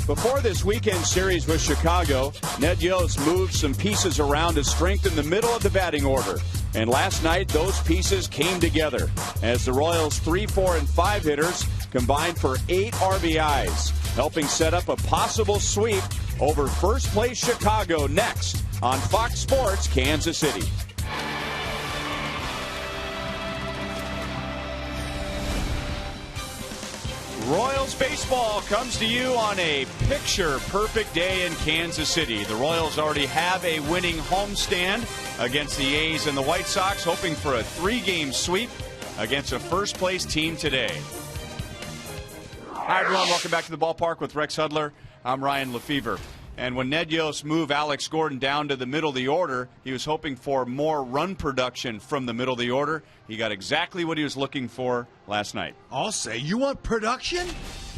Before this weekend series with Chicago, Ned Yost moved some pieces around to strengthen the middle of the batting order. And last night, those pieces came together as the Royals' 3, 4, and 5 hitters combined for 8 RBIs, helping set up a possible sweep over first-place Chicago next on Fox Sports Kansas City. Royals baseball comes to you on a picture-perfect day in Kansas City. The Royals already have a winning homestand against the A's and the White Sox, hoping for a 3-game sweep against a first-place team today. Hi, everyone. Welcome back to the ballpark with Rex Hudler. I'm Ryan Lefevre. And when Ned Yost moved Alex Gordon down to the middle of the order, he was hoping for more run production from the middle of the order. He got exactly what he was looking for last night. I'll say, you want production?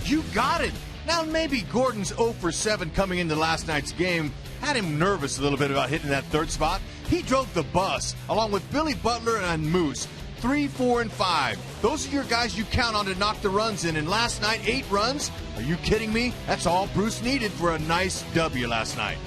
You got it. Now, maybe Gordon's 0 for 7 coming into last night's game had him nervous a little bit about hitting that third spot. He drove the bus, along with Billy Butler and Moose. 3, 4, and 5. Those are your guys you count on to knock the runs in. And last night, 8 runs? Are you kidding me? That's all Bruce needed for a nice W last night.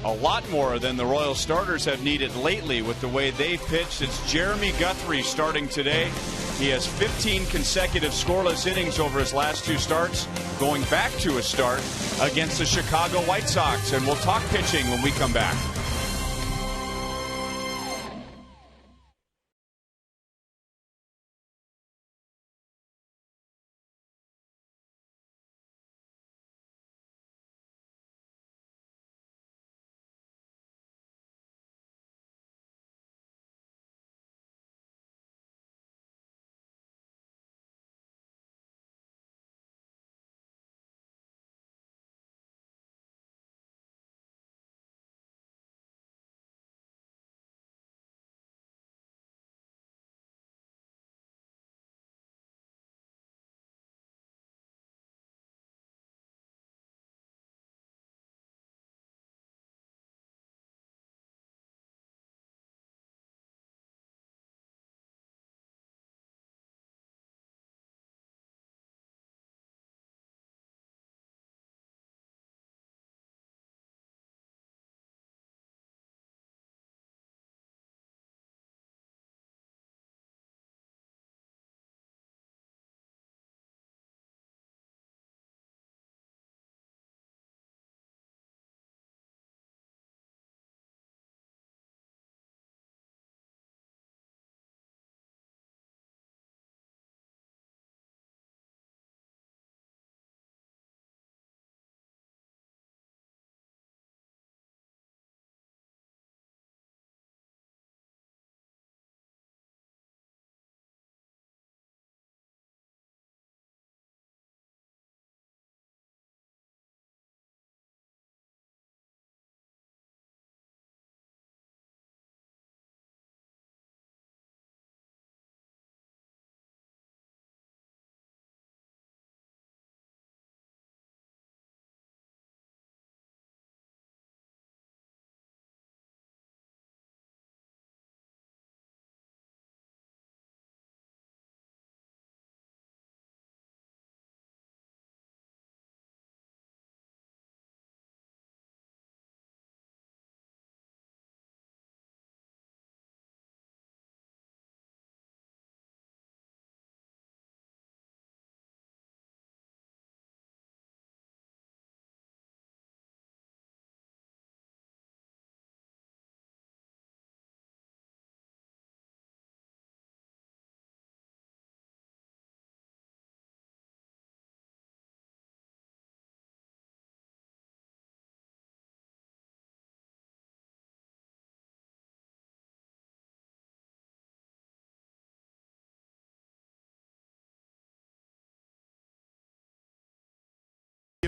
A lot more than the Royal starters have needed lately with the way they've pitched. It's Jeremy Guthrie starting today. He has 15 consecutive scoreless innings over his last 2 starts, going back to a start against the Chicago White Sox. And we'll talk pitching when we come back.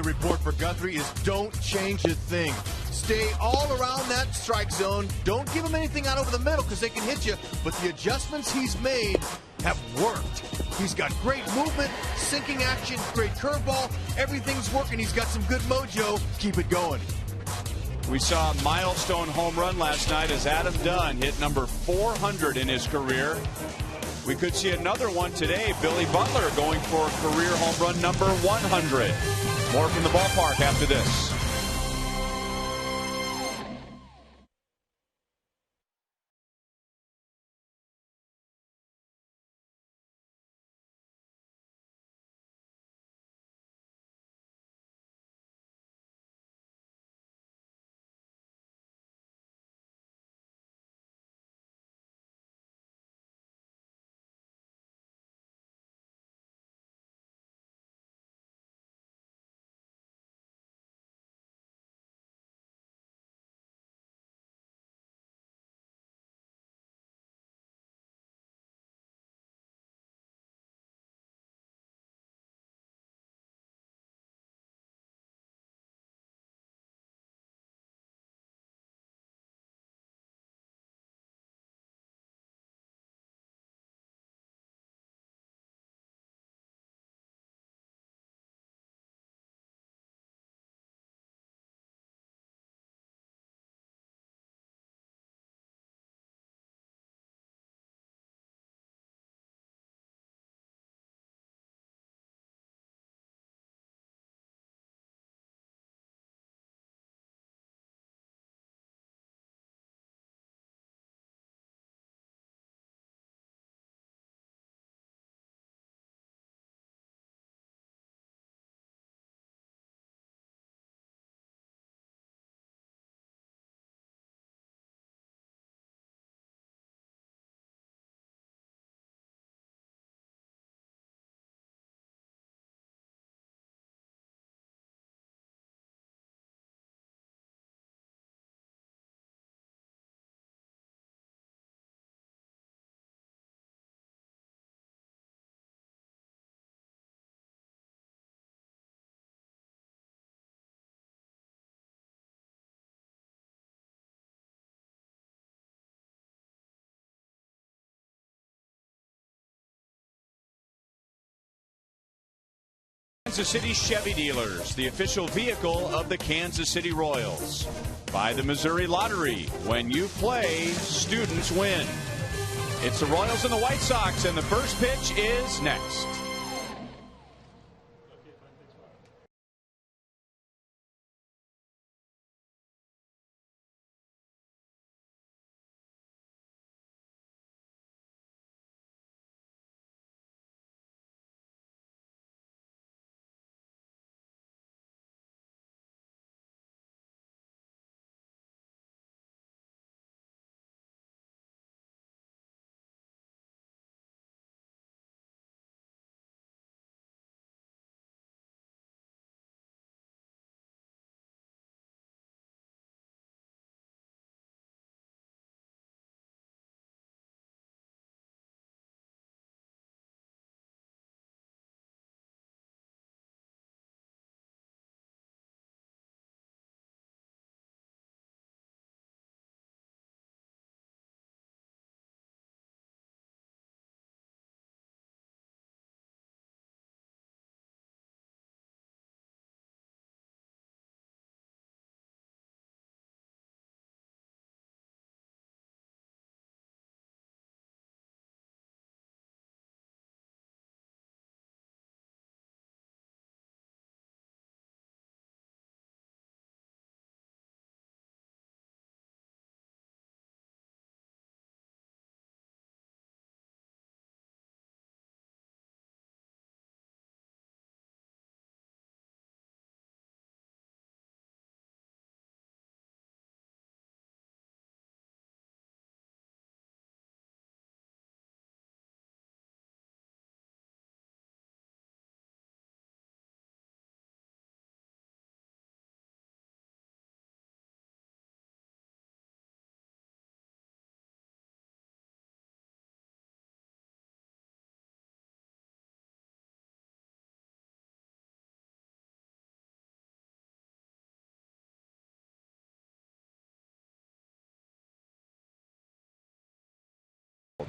Report for Guthrie is don't change a thing. Stay all around that strike zone. Don't give him anything out over the middle because they can hit you. But the adjustments he's made have worked. He's got great movement, sinking action, great curveball. Everything's working. He's got some good mojo. Keep it going. We saw a milestone home run last night as Adam Dunn hit number 400 in his career. We could see another one today. Billy Butler going for career home run number 100. More from the ballpark after this. Kansas City Chevy Dealers, the official vehicle of the Kansas City Royals. By the Missouri Lottery, when you play, students win. It's the Royals and the White Sox, and the first pitch is next.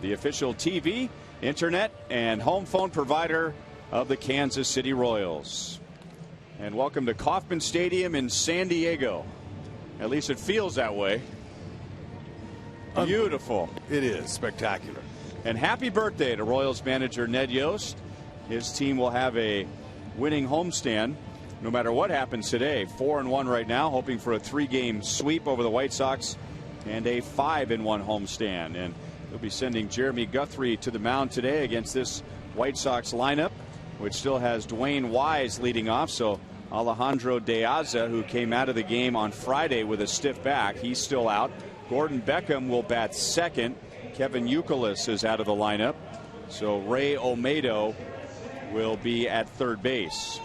The official TV, internet, and home phone provider of the Kansas City Royals. And welcome to Kauffman Stadium in San Diego. At least it feels that way. Beautiful. It is spectacular. And happy birthday to Royals manager Ned Yost. His team will have a winning homestand no matter what happens today. 4-1 right now, hoping for a 3-game sweep over the White Sox and a 5-1 homestand. And they'll be sending Jeremy Guthrie to the mound today against this White Sox lineup, which still has Dwayne Wise leading off. So Alejandro De Aza, who came out of the game on Friday with a stiff back, he's still out. Gordon Beckham will bat second. Kevin Youkilis is out of the lineup. So Ray Olmedo will be at third base.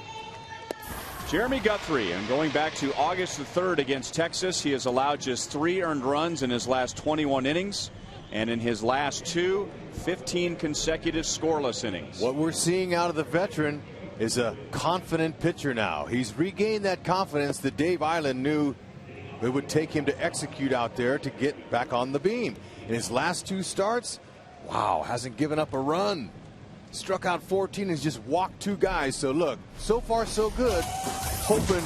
Jeremy Guthrie, and going back to August the 3rd against Texas, he has allowed just 3 earned runs in his last 21 innings. And in his last 2, 15 consecutive scoreless innings. What we're seeing out of the veteran is a confident pitcher now. He's regained that confidence that Dave Island knew it would take him to execute out there to get back on the beam. In his last 2 starts, wow, hasn't given up a run. Struck out 14 and just walked 2 guys. So look, so far so good. Hoping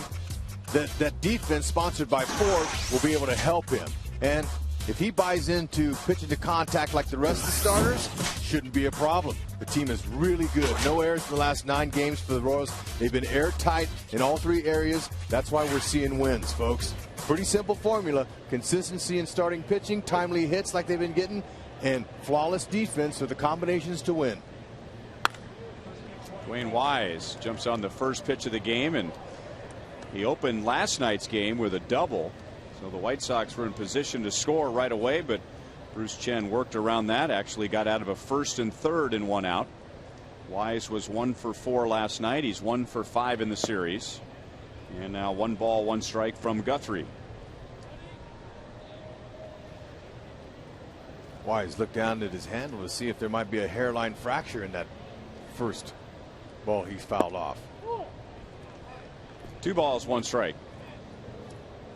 that defense sponsored by Ford will be able to help him. And if he buys into pitching to contact like the rest of the starters, shouldn't be a problem. The team is really good. No errors in the last 9 games for the Royals. They've been airtight in all 3 areas. That's why we're seeing wins, folks. Pretty simple formula. Consistency in starting pitching, timely hits like they've been getting, and flawless defense are the combinations to win. Dwayne Wise jumps on the first pitch of the game, and he opened last night's game with a double. So the White Sox were in position to score right away, but Bruce Chen worked around that, actually got out of a first and third and 1 out. Wise was 1 for 4 last night. He's 1 for 5 in the series. And now 1 ball, 1 strike from Guthrie. Wise looked down at his handle to see if there might be a hairline fracture in that first ball he's fouled off. 2 balls, 1 strike.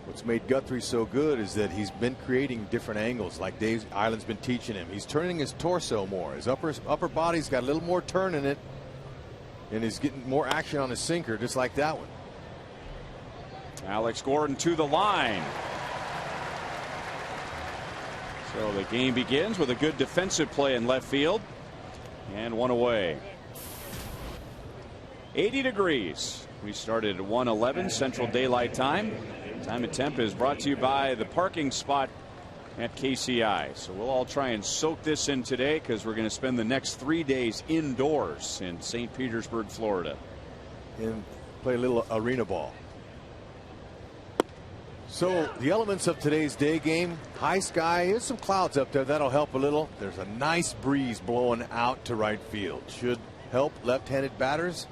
What's made Guthrie so good is that he's been creating different angles like Dave Island's been teaching him. He's turning his torso more. His upper body's got a little more turn in it, and he's getting more action on his sinker, just like that one. Alex Gordon to the line. So the game begins with a good defensive play in left field, and 1 away. 80 degrees. We started at 1:11 Central Daylight Time. Time and temp is brought to you by the parking spot at KCI. So we'll all try and soak this in today, because we're going to spend the next 3 days indoors in St. Petersburg, Florida, and play a little arena ball. So the elements of today's day game: high sky, there's some clouds up there, that'll help a little. There's a nice breeze blowing out to right field, should help left-handed batters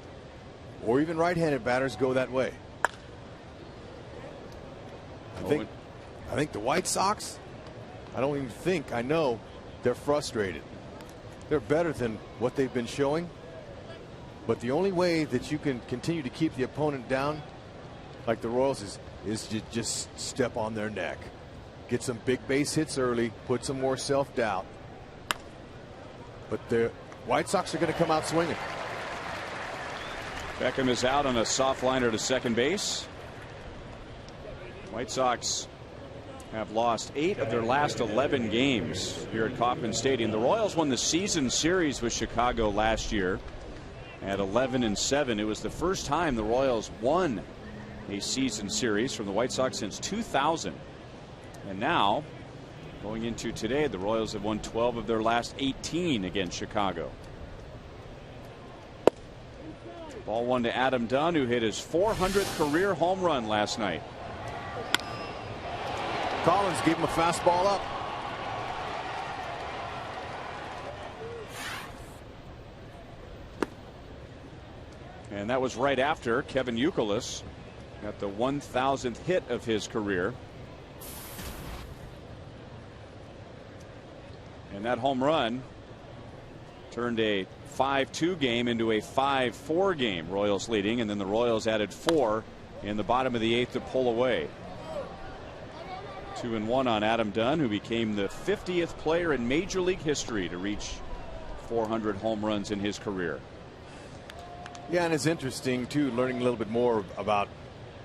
or even right-handed batters go that way. I think the White Sox, I don't even think, I know they're frustrated. They're better than what they've been showing, but the only way that you can continue to keep the opponent down like the Royals is to just step on their neck, get some big base hits early, put some more self-doubt. But the White Sox are going to come out swinging. Beckham is out on a soft liner to second base. White Sox have lost 8 of their last 11 games here at Kauffman Stadium. The Royals won the season series with Chicago last year at 11-7. It was the first time the Royals won a season series from the White Sox since 2000. And now, going into today, the Royals have won 12 of their last 18 against Chicago. Ball 1 to Adam Dunn, who hit his 400th career home run last night. Collins gave him a fastball up. And that was right after Kevin Youkilis got the 1,000th hit of his career. And that home run turned a 5-2 game into a 5-4 game. Royals leading, and then the Royals added 4 in the bottom of the 8th to pull away. 2-1 on Adam Dunn, who became the 50th player in Major League history to reach 400 home runs in his career. Yeah, and it's interesting too, learning a little bit more about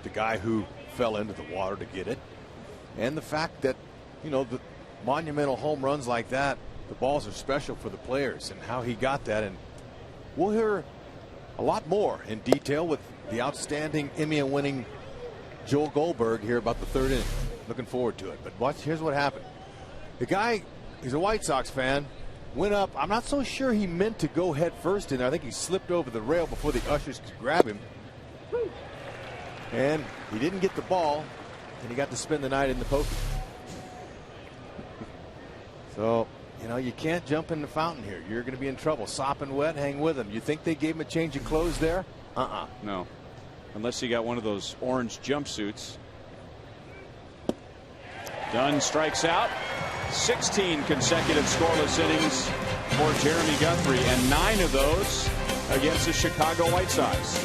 the guy who fell into the water to get it, and the fact that, you know, the monumental home runs like that, the balls are special for the players, and how he got that. And we'll hear a lot more in detail with the outstanding Emmy-winning Joel Goldberg here about the third inning. Looking forward to it. But watch, here's what happened. The guy, he's a White Sox fan, went up. I'm not so sure he meant to go head first in there. I think he slipped over the rail before the ushers could grab him. And he didn't get the ball, and he got to spend the night in the pokey. So, you know, you can't jump in the fountain here. You're going to be in trouble. Sopping wet, hang with him. You think they gave him a change of clothes there? No. Unless he got one of those orange jumpsuits. Dunn strikes out. 16 consecutive scoreless innings for Jeremy Guthrie, and 9 of those against the Chicago White Sox.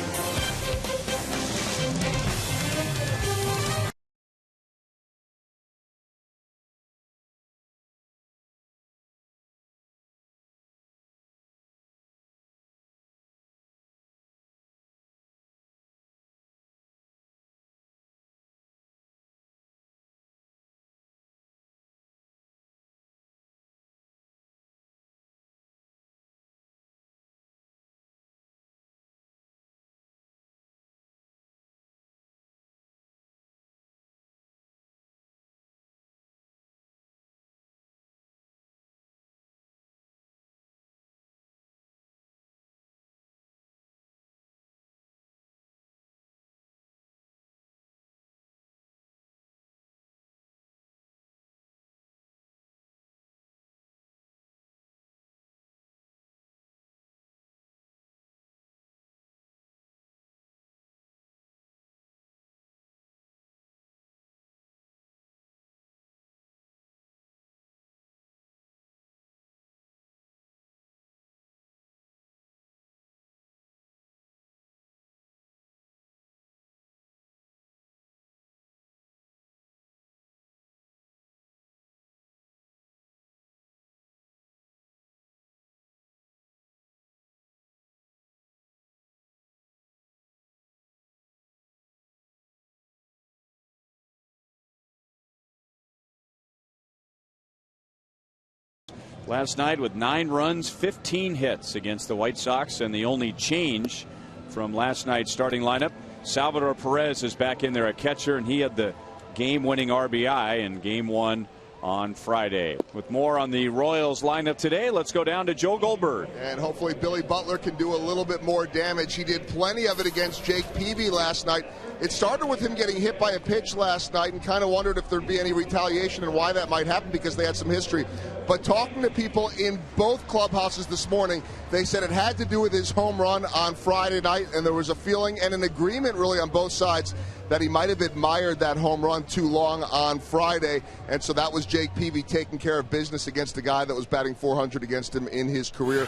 Last night with 9 runs, 15 hits against the White Sox, and the only change from last night's starting lineup, Salvador Perez is back in there at catcher, and he had the game-winning RBI in Game 1 on Friday. With more on the Royals lineup today, let's go down to Joe Goldberg. And hopefully Billy Butler can do a little bit more damage. He did plenty of it against Jake Peavy last night. It started with him getting hit by a pitch last night, and kind of wondered if there'd be any retaliation and why that might happen, because they had some history. But talking to people in both clubhouses this morning, they said it had to do with his home run on Friday night, and there was a feeling and an agreement really on both sides that he might have admired that home run too long on Friday. And so that was Jake Peavy taking care of business against a guy that was batting .400 against him in his career.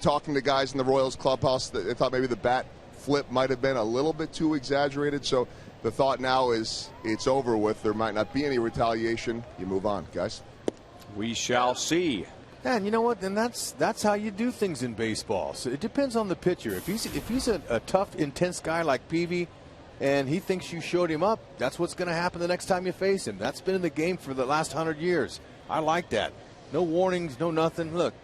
Talking to guys in the Royals clubhouse, they thought maybe the bat flip might have been a little bit too exaggerated. So the thought now is it's over with. There might not be any retaliation. You move on, guys. We shall see. And you know what? And that's how you do things in baseball. So it depends on the pitcher. If he's a tough, intense guy like Peavy, and he thinks you showed him up, that's what's going to happen the next time you face him. That's been in the game for the last 100 years. I like that. No warnings, no nothing. Look,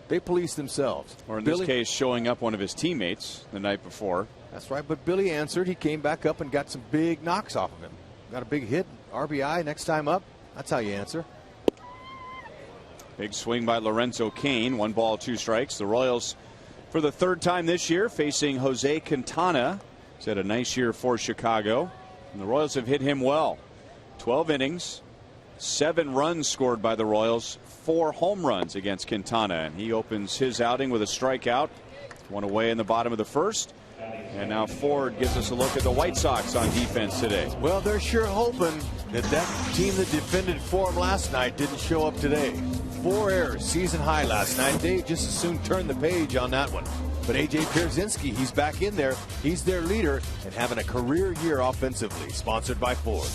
they police themselves. Or in this case, showing up one of his teammates the night before. That's right, but Billy answered. He came back up and got some big knocks off of him. Got a big hit, RBI next time up. That's how you answer. Big swing by Lorenzo Cain. 1 ball, 2 strikes. The Royals, for the 3rd time this year, facing Jose Quintana. He's had a nice year for Chicago, and the Royals have hit him well. 12 innings, 7 runs scored by the Royals, 4 home runs against Quintana, and he opens his outing with a strikeout. 1 away in the bottom of the 1st. And now Ford gives us a look at the White Sox on defense today. Well, they're sure hoping that team that defended for them last night didn't show up today. 4 errors, season high last night. They just as soon turn the page on that one. But A.J. Pierzynski, he's back in there. He's their leader and having a career year offensively. Sponsored by Ford.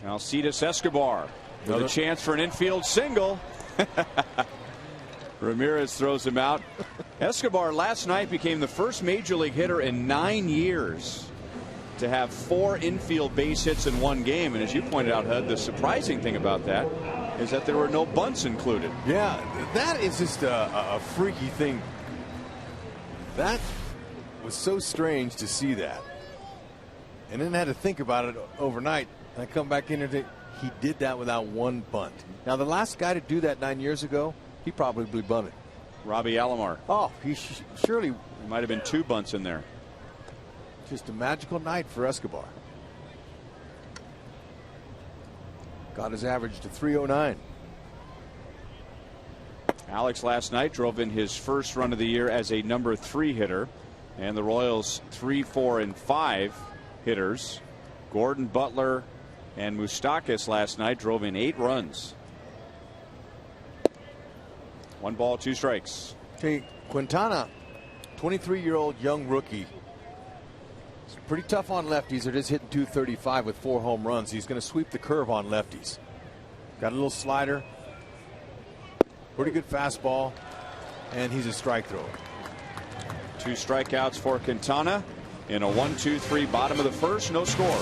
Alcides Escobar with a chance for an infield single. Ramirez throws him out. Escobar last night became the first major league hitter in 9 years to have 4 infield base hits in one game. And as you pointed out, Hud, the surprising thing about that, is that there were no bunts included. Yeah, that is just a freaky thing. That was so strange to see that. And then I had to think about it overnight. And I come back in and he did that without one bunt. Now, the last guy to do that 9 years ago, he probably bunted. Robbie Alomar. Oh, he surely. There might have been 2 bunts in there. Just a magical night for Escobar. Got his average to 309. Alex last night drove in his first run of the year as a number 3 hitter. And the Royals 3, 4, and 5 hitters. Gordon, Butler, and Moustakas last night drove in 8 runs. 1 ball, 2 strikes. Okay, Quintana, 23-year-old young rookie. It's pretty tough on lefties. They're just hitting 235 with 4 home runs. He's going to sweep the curve on lefties. Got a little slider. Pretty good fastball. And he's a strike thrower. 2 strikeouts for Quintana in a 1-2-3 bottom of the first. No score.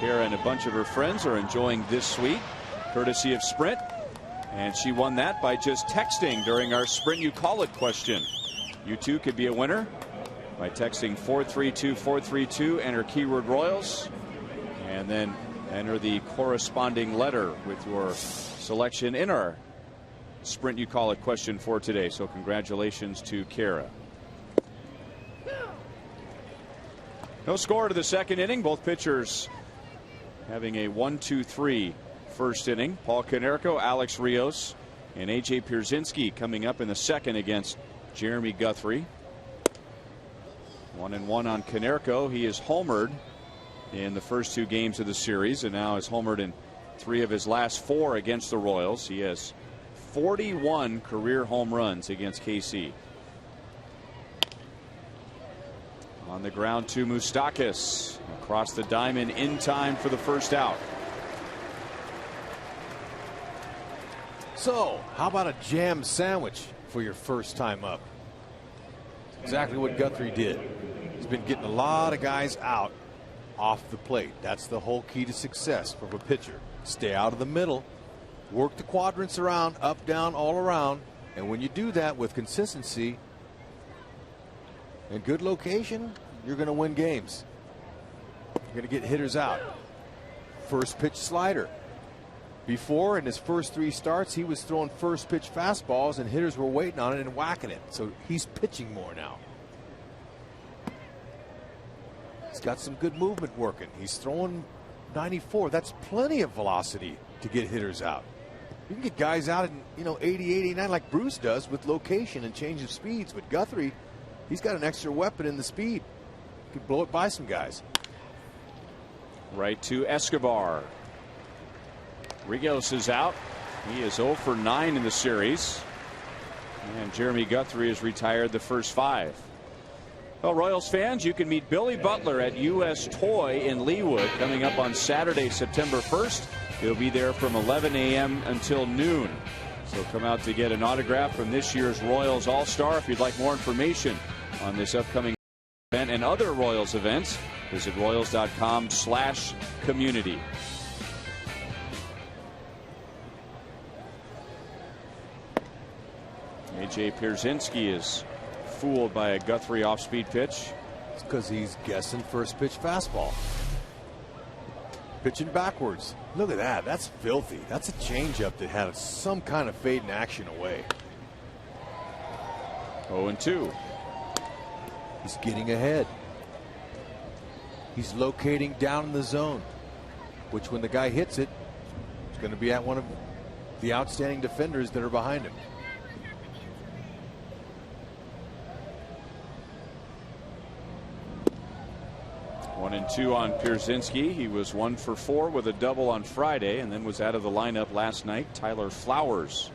Kara and a bunch of her friends are enjoying this suite courtesy of Sprint, and she won that by just texting during our Sprint You Call It question. You too could be a winner by texting 432-432, enter keyword Royals, and then enter the corresponding letter with your selection in our Sprint You Call It question for today. So congratulations to Kara. No score to the second inning. Both pitchers having a 1-2-3 first inning. Paul Konerko, Alex Rios, and A.J. Pierzynski coming up in the second against Jeremy Guthrie. 1-1 on Konerko. He is homered in the first 2 games of the series and now is homered in 3 of his last 4 against the Royals. He has 41 career home runs against KC. On the ground to Moustakas. Across the diamond in time for the first out. So, how about a jam sandwich for your first time up? Exactly what Guthrie did. He's been getting a lot of guys out off the plate. That's the whole key to success for a pitcher. Stay out of the middle, work the quadrants around, up, down, all around, and when you do that with consistency and good location, you're going to win games. You're going to get hitters out. First pitch slider. Before, in his first 3 starts, he was throwing first pitch fastballs and hitters were waiting on it and whacking it. So he's pitching more now. He's got some good movement working. He's throwing 94. That's plenty of velocity to get hitters out. You can get guys out in 80, 89 like Bruce does with location and change of speeds. But Guthrie, he's got an extra weapon in the speed. He could blow it by some guys. Right to Escobar. Rios is out. He is 0 for 9 in the series. And Jeremy Guthrie has retired the first 5. Well, Royals fans, you can meet Billy Butler at US Toy in Leawood coming up on Saturday, September 1st. He'll be there from 11 a.m. until noon. So come out to get an autograph from this year's Royals All-Star. If you'd like more information on this upcoming event and other Royals events, visit royals.com/community. AJ Pierzynski is fooled by a Guthrie off-speed pitch. It's because he's guessing first pitch fastball. Pitching backwards. Look at that. That's filthy. That's a changeup that had some kind of fade in action away. 0-2. He's getting ahead. He's locating down in the zone, which when the guy hits it, it's going to be at one of the outstanding defenders that are behind him. 1-2 on Pierzynski. He was 1 for 4 with a double on Friday and then was out of the lineup last night. Tyler Flowers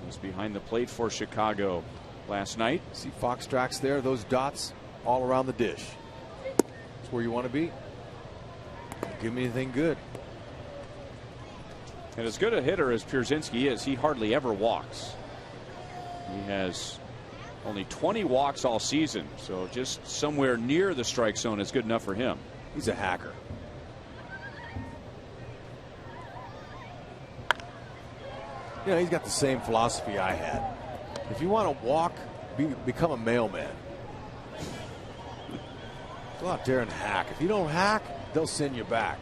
was behind the plate for Chicago last night. See Fox tracks there, those dots all around the dish. That's where you want to be. Don't give me anything good. And as good a hitter as Pierzynski is, he hardly ever walks. He has only 20 walks all season, so just somewhere near the strike zone is good enough for him. He's a hacker. He's got the same philosophy I had. If you want to walk, become a mailman. Go out there and hack. If you don't hack, they'll send you back.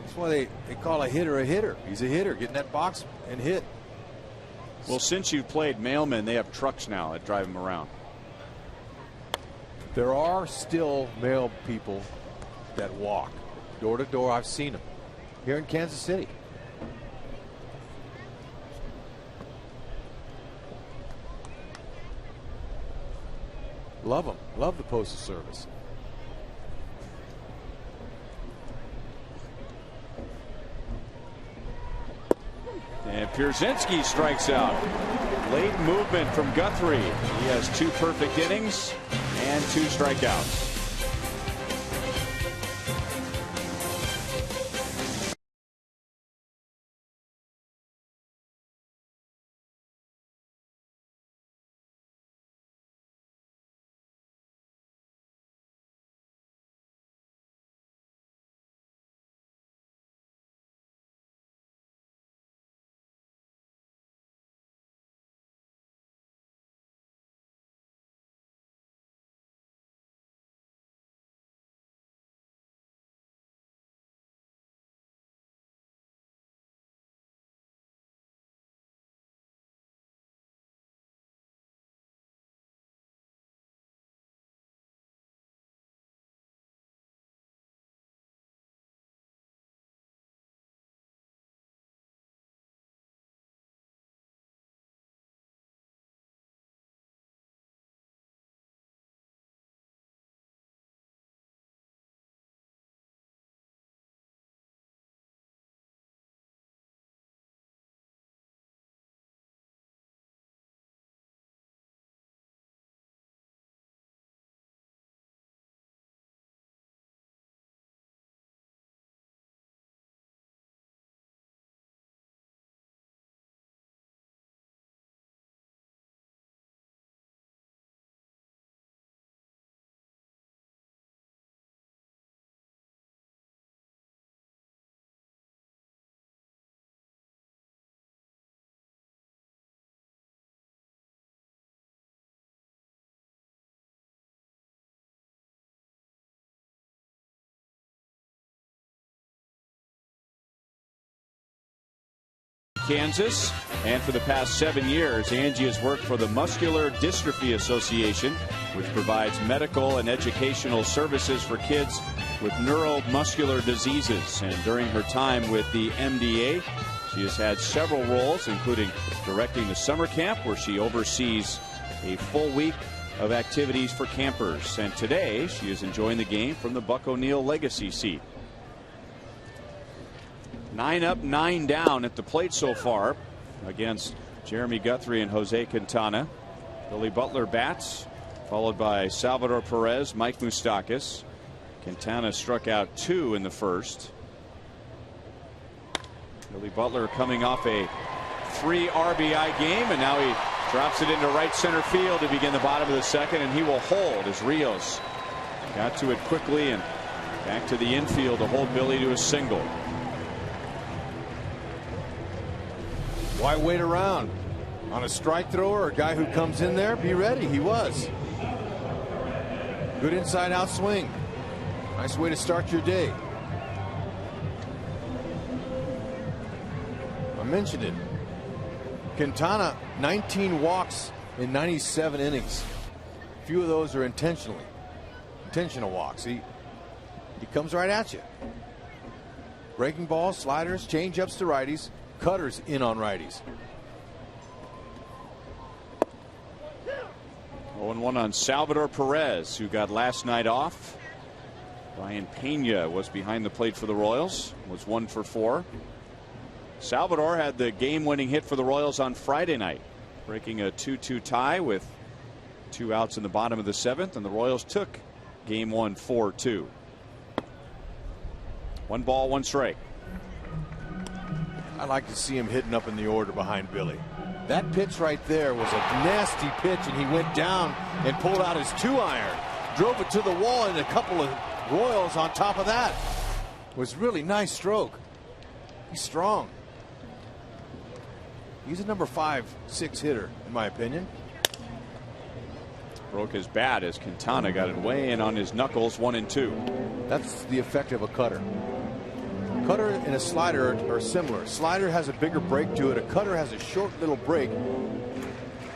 That's why they call a hitter a hitter. He's a hitter, get in that box and hit. Well, since you've played mailmen, they have trucks now that drive them around. There are still mail people that walk door to door. I've seen them here in Kansas City. Love them. Love the Postal Service. And Pierzynski strikes out. Late movement from Guthrie. He has 2 perfect innings and 2 strikeouts. Kansas. And for the past 7 years, Angie has worked for the Muscular Dystrophy Association, which provides medical and educational services for kids with neuromuscular diseases. And during her time with the MDA, she has had several roles, including directing the summer camp, where she oversees a full week of activities for campers. And today, she is enjoying the game from the Buck O'Neill Legacy seat. 9 up, 9 down at the plate so far against Jeremy Guthrie and Jose Quintana. Billy Butler bats, followed by Salvador Perez, Mike Moustakas. Quintana struck out 2 in the first. Billy Butler coming off a 3 RBI game, and now he drops it into right center field to begin the bottom of the second, and he will hold as Rios got to it quickly and back to the infield to hold Billy to a single. Why wait around? On a strike thrower or a guy who comes in there, be ready. He was. Good inside out swing. Nice way to start your day. I mentioned it. Quintana, 19 walks in 97 innings. A few of those are intentional walks. He comes right at you. Breaking balls, sliders, change-ups to righties, cutters in on righties. 0-1 on Salvador Perez, who got last night off. Brian Pena was behind the plate for the Royals, was 1 for 4. Salvador had the game-winning hit for the Royals on Friday night, breaking a 2-2 tie with 2 outs in the bottom of the 7th, and the Royals took game 1 4-2. 1 ball, 1 strike. I like to see him hitting up in the order behind Billy. That pitch right there was a nasty pitch, and he went down and pulled out his 2-iron, drove it to the wall, and a couple of Royals on top of that. It was really nice stroke. He's strong. He's a number 5-6 hitter, in my opinion. Broke his bat as Quintana got it way in on his knuckles. 1-2. That's the effect of a cutter. Cutter and a slider are similar. Slider has a bigger break to it. A cutter has a short little break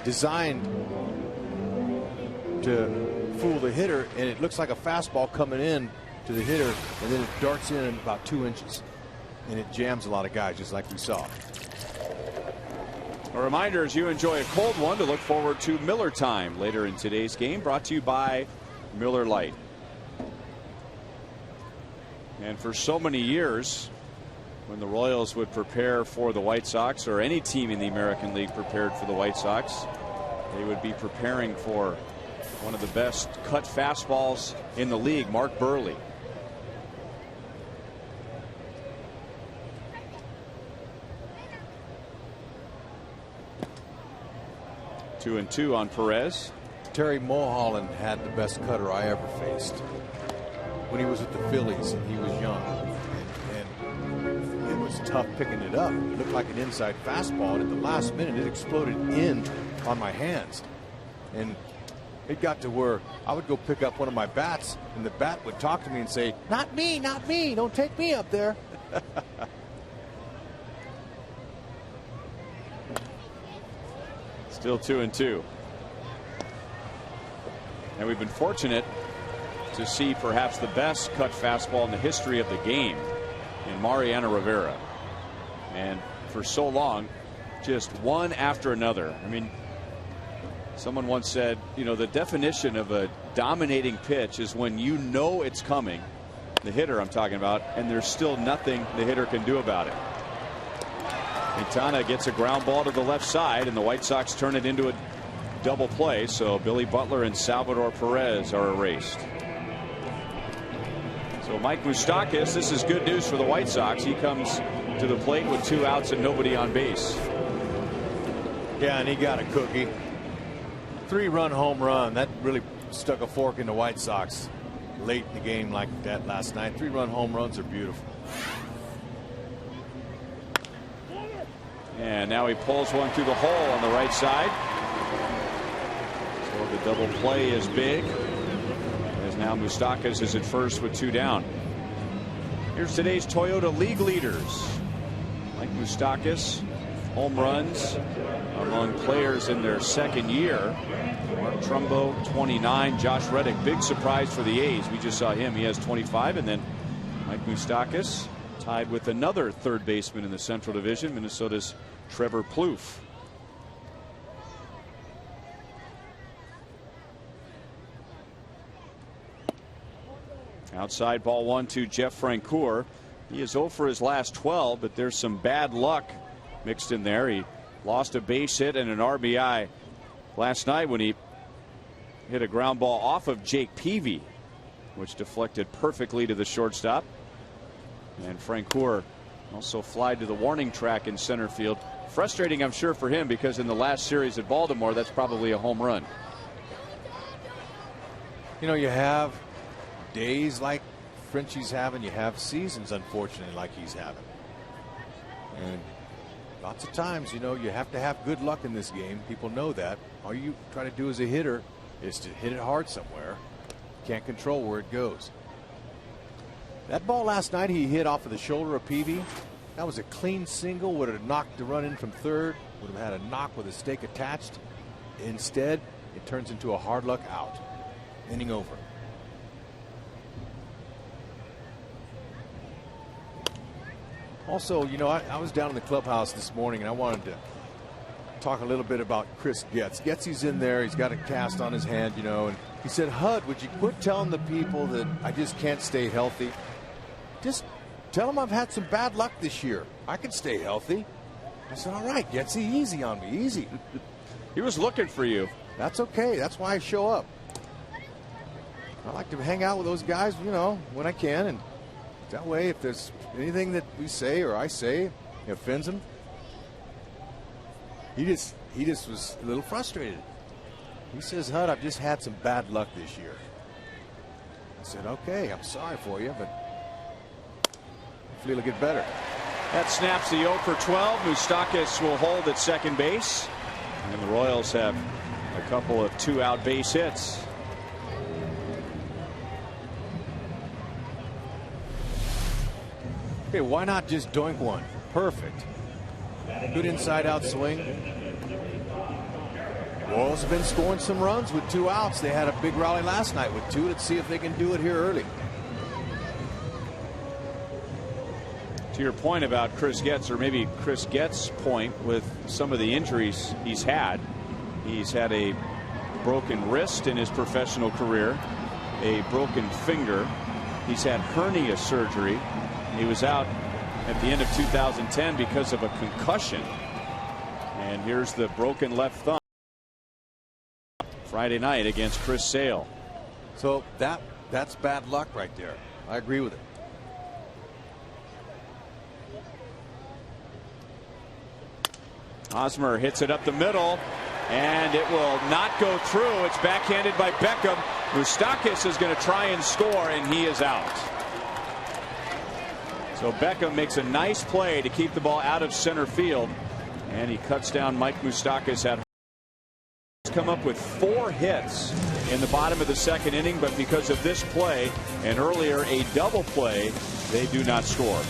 designed to fool the hitter, and it looks like a fastball coming in to the hitter, and then it darts in about 2 inches, and it jams a lot of guys, just like we saw. A reminder, as you enjoy a cold one, to look forward to Miller Time later in today's game, brought to you by Miller Lite. And for so many years, when the Royals would prepare for the White Sox, or any team in the American League prepared for the White Sox, they would be preparing for one of the best cut fastballs in the league, Mark Burley. Two and two on Perez. Terry Mulholland had the best cutter I ever faced when he was with the Phillies and he was young, and it was tough picking it up. It looked like an inside fastball, and at the last minute it exploded in on my hands, and it got to where I would go pick up one of my bats, and the bat would talk to me and say, "Not me, not me, don't take me up there." Still 2-2. And we've been fortunate to see perhaps the best cut fastball in the history of the game in Mariano Rivera. And for so long, just one after another. I mean, someone once said, you know, the definition of a dominating pitch is when you know it's coming, the hitter I'm talking about, and there's still nothing the hitter can do about it. Quintana gets a ground ball to the left side, and the White Sox turn it into a double play, so Billy Butler and Salvador Perez are erased. So Mike Moustakas, this is good news for the White Sox. He comes to the plate with 2 outs and nobody on base. Yeah, and he got a cookie. 3-run home run. That really stuck a fork in the White Sox late in the game like that last night. 3-run home runs are beautiful. And now he pulls one through the hole on the right side. So the double play is big, as now Moustakas is at first with 2 down. Here's today's Toyota League leaders. Mike Moustakas home runs among players in their second year. Mark Trumbo, 29. Josh Reddick, big surprise for the A's. We just saw him. He has 25. And then Mike Moustakas tied with another third baseman in the Central Division, Minnesota's Trevor Plouffe. Outside ball 1-2, Jeff Francoeur. He is 0 for his last 12, but there's some bad luck mixed in there. He lost a base hit and an RBI last night when he hit a ground ball off of Jake Peavy, which deflected perfectly to the shortstop. And Francoeur also flied to the warning track in center field. Frustrating, I'm sure, for him, because in the last series at Baltimore, that's probably a home run. You know, you have days like Frenchie's having, you have seasons, unfortunately, like he's having. And lots of times, you know, you have to have good luck in this game. People know that. All you try to do as a hitter is to hit it hard somewhere. Can't control where it goes. That ball last night he hit off of the shoulder of Peavy. That was a clean single. Would have knocked the run in from third. Would have had a knock with a stake attached. Instead, it turns into a hard luck out. Inning over. Also, you know, I was down in the clubhouse this morning and I wanted to talk a little bit about Chris Getz. Getzy's in there. He's got a cast on his hand, you know, and he said, Hud, would you quit telling the people that I just can't stay healthy? Just tell them I've had some bad luck this year. I can stay healthy. I said, all right, Getzy, easy on me, easy. He was looking for you. That's okay. That's why I show up. I like to hang out with those guys, you know, when I can, and that way, if there's anything that we say or I say offends him, he just was a little frustrated. He says, Hud, I've just had some bad luck this year. I said, okay, I'm sorry for you, but hopefully it'll get better. That snaps the 0 for 12. Moustakas will hold at second base. And the Royals have a couple of 2-out base hits. Okay, why not just doink one? Perfect. Good inside-out swing. Royals have been scoring some runs with 2 outs. They had a big rally last night with 2. Let's see if they can do it here early. To your point about Chris Getz, or maybe Chris Getz's point with some of the injuries he's had a broken wrist in his professional career, a broken finger. He's had hernia surgery. He was out at the end of 2010 because of a concussion. And here's the broken left thumb Friday night against Chris Sale. So that's bad luck right there. I agree with it. Hosmer hits it up the middle, and it will not go through. It's backhanded by Beckham. Moustakas is going to try and score, and he is out. So Beckham makes a nice play to keep the ball out of center field, and he cuts down Mike Moustakas. He's come up with 4 hits in the bottom of the second inning, but because of this play and earlier a double play, they do not score.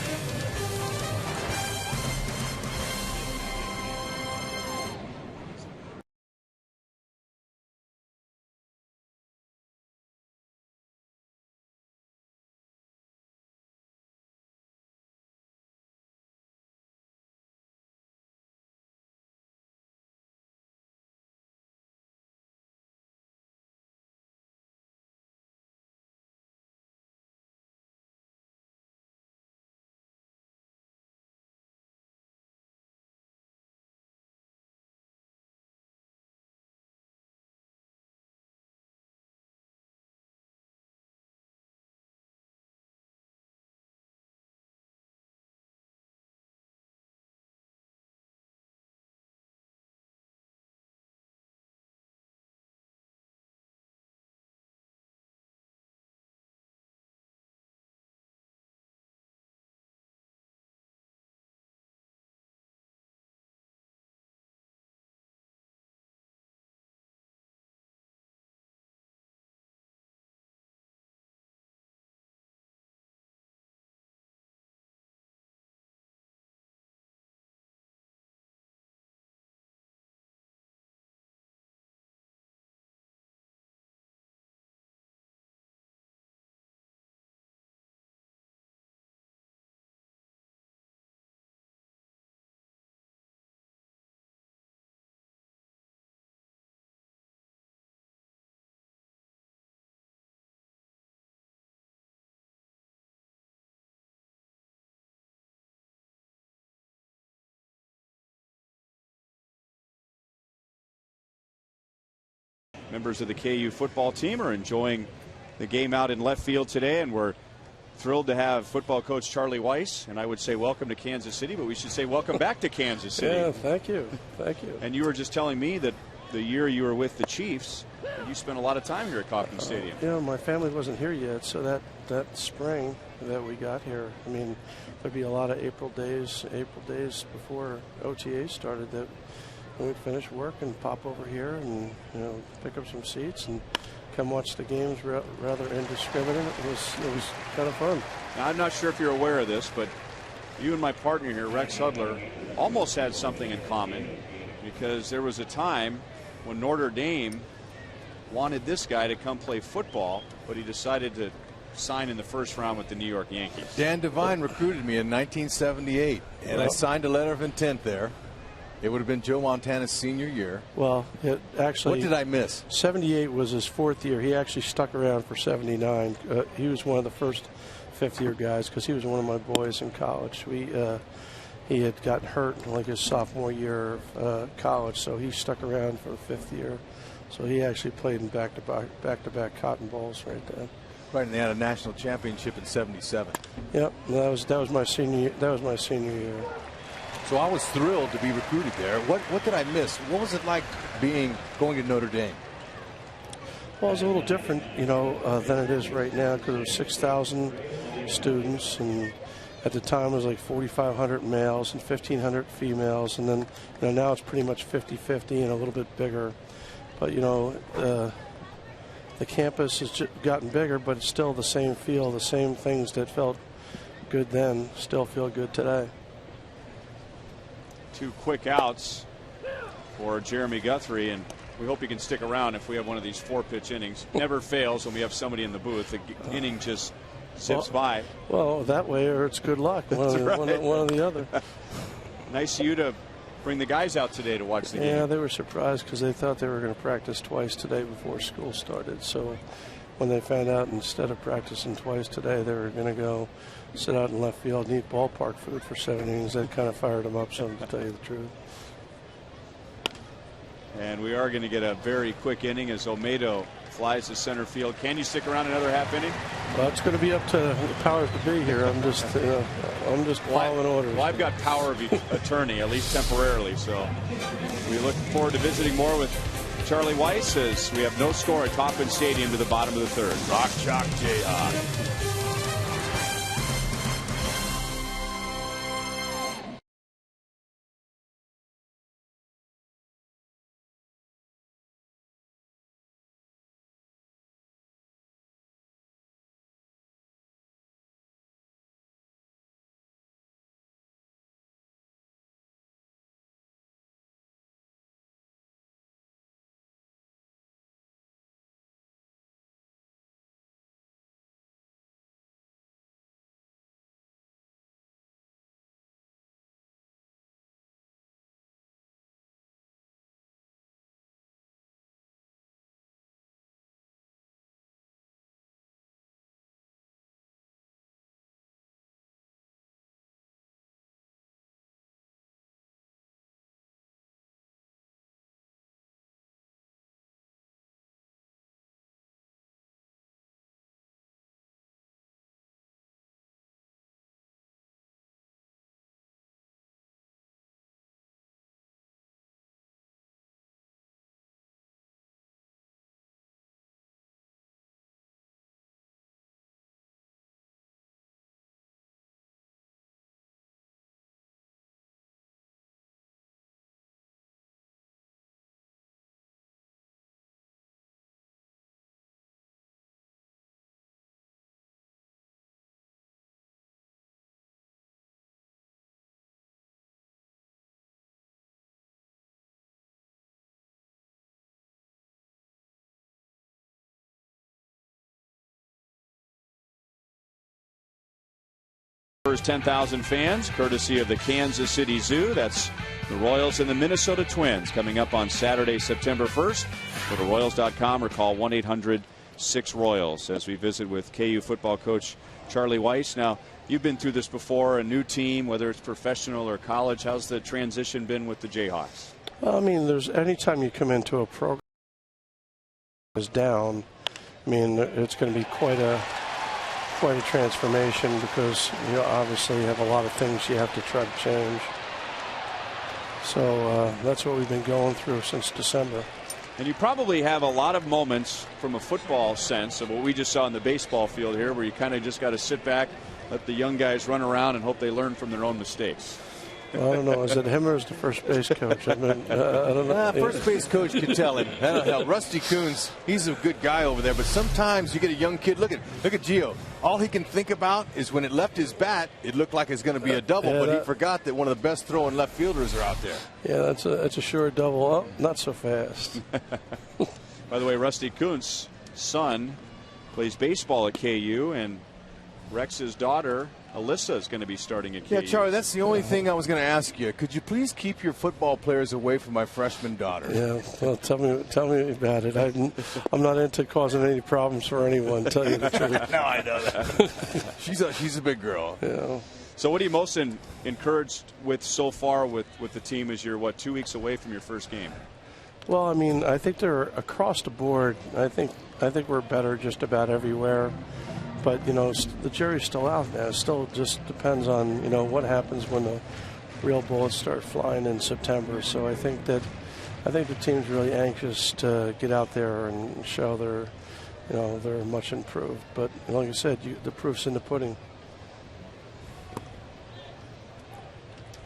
members of the KU football team are enjoying the game out in left field today, and we're thrilled to have football coach Charlie Weis. And I would say welcome to Kansas City, but we should say welcome back to Kansas City. Yeah, thank you. Thank you. And you were just telling me that the year you were with the Chiefs, you spent a lot of time here at Kauffman Stadium. You know, my family wasn't here yet, so that spring that we got here, I mean, there'd be a lot of April days before OTA started that we'd finish work and pop over here and, you know, pick up some seats and come watch the games rather indiscriminate. It was kind of fun. Now, I'm not sure if you're aware of this, but you and my partner here, Rex Hudler, almost had something in common, because there was a time when Notre Dame wanted this guy to come play football, but he decided to sign in the first round with the New York Yankees. Dan Devine recruited me in 1978, and I signed a letter of intent there. It would have been Joe Montana's senior year. Well, it actually. What did I miss? 78 was his fourth year. He actually stuck around for 79. He was one of the first fifth-year guys because he was one of my boys in college. He had gotten hurt like his sophomore year of college, so he stuck around for the fifth year. So he actually played in back-to-back Cotton Bowls right there. Right, and they had a national championship in '77. Yep, that was my senior. That was my senior year. So I was thrilled to be recruited there. What did I miss? What was it like going to Notre Dame? Well, it's a little different, you know, than it is right now because there were 6,000 students, and at the time it was like 4,500 males and 1,500 females, and then, you know, now it's pretty much 50-50 and a little bit bigger. But, you know, the campus has gotten bigger, but it's still the same feel. The same things that felt good then still feel good today. 2 quick outs for Jeremy Guthrie, and we hope he can stick around if we have one of these 4-pitch innings. Never fails when we have somebody in the booth. The inning just zips by. Well, that way, or it's good luck. One or the other. Nice of you to bring the guys out today to watch the game. Yeah, they were surprised because they thought they were going to practice twice today before school started. So when they found out instead of practicing twice today, they were going to go sit out in left field and eat ballpark food for 7 innings, that kind of fired them up some, to tell you the truth. And we are going to get a very quick inning as Olmedo flies to center field. Can you stick around another half inning? Well, it's going to be up to the powers to be here. I'm just following orders. Well, I've got power of attorney, at least temporarily. So we look forward to visiting more with Charlie Weis as we have no score at Kauffman Stadium to the bottom of the third. Rock Chalk Jayhawk. First 10,000 fans, courtesy of the Kansas City Zoo. That's the Royals and the Minnesota Twins coming up on Saturday, September 1st. Go to Royals.com or call 1-800-6-ROYALS as we visit with KU football coach Charlie Weis. Now, you've been through this before, a new team, whether it's professional or college. How's the transition been with the Jayhawks? Well, I mean, anytime you come into a program is down, I mean, it's going to be quite a transformation, because you obviously have a lot of things you have to try to change. So that's what we've been going through since December. And you probably have a lot of moments from a football sense of what we just saw in the baseball field here, where you kind of just got to sit back, let the young guys run around, and hope they learn from their own mistakes. Well, I don't know. Is it him or is the first base coach? I mean, I don't know. First base coach could tell him. That'll help. Rusty Coons, he's a good guy over there, but sometimes you get a young kid. Look at Gio. All he can think about is when it left his bat, it looked like it's going to be a double, but he forgot that one of the best throwing left fielders are out there. Yeah, that's a sure double. Oh, not so fast. By the way, Rusty Coons' son plays baseball at KU, and Rex's daughter Alyssa is going to be starting at KU. Yeah, Charlie, that's the only thing I was going to ask you. Could you please keep your football players away from my freshman daughter? Yeah, well, tell me about it. I'm not into causing any problems for anyone, tell you the truth. No, I know that. she's a big girl. Yeah. So what are you most encouraged with so far with the team as you're, 2 weeks away from your first game? Well, I mean, I think they're across the board. I think we're better just about everywhere. But, the jury's still out there. It still just depends on, what happens when the real bullets start flying in September. So I think the team's really anxious to get out there and show they're much improved. But like I said, the proof's in the pudding.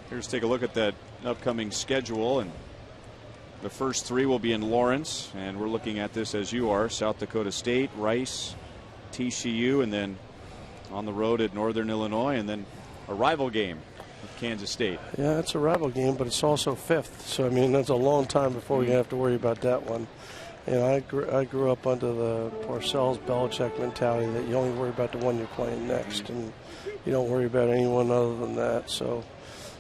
Here's take a look at that upcoming schedule, and the first three will be in Lawrence, and we're looking at this as you are: South Dakota State, Rice, TCU, and then on the road at Northern Illinois, and then a rival game with Kansas State. Yeah, it's a rival game, but it's also fifth. So, I mean, that's a long time before we have to worry about that one. I grew up under the Parcells-Belichick mentality that you only worry about the one you're playing next, and you don't worry about anyone other than that. So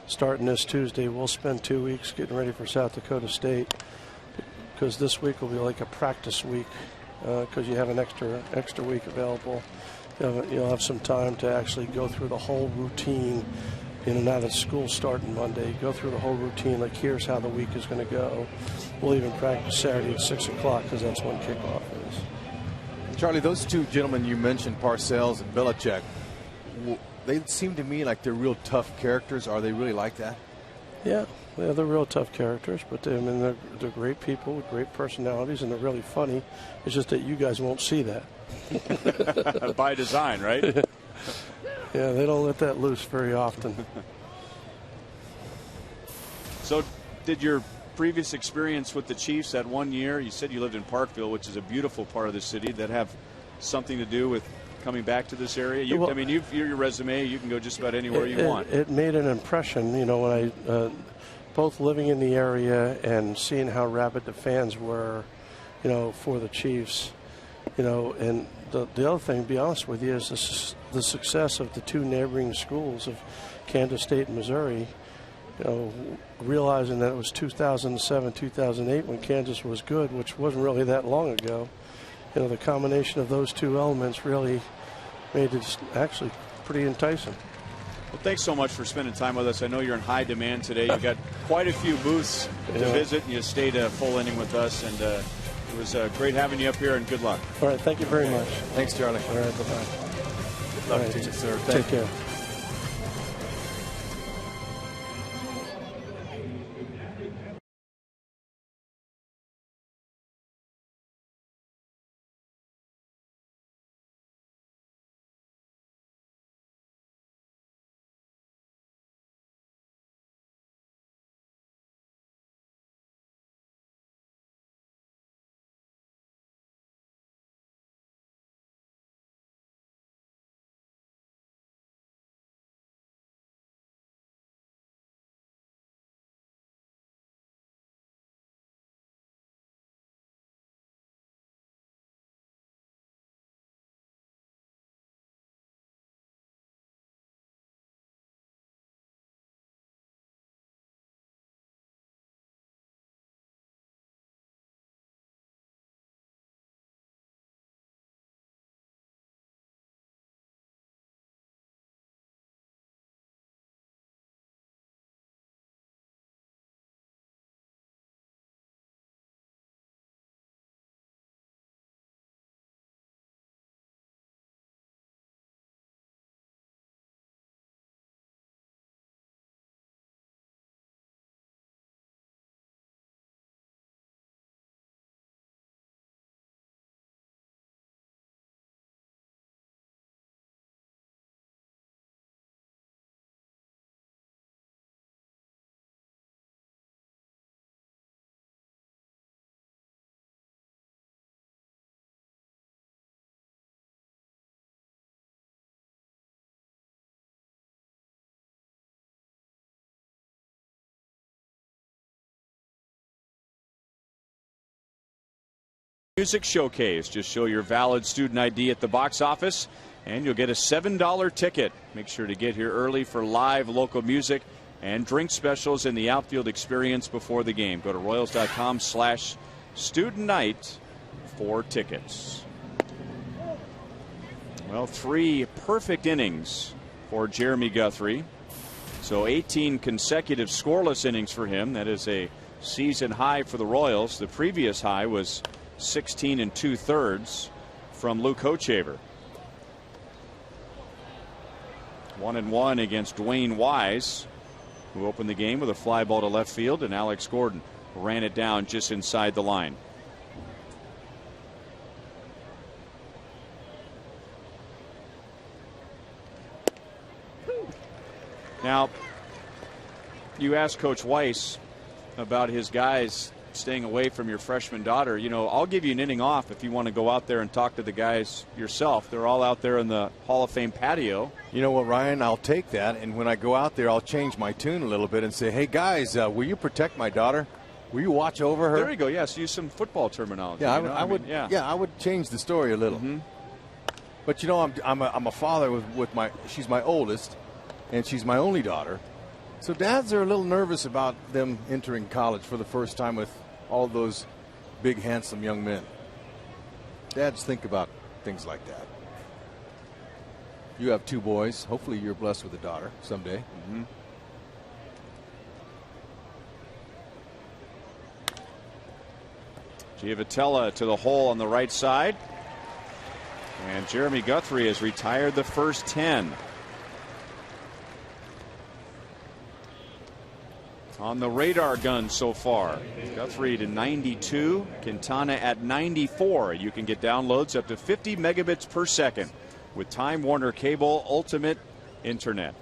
starting this Tuesday, we'll spend 2 weeks getting ready for South Dakota State, because this week will be like a practice week. Because you have an extra week available. You'll have some time to actually go through the whole routine. Now that school's starting Monday, go through the whole routine. Like, here's how the week is going to go. We'll even practice Saturday at 6 o'clock, because that's when kickoff is. Charlie, those two gentlemen you mentioned, Parcells and Belichick, they seem to me like they're real tough characters. Are they really like that? Yeah, they're real tough characters, but they're great people with great personalities, and they're really funny. It's just that you guys won't see that. By design, right? Yeah, they don't let that loose very often. So did your previous experience with the Chiefs that 1 year, you said you lived in Parkville, which is a beautiful part of the city, that have something to do with coming back to this area? Your resume, you can go just about anywhere you want. It made an impression, when I, both living in the area and seeing how rabid the fans were, for the Chiefs, and the other thing, to be honest with you, is the success of the two neighboring schools of Kansas State and Missouri. Realizing that it was 2007, 2008 when Kansas was good, which wasn't really that long ago. The combination of those two elements really made it actually pretty enticing. Well, thanks so much for spending time with us. I know you're in high demand today. You've got quite a few booths to visit, and you stayed a full inning with us. And it was great having you up here, and good luck. All right, thank you very much. Thanks, Charlie. All right, bye-bye. Good luck to you, sir. Take care. Music Showcase. Just show your valid student ID at the box office and you'll get a $7 ticket. Make sure to get here early for live local music and drink specials in the outfield experience before the game. Go to Royals.com/student night for tickets. Well, 3 perfect innings for Jeremy Guthrie. So 18 consecutive scoreless innings for him. That is a season high for the Royals. The previous high was 16 2/3 from Luke Hochevar. 1-1 against Dwayne Wise, who opened the game with a fly ball to left field, and Alex Gordon ran it down just inside the line. Now, you asked Coach Weiss about his guys staying away from your freshman daughter. You know, I'll give you an inning off if you want to go out there and talk to the guys yourself. They're all out there in the Hall of Fame patio. You know what, Ryan? I'll take that, and when I go out there, I'll change my tune a little bit and say, hey, guys, will you protect my daughter? Will you watch over her? There you go. Yes, use some football terminology. Yeah, I would. I would change the story a little. But, you know, I'm a father with my – she's my oldest, and she's my only daughter. So dads are a little nervous about them entering college for the first time with all those big, handsome young men. Dads think about things like that. You have 2 boys. Hopefully you're blessed with a daughter someday. Giavotella to the hole on the right side. And Jeremy Guthrie has retired the first 10. On the radar gun so far. Guthrie to 92, Quintana at 94. You can get downloads up to 50 megabits per second with Time Warner Cable Ultimate Internet.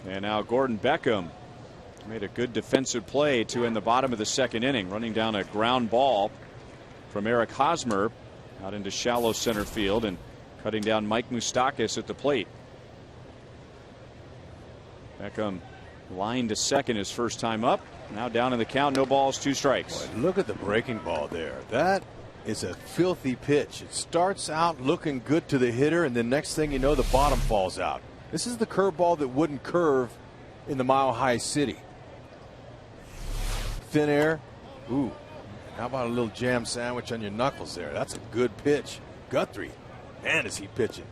And now Gordon Beckham made a good defensive play to end the bottom of the second inning, running down a ground ball from Eric Hosmer out into shallow center field and cutting down Mike Moustakas at the plate. Beckham lined to second his first time up. Now down in the count, no balls, 2 strikes. Boy, look at the breaking ball there. That is a filthy pitch. It starts out looking good to the hitter, and then next thing you know, the bottom falls out. This is the curveball that wouldn't curve in the Mile High City. Thin air. Ooh, how about a little jam sandwich on your knuckles there? That's a good pitch. Guthrie. Man, is he pitching.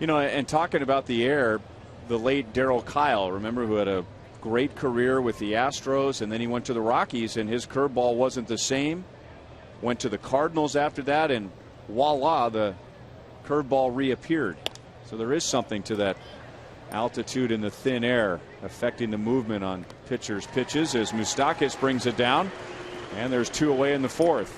You know, and talking about the air, the late Darryl Kyle, remember, who had a great career with the Astros, and then he went to the Rockies, and his curveball wasn't the same. Went to the Cardinals after that, and voila, the curveball reappeared. So there is something to that altitude in the thin air affecting the movement on pitchers' pitches as Moustakas brings it down, and there's 2 away in the 4th.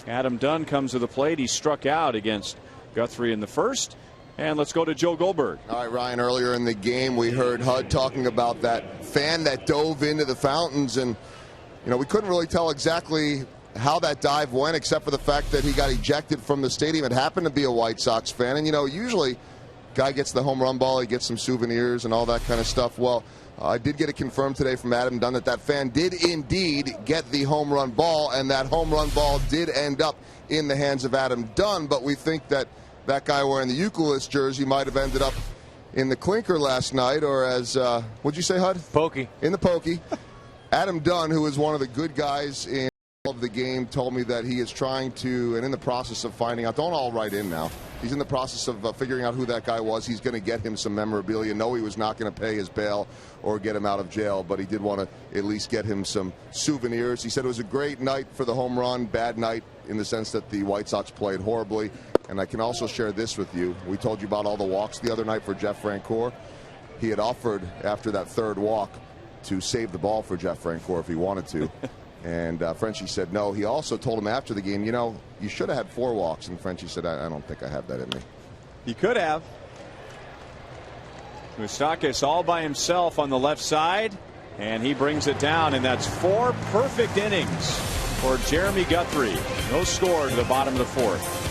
Adam Dunn comes to the plate. He struck out against Guthrie in the first. And let's go to Joe Goldberg. All right, Ryan, earlier in the game we heard HUD talking about that fan that dove into the fountains, and you know, we couldn't really tell exactly how that dive went except for the fact that he got ejected from the stadium. It happened to be a White Sox fan, and you know, usually guy gets the home run ball, he gets some souvenirs and all that kind of stuff. Well, I did get it confirmed today from Adam Dunn that fan did indeed get the home run ball, and that home run ball did end up in the hands of Adam Dunn. But we think that that guy wearing the Euclid jersey might have ended up in the clinker last night, or as, what'd you say, HUD? Pokey. In the pokey. Adam Dunn, who is one of the good guys in of the game, told me that he is trying to, and in the process of finding out, don't all write in now, he's in the process of figuring out who that guy was. He's going to get him some memorabilia. No, he was not going to pay his bail or get him out of jail, but he did want to at least get him some souvenirs. He said it was a great night for the home run, bad night in the sense that the White Sox played horribly. And I can also share this with you. We told you about all the walks the other night for Jeff Francoeur. He had offered after that 3rd walk to save the ball for Jeff Francoeur if he wanted to. And Frenchie said no. He also told him after the game, you know, you should have had 4 walks. And Frenchie said, I don't think I have that in me. He could have. Moustakas all by himself on the left side, and he brings it down, and that's 4 perfect innings for Jeremy Guthrie. No score to the bottom of the 4th.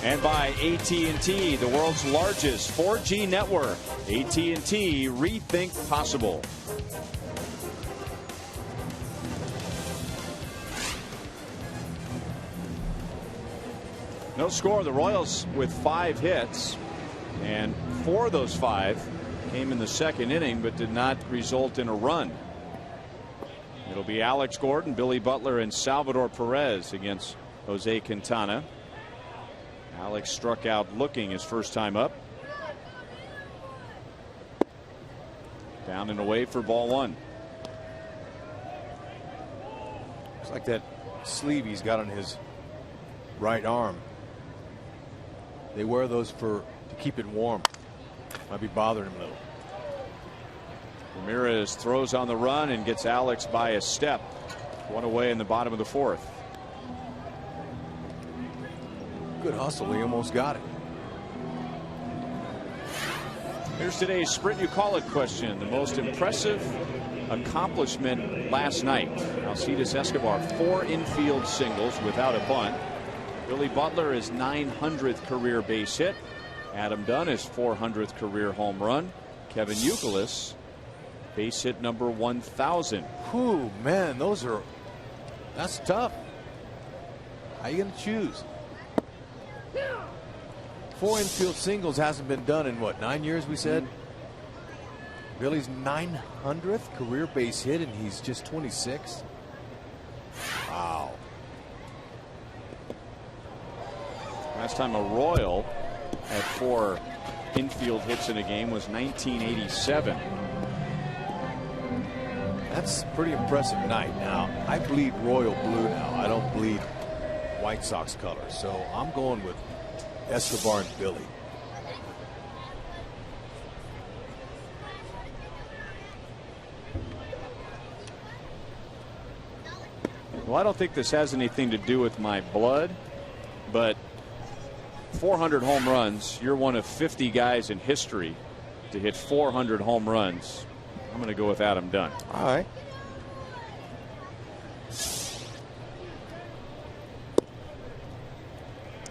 And by AT&T, the world's largest 4G network. AT&T, rethink possible. No score. The Royals with 5 hits, and 4 of those 5 came in the second inning, but did not result in a run. It'll be Alex Gordon, Billy Butler, and Salvador Perez against Jose Quintana. Alex struck out looking his first time up. Down and away for ball 1. Looks like that sleeve he's got on his right arm. They wear those to keep it warm. Might be bothering him a little. Ramirez throws on the run and gets Alex by a step. 1 away in the bottom of the 4th. Good hustle. He almost got it. Here's today's Sprint You Call It question. The most impressive accomplishment last night. Alcides Escobar, 4 infield singles without a bunt. Billy Butler, his 900th career base hit. Adam Dunn, his 400th career home run. Kevin Youkilis, base hit number 1,000. Whew, man, that's tough. How are you going to choose? 4 infield singles hasn't been done in what, 9 years we said? Billy's 900th career base hit, and he's just 26. Wow. Last time a Royal had 4 infield hits in a game was 1987. That's a pretty impressive night. Now, I bleed royal blue now. I don't bleed White Sox colors. So I'm going with Escobar and Billy. Well, I don't think this has anything to do with my blood, but 400 home runs. You're one of 50 guys in history to hit 400 home runs. I'm going to go with Adam Dunn. All right.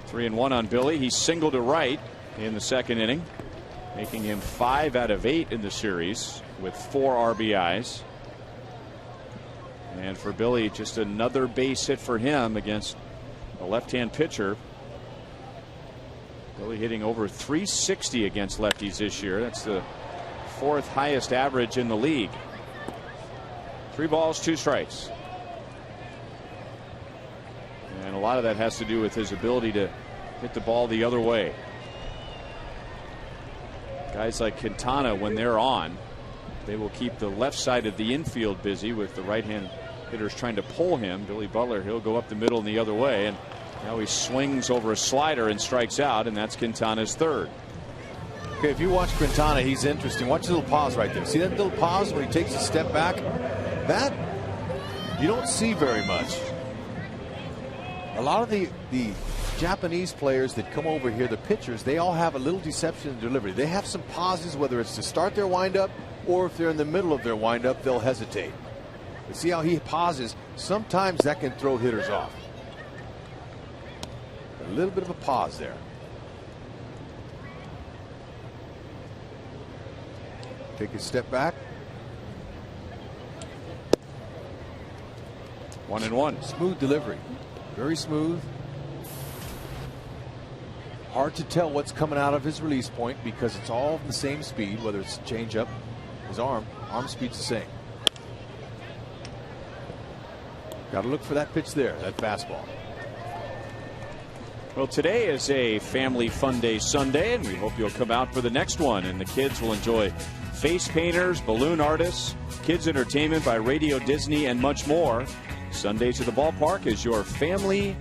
Three and 1 on Billy. He singled to right in the second inning, making him 5 out of 8 in the series with 4 RBIs. And for Billy, just another base hit for him against a left-hand pitcher. Billy hitting over 360 against lefties this year. That's the 4th highest average in the league. 3 balls, 2 strikes. And a lot of that has to do with his ability to hit the ball the other way. Guys like Quintana, when they're on, they will keep the left side of the infield busy with the right-hand hitters trying to pull him. Billy Butler, he'll go up the middle and the other way, and now he swings over a slider and strikes out, and that's Quintana's 3rd. Okay, if you watch Quintana, he's interesting. Watch the little pause right there. See that little pause when he takes a step back? That you don't see very much. A lot of the Japanese players that come over here, the pitchers, they all have a little deception in delivery. They have some pauses, whether it's to start their windup or if they're in the middle of their windup, they'll hesitate. But see how he pauses? Sometimes that can throw hitters off. A little bit of a pause there. Take a step back. 1 and 1. Smooth delivery. Very smooth. Hard to tell what's coming out of his release point because it's all the same speed, whether it's change up, his arm speed's the same. Got to look for that pitch there, that fastball. Well, today is a family fun day Sunday, and we hope you'll come out for the next one. And the kids will enjoy face painters, balloon artists, kids entertainment by Radio Disney, and much more. Sundays at the ballpark is your family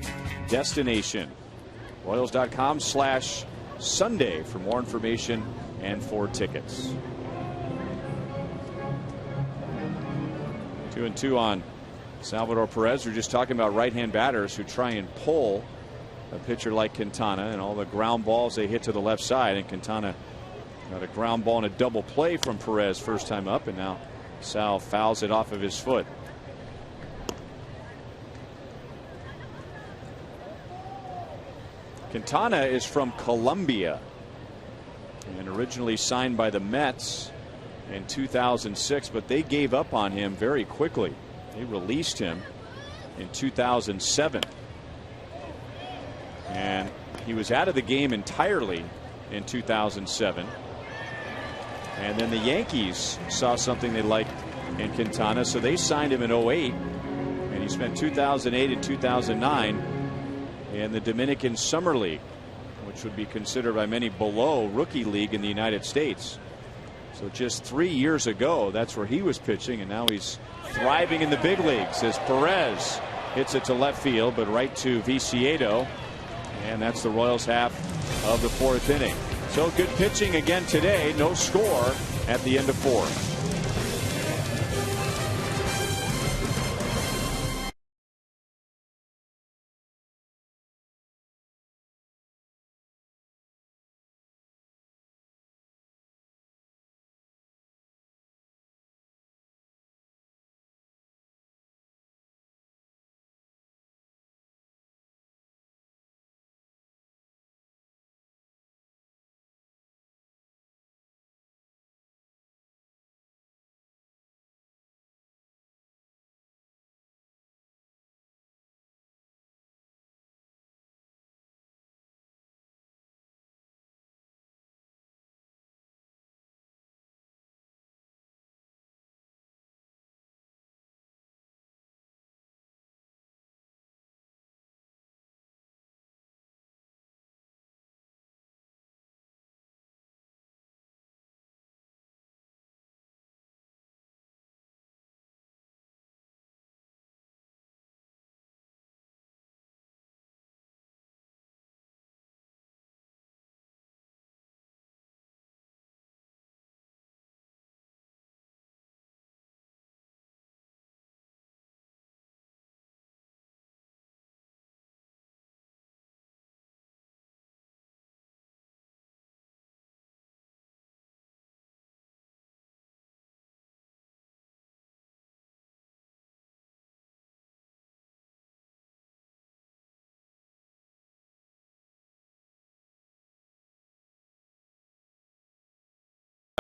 destination. Royals.com/Sunday for more information and for tickets. 2-2 on Salvador Perez. We're just talking about right-hand batters who try and pull a pitcher like Quintana and all the ground balls they hit to the left side. And Quintana got a ground ball and a double play from Perez first time up, and now Sal fouls it off of his foot. Quintana is from Colombia and originally signed by the Mets in 2006, but they gave up on him very quickly. They released him in 2007. And he was out of the game entirely in 2007. And then the Yankees saw something they liked in Quintana, so they signed him in 08. And he spent 2008 and 2009 in the Dominican Summer League, which would be considered by many below rookie league in the United States. So just 3 years ago, that's where he was pitching, and now he's thriving in the big leagues as Perez hits it to left field, but right to Viciedo. And that's the Royals' half of the 4th inning. So good pitching again today. No score at the end of 4.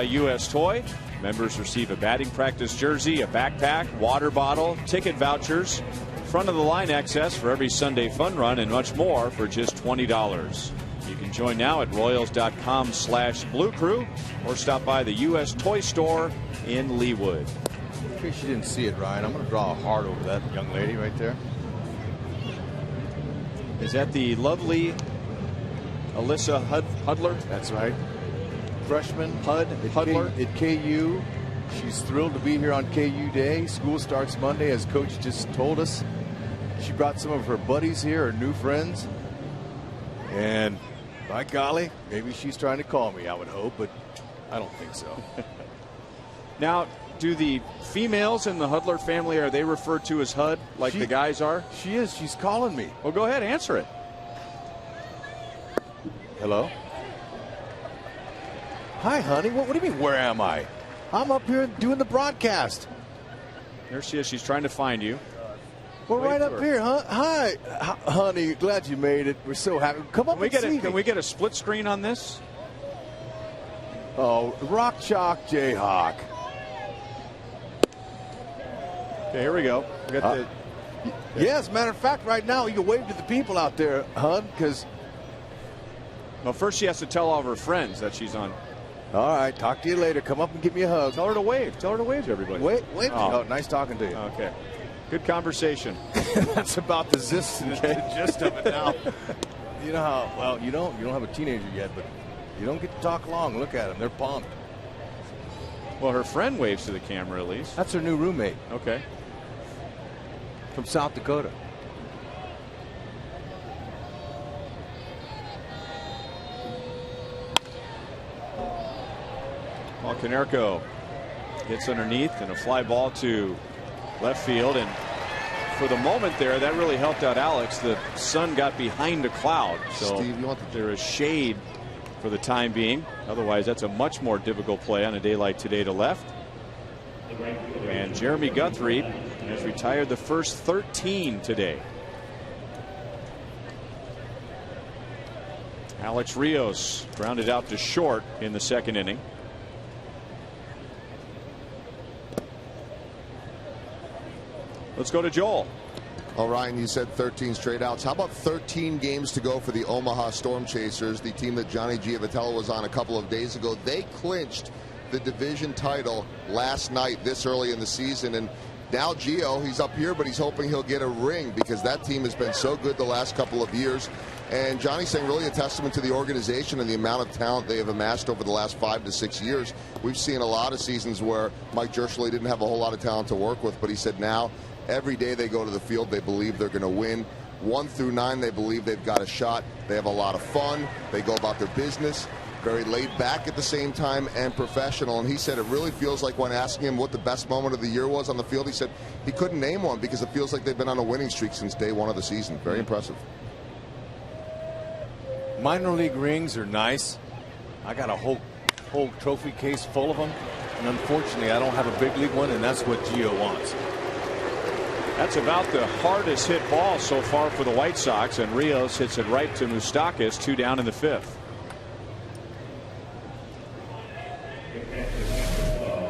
U.S. Toy. Members receive a batting practice jersey, a backpack, water bottle, ticket vouchers, front of the line access for every Sunday fun run, and much more for just $20. You can join now at Royals.com/Blue Crew or stop by the U.S. Toy Store in Leawood. In case you didn't see it, Ryan, I'm going to draw a heart over that young lady right there. Is that the lovely Alyssa Hudler? That's right. Freshman Hudler at KU. She's thrilled to be here on KU Day. School starts Monday, as Coach just told us. She brought some of her buddies here, her new friends. And by golly, maybe she's trying to call me, I would hope, but I don't think so. Now, do the females in the Hudler family, are they referred to as Hud like the guys are? She is. She's calling me. Well, go ahead, answer it. Hello? Hi, honey. What do you mean, where am I? I'm up here doing the broadcast. There she is. She's trying to find you. We're right up here, huh? Hi, honey. Glad you made it. We're so happy. Come up and see me. Can we get a split screen on this? Oh, Rock Chalk Jayhawk. Okay, here we go. We got Yes, matter of fact, right now you can wave to the people out there, hon, because. Well, first she has to tell all of her friends that she's on. All right, talk to you later. Come up and give me a hug. Tell her to wave. Tell her to wave to everybody. Wait. Oh, nice talking to you. Okay. Good conversation. That's about the gist of it now. You know how, well, you don't have a teenager yet, but you don't get to talk long. Look at them. They're pumped. Well, her friend waves to the camera at least. That's her new roommate. Okay. From South Dakota. Well, Konerko hits underneath and a fly ball to left field, and for the moment there, that really helped out Alex. The sun got behind a cloud, so Steve, there is shade for the time being. Otherwise, that's a much more difficult play on a day like today to left. And Jeremy Guthrie has retired the first 13 today. Alex Rios grounded out to short in the second inning. Let's go to Joel. All right, Ryan, you said 13 straight outs. How about 13 games to go for the Omaha Storm Chasers, the team that Johnny Giavitello was on a couple of days ago? They clinched the division title last night this early in the season, and now Gio, he's up here, but he's hoping he'll get a ring because that team has been so good the last couple of years. And Johnny's saying really a testament to the organization and the amount of talent they have amassed over the last 5 to 6 years. We've seen a lot of seasons where Mike Jerschele didn't have a whole lot of talent to work with, but he said now every day they go to the field, they believe they're going to win. 1 through 9, they believe they've got a shot. They have a lot of fun. They go about their business. Very laid back at the same time and professional. And he said it really feels like when asking him what the best moment of the year was on the field, he said he couldn't name one because it feels like they've been on a winning streak since day one of the season. Very impressive. Minor league rings are nice. I got a whole trophy case full of them. And unfortunately, I don't have a big league one, and that's what Gio wants. That's about the hardest hit ball so far for the White Sox, and Rios hits it right to Moustakas, 2 down in the 5th.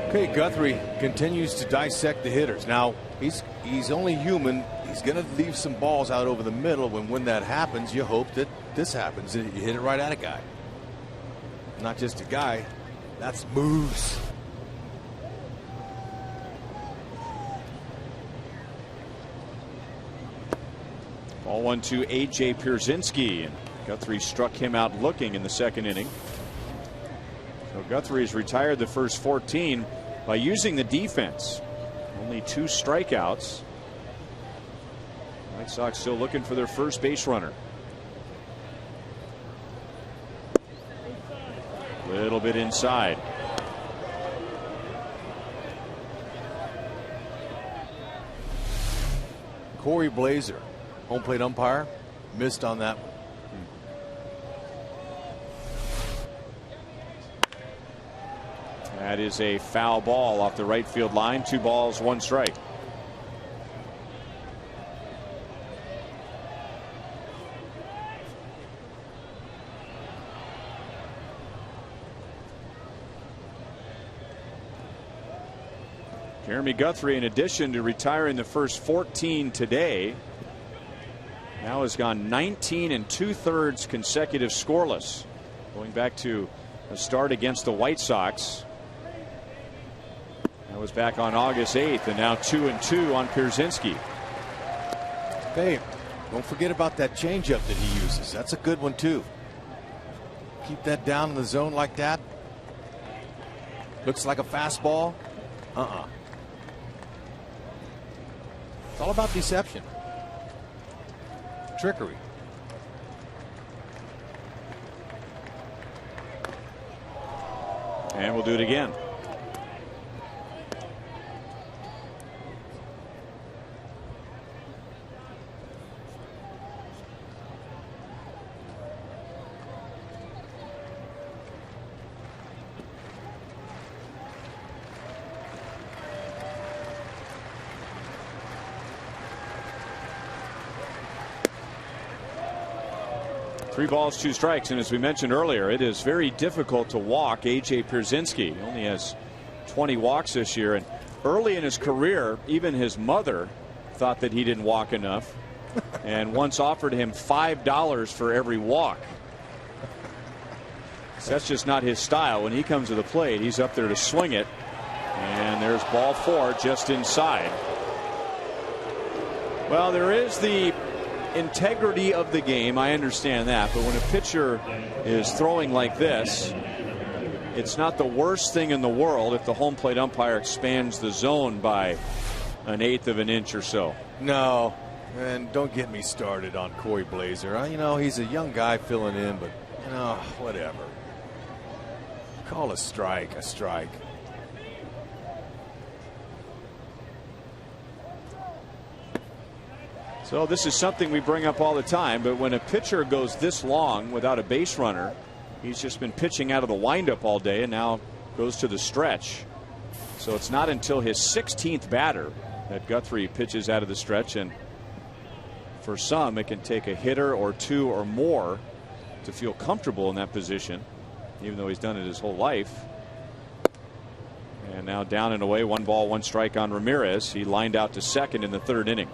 Okay, Guthrie continues to dissect the hitters. Now, he's only human. He's going to leave some balls out over the middle, and when that happens, you hope that this happens. You hit it right at a guy. Not just a guy, that's Moose. Ball 1 to AJ Pierzynski, and Guthrie struck him out looking in the second inning. So Guthrie has retired the first 14 by using the defense. Only 2 strikeouts. White Sox still looking for their first base runner. Little bit inside. Corey Blazer, home plate umpire, missed on that one. That is a foul ball off the right field line. 2 balls, 1 strike. Jeremy Guthrie, in addition to retiring the first 14 today, now has gone 19 2/3 consecutive scoreless, going back to a start against the White Sox. That was back on August 8th, and now 2-2 on Pierzynski. Hey, don't forget about that changeup that he uses. That's a good one too. Keep that down in the zone like that. Looks like a fastball. It's all about deception, trickery. And we'll do it again. Three balls, 2 strikes, and as we mentioned earlier, it is very difficult to walk AJ Pierzynski. He only has 20 walks this year, and early in his career, even his mother thought that he didn't walk enough, and once offered him $5 for every walk. So that's just not his style. When he comes to the plate, he's up there to swing it, and there's ball 4 just inside. Well, there is the integrity of the game, I understand that, but when a pitcher is throwing like this, it's not the worst thing in the world if the home plate umpire expands the zone by 1/8 of an inch or so. No, and don't get me started on Corey Blazer. You know, he's a young guy filling in, but you know, whatever. Call a strike a strike. So this is something we bring up all the time, but when a pitcher goes this long without a base runner, he's just been pitching out of the windup all day and now goes to the stretch. So it's not until his 16th batter that Guthrie pitches out of the stretch, and for some it can take a hitter or 2 or more to feel comfortable in that position, even though he's done it his whole life. And now down and away, 1 ball, 1 strike on Ramirez. He lined out to second in the 3rd inning.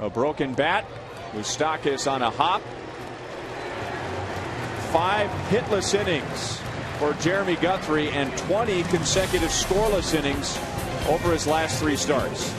A broken bat. Moustakas on a hop. 5 hitless innings for Jeremy Guthrie and 20 consecutive scoreless innings over his last 3 starts.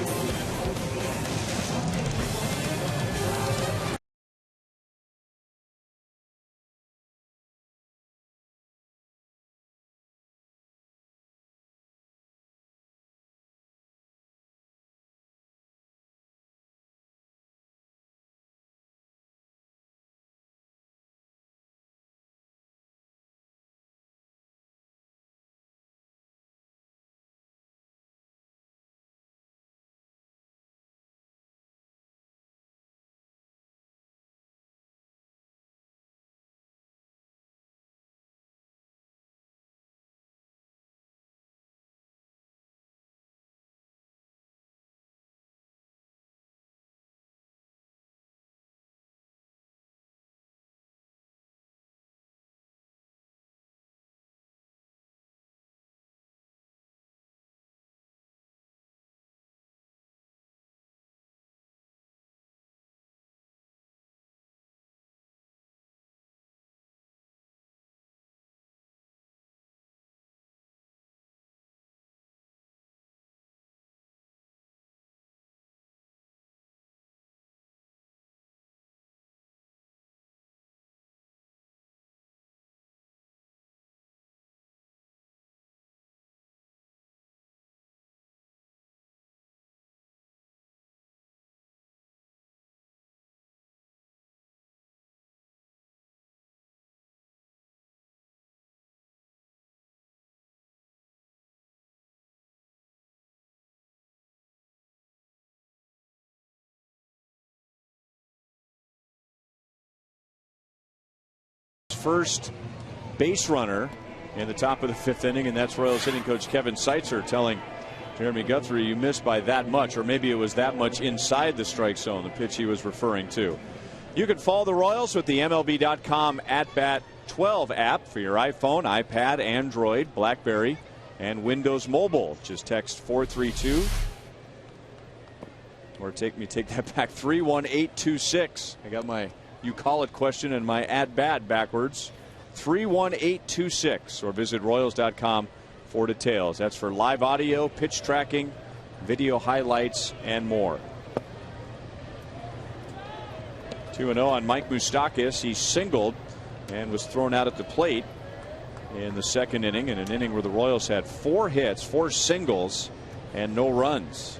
First base runner in the top of the 5th inning, and that's Royals hitting coach Kevin Seitzer telling Jeremy Guthrie, you missed by that much, or maybe it was that much inside the strike zone, the pitch he was referring to. You can follow the Royals with the MLB.com @Bat 12 app for your iPhone, iPad, Android, BlackBerry, and Windows Mobile. Just text 432, or take that back, 31826. I got my you call it question and my @Bat backwards. 31826, or visit Royals.com for details. That's for live audio, pitch tracking, video highlights, and more. 2-0 on Mike Moustakas. He singled and was thrown out at the plate in the 2nd inning, in an inning where the Royals had 4 hits, 4 singles, and no runs.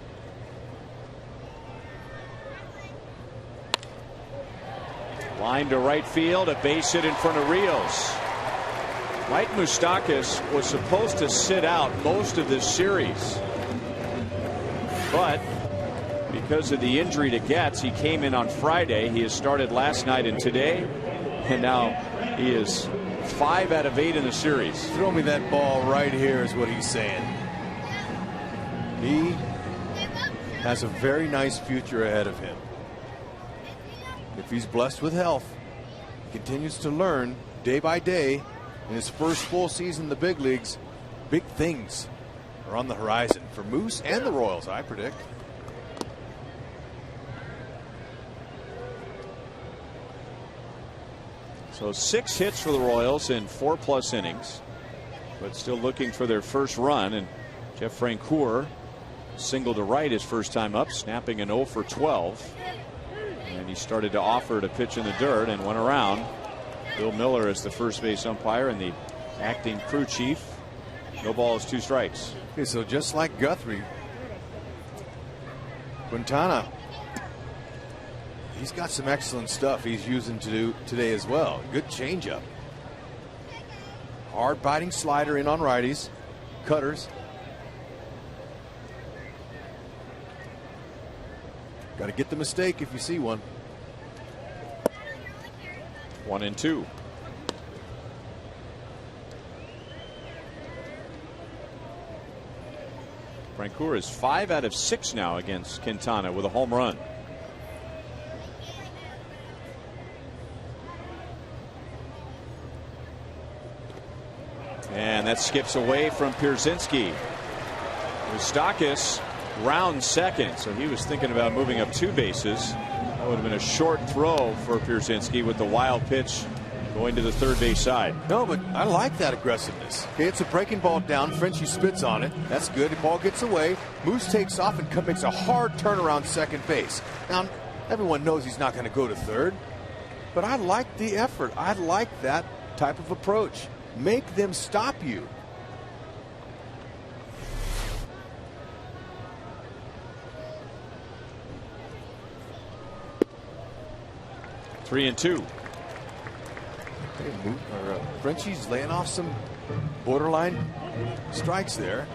Line to right field, a base hit in front of Rios. Mike Moustakas was supposed to sit out most of this series, but because of the injury to Getz, he came in on Friday. He has started last night and today, and now he is 5 out of 8 in the series. Throw me that ball right here is what he's saying. He has a very nice future ahead of him. If he's blessed with health, he continues to learn day by day. In his first full season in the big leagues, big things are on the horizon for Moose and the Royals, I predict. So 6 hits for the Royals in 4+ innings, but still looking for their first run. And Jeff Francoeur single to right his first time up, snapping an 0 for 12. And he started to offer to pitch in the dirt and went around. Bill Miller is the first base umpire and the acting crew chief. No balls, 2 strikes. Okay, so just like Guthrie, Quintana, he's got some excellent stuff he's using to do today as well. Good changeup. Hard biting slider in on righties, cutters. Got to get the mistake if you see one. 1-2. Francoeur is 5 out of 6 now against Quintana with a home run. And that skips away from Pierzynski. Moustakis round second, so he was thinking about moving up 2 bases. That would have been a short throw for Pierzynski with the wild pitch going to the third base side. No, but I like that aggressiveness. Okay, it's a breaking ball down. Frenchie spits on it. That's good. The ball gets away. Moose takes off and makes a hard turnaround second base. Now, everyone knows he's not going to go to third, but I like the effort. I like that type of approach. Make them stop you. Three and two. Frenchie's laying off some borderline strikes there.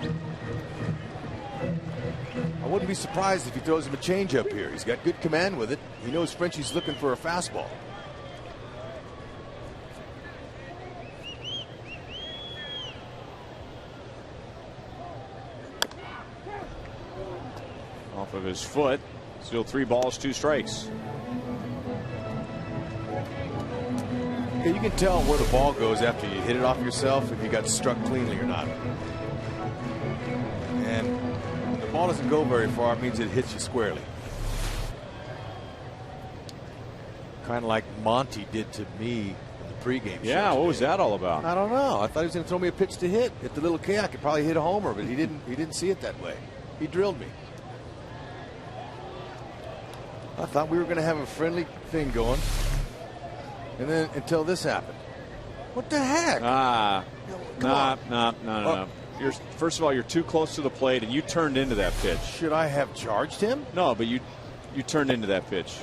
I wouldn't be surprised if he throws him a changeup here. He's got good command with it. He knows Frenchie's looking for a fastball. Off of his foot. Still 3 balls, 2 strikes. You can tell where the ball goes after you hit it off yourself if you got struck cleanly or not. And when the ball doesn't go very far, it means it hits you squarely. Kind of like Monty did to me in the pregame show. Yeah, what was that all about? I don't know. I thought he was going to throw me a pitch to hit at the little K. I could probably hit a homer, but he didn't see it that way. He drilled me. I thought we were going to have a friendly thing going. And then until this happened. What the heck? No. First of all, you're too close to the plate, and you turned into that pitch. Should I have charged him? No, but you turned into that pitch.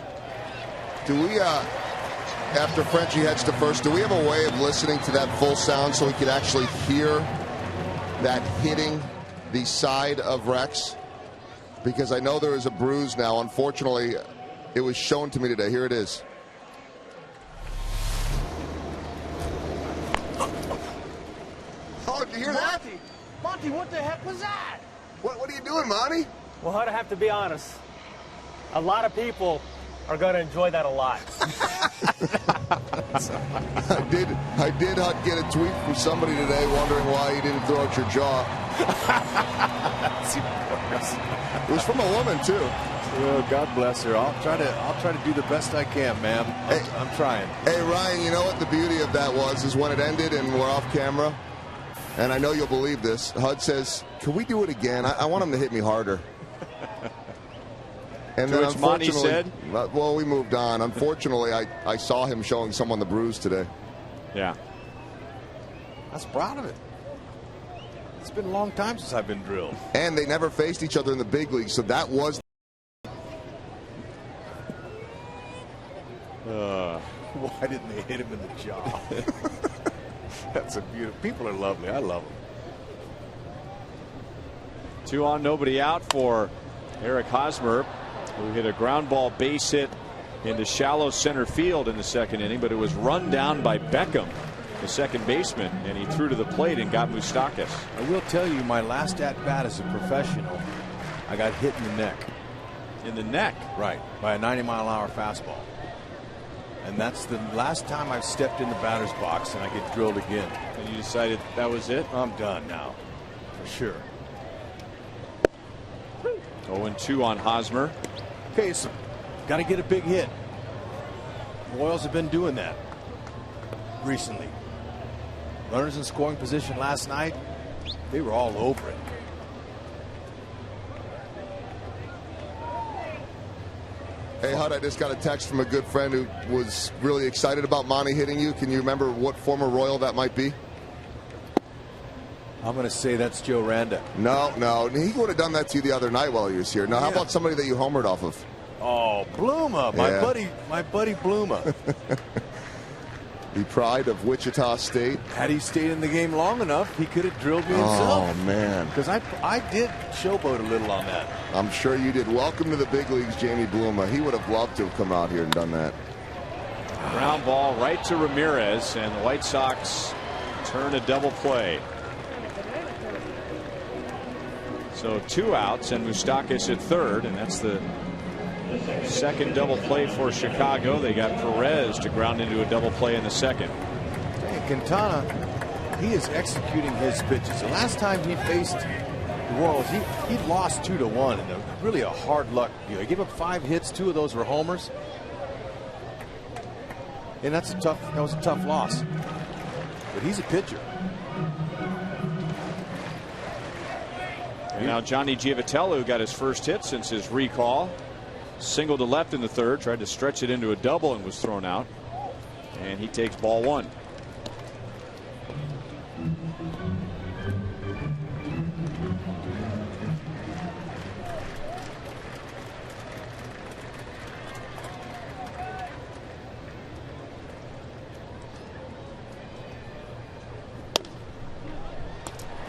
Do we, after Frenchie heads to first, do we have a way of listening to that full sound so we could actually hear that hitting the side of Rex? Because I know there is a bruise now. Unfortunately, it was shown to me today. Here it is. Oh, did you hear that? Monty, what the heck was that? What are you doing, Monty? Well, I'd have to be honest. A lot of people are going to enjoy that a lot. I did get a tweet from somebody today wondering why you didn't throw out your jaw. It was from a woman too. Oh, God bless her. I'll try to do the best I can, ma'am. I'm trying. Hey, Ryan, you know what the beauty of that was is when it ended and we're off camera, and I know you'll believe this, HUD says, can we do it again? I want him to hit me harder. And then Monty said, well, we moved on. Unfortunately, I saw him showing someone the bruise today. Yeah. I was proud of it. It's been a long time since I've been drilled. And they never faced each other in the big leagues, so that was. Why didn't they hit him in the jaw? That's a beautiful. People are lovely. I love them. 2 on, nobody out for Eric Hosmer, who hit a ground ball base hit into shallow center field in the second inning, but it was run down by Beckham, the second baseman, and he threw to the plate and got Moustakis. I will tell you, my last at bat as a professional, I got hit in the neck. In the neck? Right, by a 90-mile-an-hour fastball. And that's the last time I've stepped in the batter's box and I get drilled again. And you decided that was it? I'm done now, for sure. 0-2 on Hosmer. Okay, so got to get a big hit. Royals have been doing that recently. Runners in scoring position last night, they were all over it. Hey, Hud, I just got a text from a good friend who was really excited about Monty hitting you. Can you remember what former Royal that might be? I'm going to say that's Joe Randa. No. He would have done that to you the other night while he was here. Now, how about somebody that you homered off of? Oh, Bluma, my buddy Bluma. The pride of Wichita State. Had he stayed in the game long enough, he could have drilled me himself. Oh, man. Because I did showboat a little on that. I'm sure you did. Welcome to the big leagues, Jamie Bluma. He would have loved to have come out here and done that. Ground ball right to Ramirez, and the White Sox turn a double play. So 2 outs and Moustakas at third, and that's the second double play for Chicago. They got Perez to ground into a double play in the second. Hey, Quintana, he is executing his pitches. The last time he faced the Royals, he lost 2-1 in really a hard luck deal. He gave up 5 hits, 2 of those were homers. And that was a tough loss. But he's a pitcher. And now Johnny Giavitello got his first hit since his recall. Single to left in the third, tried to stretch it into a double and was thrown out. And he takes ball 1.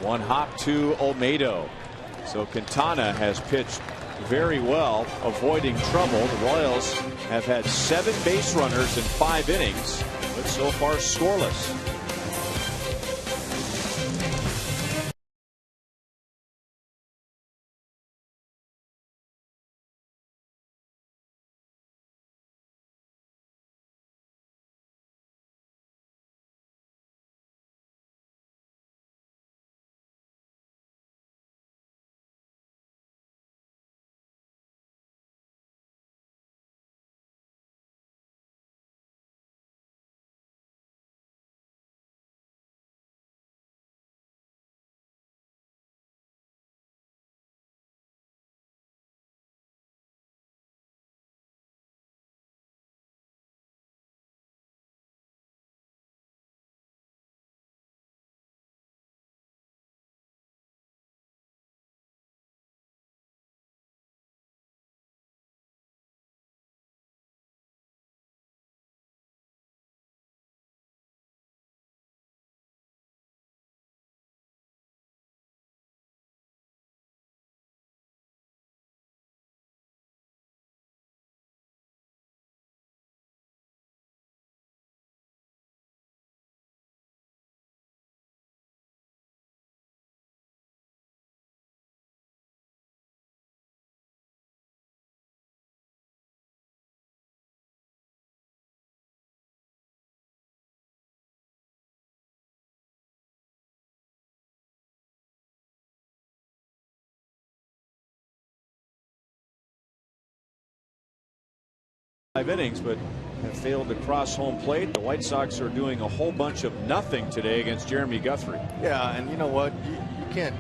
One hop to Olmedo. So Quintana has pitched very well, avoiding trouble. The Royals have had 7 base runners in 5 innings, but so far scoreless. Innings, but have failed to cross home plate. The White Sox are doing a whole bunch of nothing today against Jeremy Guthrie. Yeah, and you know what? You can't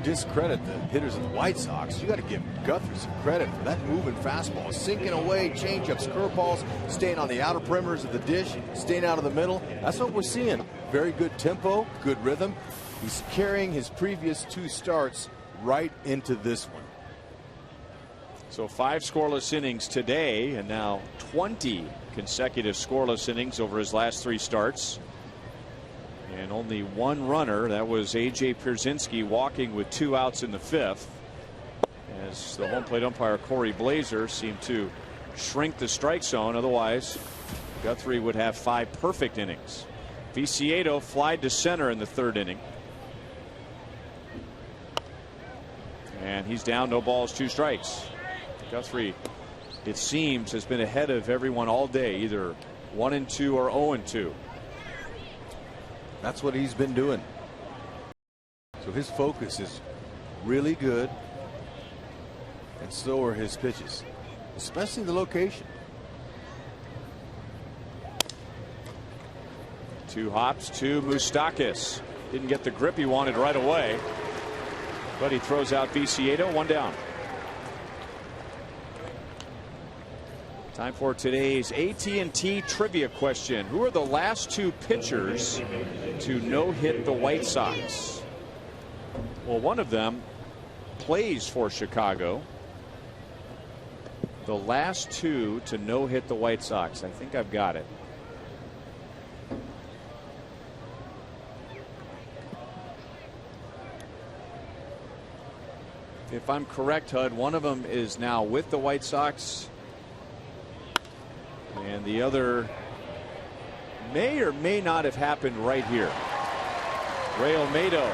discredit the hitters of the White Sox. You got to give Guthrie some credit for that moving fastball, sinking away, changeups, curveballs, staying on the outer perimeters of the dish, staying out of the middle. That's what we're seeing. Very good tempo, good rhythm. He's carrying his previous 2 starts right into this one. So 5 scoreless innings today, and now 20 consecutive scoreless innings over his last 3 starts. And only 1 runner. That was A.J. Pierzynski walking with 2 outs in the 5th. As the home plate umpire Corey Blazer seemed to shrink the strike zone. Otherwise, Guthrie would have 5 perfect innings. Viciedo flied to center in the 3rd inning. And he's down, no balls, 2 strikes. Guthrie, it seems, has been ahead of everyone all day, either 1-2 or 0-2. That's what he's been doing. So his focus is really good, and so are his pitches, especially the location. 2 hops to Moustakas. Didn't get the grip he wanted right away, but he throws out Viciedo, 1 down. Time for today's AT&T trivia question. Who are the last 2 pitchers to no-hit the White Sox? Well, one of them plays for Chicago. The last 2 to no-hit the White Sox. I think I've got it. If I'm correct, Hud, one of them is now with the White Sox, and the other may or may not have happened right here. Ray Olmedo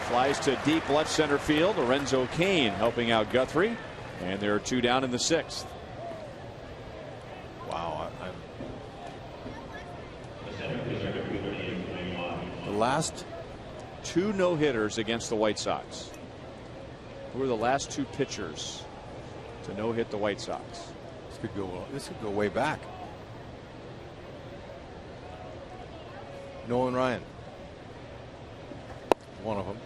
flies to deep left center field. Lorenzo Cain helping out Guthrie. And there are 2 down in the 6th. Wow. The last 2 no-hitters against the White Sox. Who are the last 2 pitchers to no-hit the White Sox? This could go way back. Nolan Ryan. One of them.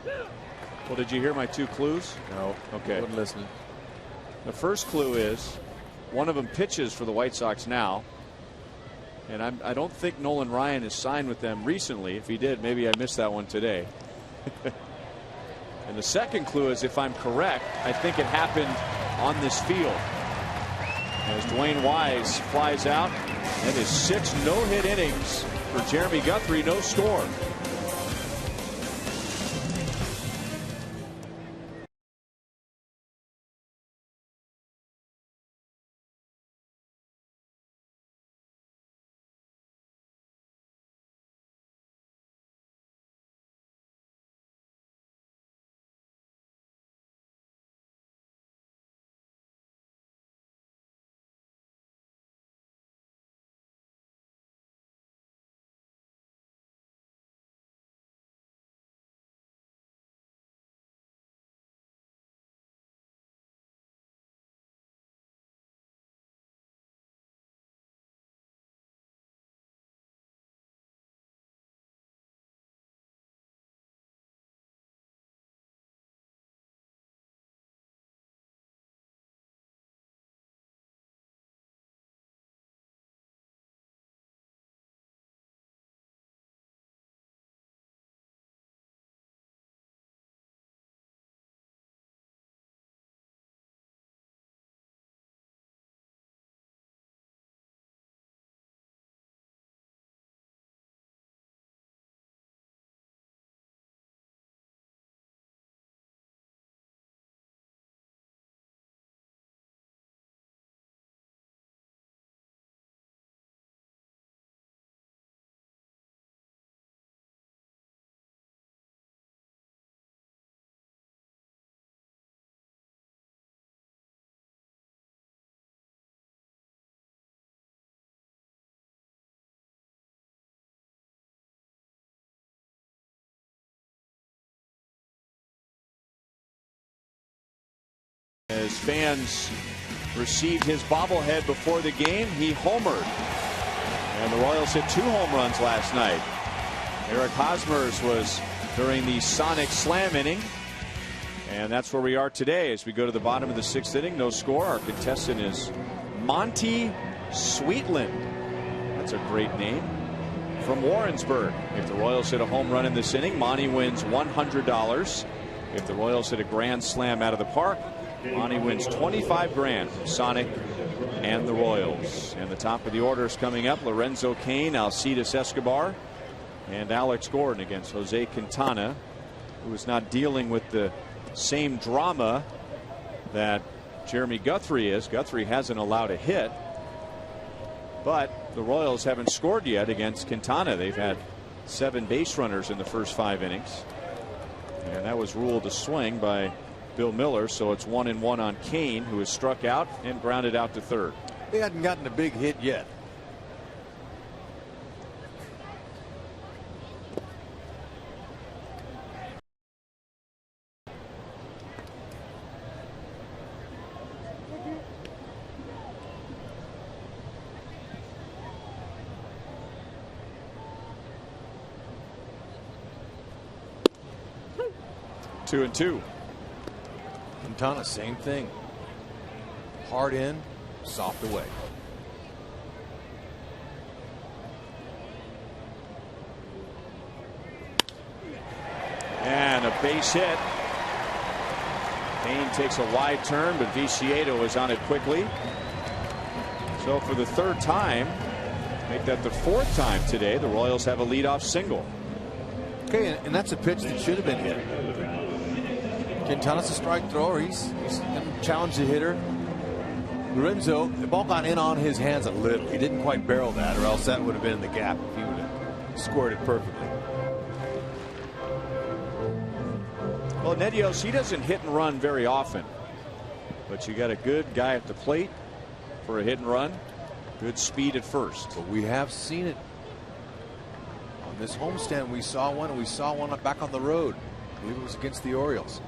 Well, did you hear my 2 clues? No. Okay. I wasn't listening. The first clue is one of them pitches for the White Sox now. And I don't think Nolan Ryan has signed with them recently. If he did, maybe I missed that one today. And the second clue is, if I'm correct, I think it happened on this field. As Dwayne Wise flies out, and his 6 no-hit innings for Jeremy Guthrie, no score. As fans received his bobblehead before the game, he homered. And the Royals hit 2 home runs last night. Eric Hosmer's was during the Sonic Slam inning. And that's where we are today as we go to the bottom of the 6th inning. No score. Our contestant is Monty Sweetland. That's a great name. From Warrensburg. If the Royals hit a home run in this inning, Monty wins $100. If the Royals hit a grand slam out of the park, Monty wins $25,000 from Sonic and the Royals. And the top of the order is coming up. Lorenzo Cain, Alcides Escobar, and Alex Gordon against Jose Quintana, who is not dealing with the same drama that Jeremy Guthrie is. Guthrie hasn't allowed a hit, but the Royals haven't scored yet against Quintana. They've had 7 base runners in the first 5 innings, and that was ruled a swing by Bill Miller. So it's 1-1 on Cain, who is struck out and grounded out to third. They hadn't gotten a big hit yet. Two and two. Quintana, same thing. Hard in, soft away. And a base hit. Cain takes a wide turn, but Viciedo is on it quickly. So for the 3rd time, make that the 4th time today, the Royals have a leadoff single. Okay, and that's a pitch that should have been hit. Quintana's a strike thrower. He's going to challenge the hitter. Lorenzo, the ball got in on his hands a little. He didn't quite barrel that, or else that would have been in the gap if he would have squared it perfectly. Well, Nedios, he doesn't hit and run very often, but you got a good guy at the plate for a hit and run. Good speed at first. But we have seen it on this homestand. We saw one, and we saw one back on the road. I believe it was against the Orioles.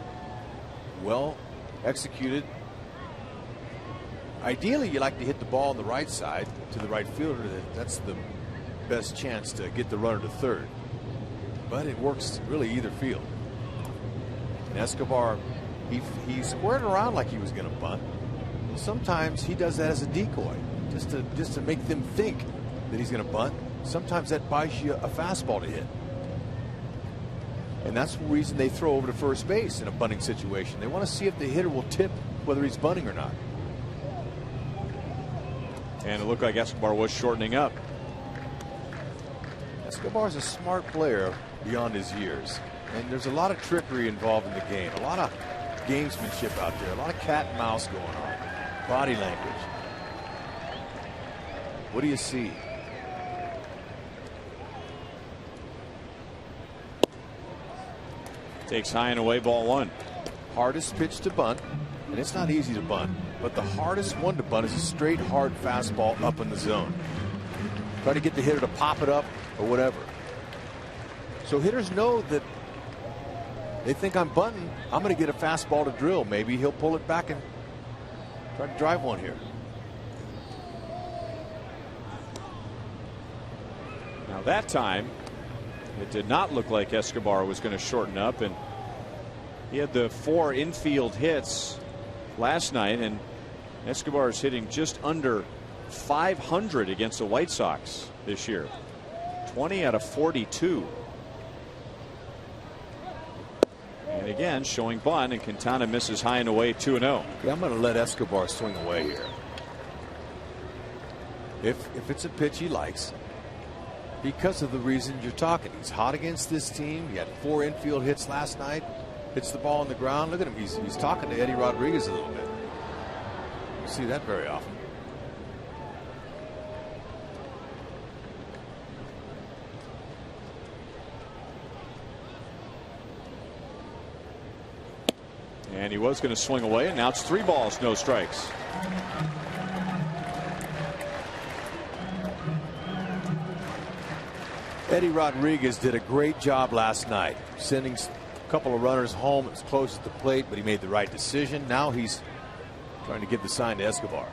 Well executed. Ideally, you like to hit the ball on the right side to the right fielder. That's the best chance to get the runner to third. But it works really either field. And Escobar, he squared around like he was going to bunt. Sometimes he does that as a decoy, just to make them think that he's going to bunt. Sometimes that buys you a fastball to hit. And that's the reason they throw over to first base in a bunting situation. They want to see if the hitter will tip whether he's bunting or not. And it looked like Escobar was shortening up. Escobar's a smart player beyond his years. And there's a lot of trickery involved in the game. A lot of gamesmanship out there. A lot of cat and mouse going on. Body language. What do you see? Takes high and away, ball one. Hardest pitch to bunt, and it's not easy to bunt, but the hardest one to bunt is a straight hard fastball up in the zone. Try to get the hitter to pop it up or whatever. So hitters know that they think I'm bunting, I'm going to get a fastball to drill. Maybe he'll pull it back and try to drive one here. Now that time it did not look like Escobar was going to shorten up, and he had the 4 infield hits last night, and Escobar is hitting just under .500 against the White Sox this year. 20 out of 42. And again, showing bunt, and Quintana misses high and away, 2-0. Yeah, I'm going to let Escobar swing away here. If it's a pitch he likes, because of the reason you're talking. He's hot against this team. He had 4 infield hits last night. Hits the ball on the ground. Look at him. He's talking to Eddie Rodriguez a little bit. You see that very often. And he was going to swing away, and now it's 3 balls, no strikes. Eddie Rodriguez did a great job last night, sending a couple of runners home as close to the plate, but he made the right decision. Now he's trying to give the sign to Escobar.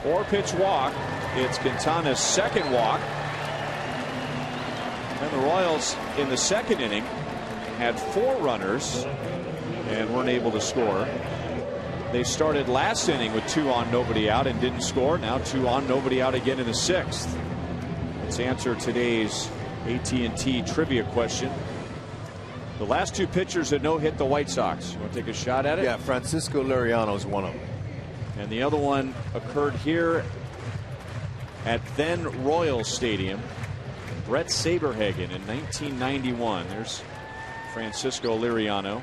4-pitch walk. It's Quintana's second walk. And the Royals in the second inning had 4 runners and weren't able to score. They started last inning with 2 on, nobody out, and didn't score. Now 2 on, nobody out again in the 6th. Let's answer today's AT trivia question. The last 2 pitchers that no-hit the White Sox. You want to take a shot at it? Yeah, Francisco Liriano is one of them. And the other one occurred here at then Royal Stadium. Brett Saberhagen in 1991. There's Francisco Liriano.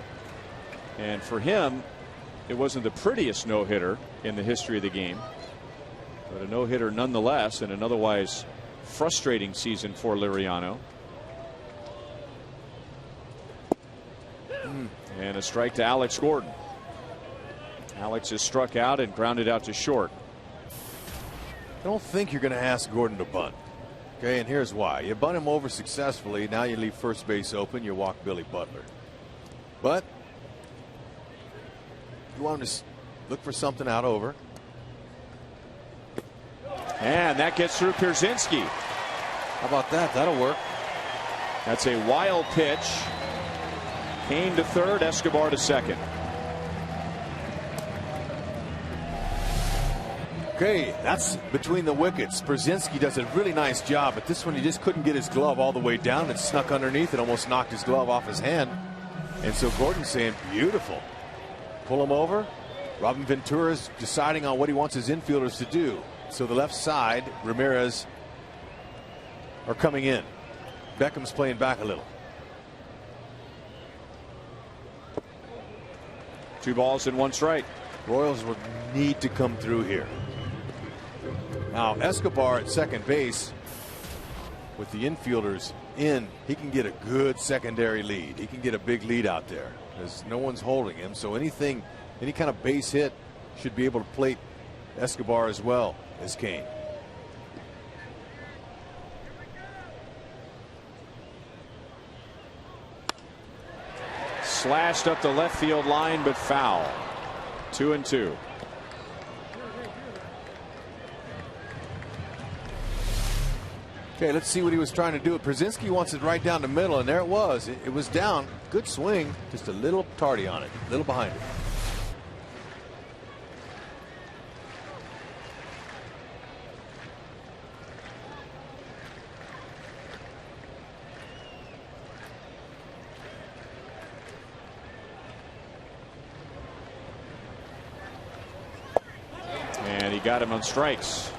And for him, it wasn't the prettiest no-hitter in the history of the game, but a no-hitter nonetheless, and an otherwise frustrating season for Liriano. And a strike to Alex Gordon. Alex is struck out and grounded out to short. I don't think you're going to ask Gordon to bunt. Okay, and here's why. You bunt him over successfully. Now you leave first base open. You walk Billy Butler. But you want him to look for something out over. And that gets through Pierzynski. How about that? That'll work. That's a wild pitch. Kane to third, Escobar to second. Okay, that's between the wickets. Pierzynski does a really nice job, but this one he just couldn't get his glove all the way down and snuck underneath and almost knocked his glove off his hand. And so Gordon's saying, beautiful. Pull him over. Robin Ventura's deciding on what he wants his infielders to do. So the left side, Ramirez are coming in. Beckham's playing back a little. 2 balls and 1 strike. Royals will need to come through here. Now Escobar at second base with the infielders in, he can get a good secondary lead. He can get a big lead out there because no one's holding him. So any kind of base hit should be able to plate Escobar as well as Kane. Slashed up the left field line, but foul. 2-2. Okay, let's see what he was trying to do. Przinsky wants it right down the middle, and there it was. It was down. Good swing, just a little tardy on it, a little behind it. And he got him on strikes.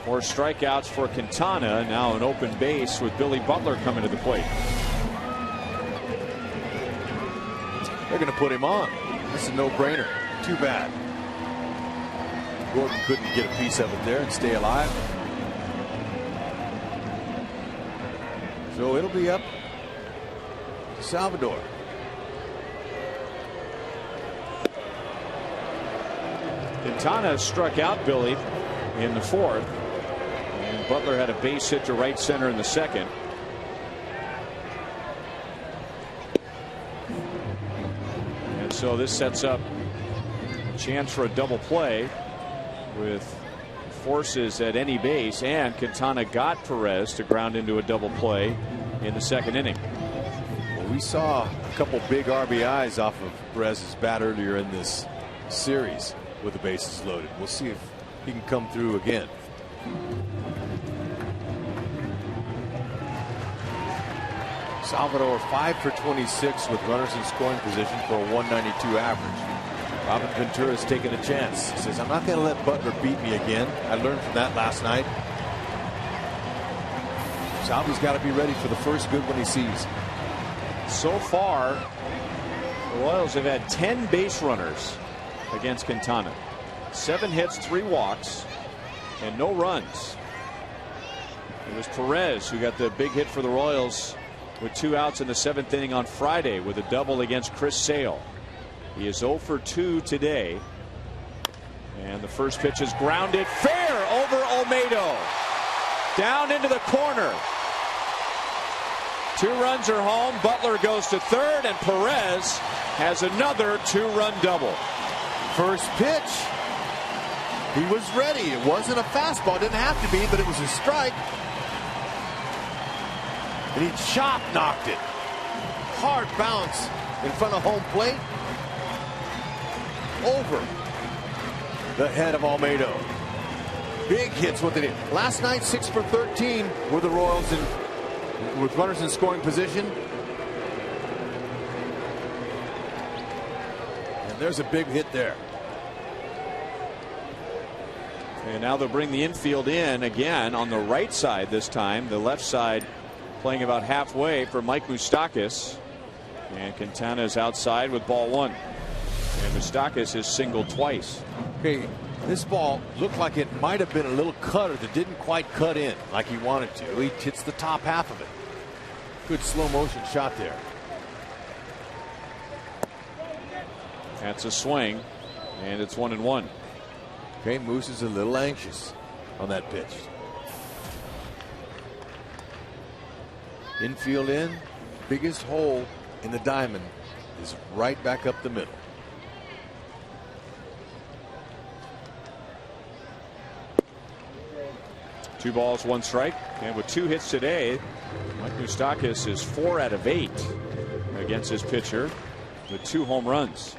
More strikeouts for Quintana. Now an open base with Billy Butler coming to the plate. They're going to put him on. This is a no-brainer. Too bad. Gordon couldn't get a piece of it there and stay alive. So it'll be up to Salvador. Quintana struck out Billy in the fourth. And Butler had a base hit to right center in the second. And so this sets up a chance for a double play with forces at any base, and Quintana got Perez to ground into a double play in the second inning. Well, we saw a couple big RBIs off of Perez's bat earlier in this series with the bases loaded. We'll see if he can come through again. Salvador 5 for 26 with runners in scoring position for a 192 average. Robin Ventura's taking a chance. He says, I'm not going to let Butler beat me again. I learned from that last night. Salvy's got to be ready for the first good one he sees. So far, the Royals have had 10 base runners against Quintana. 7 hits, 3 walks, and no runs. It was Perez who got the big hit for the Royals with 2 outs in the 7th inning on Friday with a double against Chris Sale. He is 0 for 2 today. And the first pitch is grounded fair over Olmedo. Down into the corner. 2 runs are home. Butler goes to third, and Perez has another 2-run double. First pitch. He was ready. It wasn't a fastball. It didn't have to be, but it was a strike. And he chop knocked it. Hard bounce in front of home plate. Over the head of Olmedo. Big hits what they did. Last night, 6 for 13 were the Royals with runners in scoring position. And there's a big hit there. And now they'll bring the infield in again on the right side this time. The left side playing about halfway for Mike Moustakas. And Quintana is outside with ball 1. And Moustakas is singled twice. Okay, this ball looked like it might have been a little cutter that didn't quite cut in like he wanted to. He hits the top half of it. Good slow motion shot there. That's a swing, and it's 1-1. Okay, Moose is a little anxious on that pitch. Infield in, biggest hole in the diamond is right back up the middle. Two balls, 1 strike, and with 2 hits today, Mike Moustakas is 4 out of 8 against his pitcher with 2 home runs.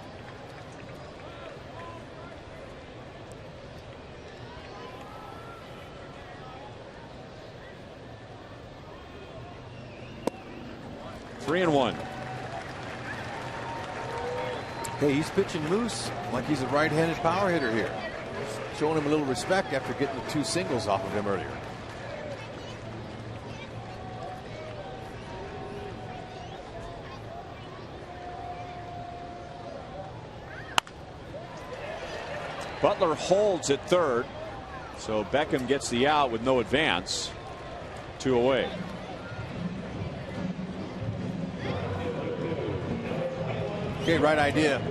Three and 1. Hey, he's pitching Moose like he's a right-handed power hitter here. Showing him a little respect after getting the 2 singles off of him earlier. Butler holds at third, so Beckham gets the out with no advance. 2 away. Okay, right idea.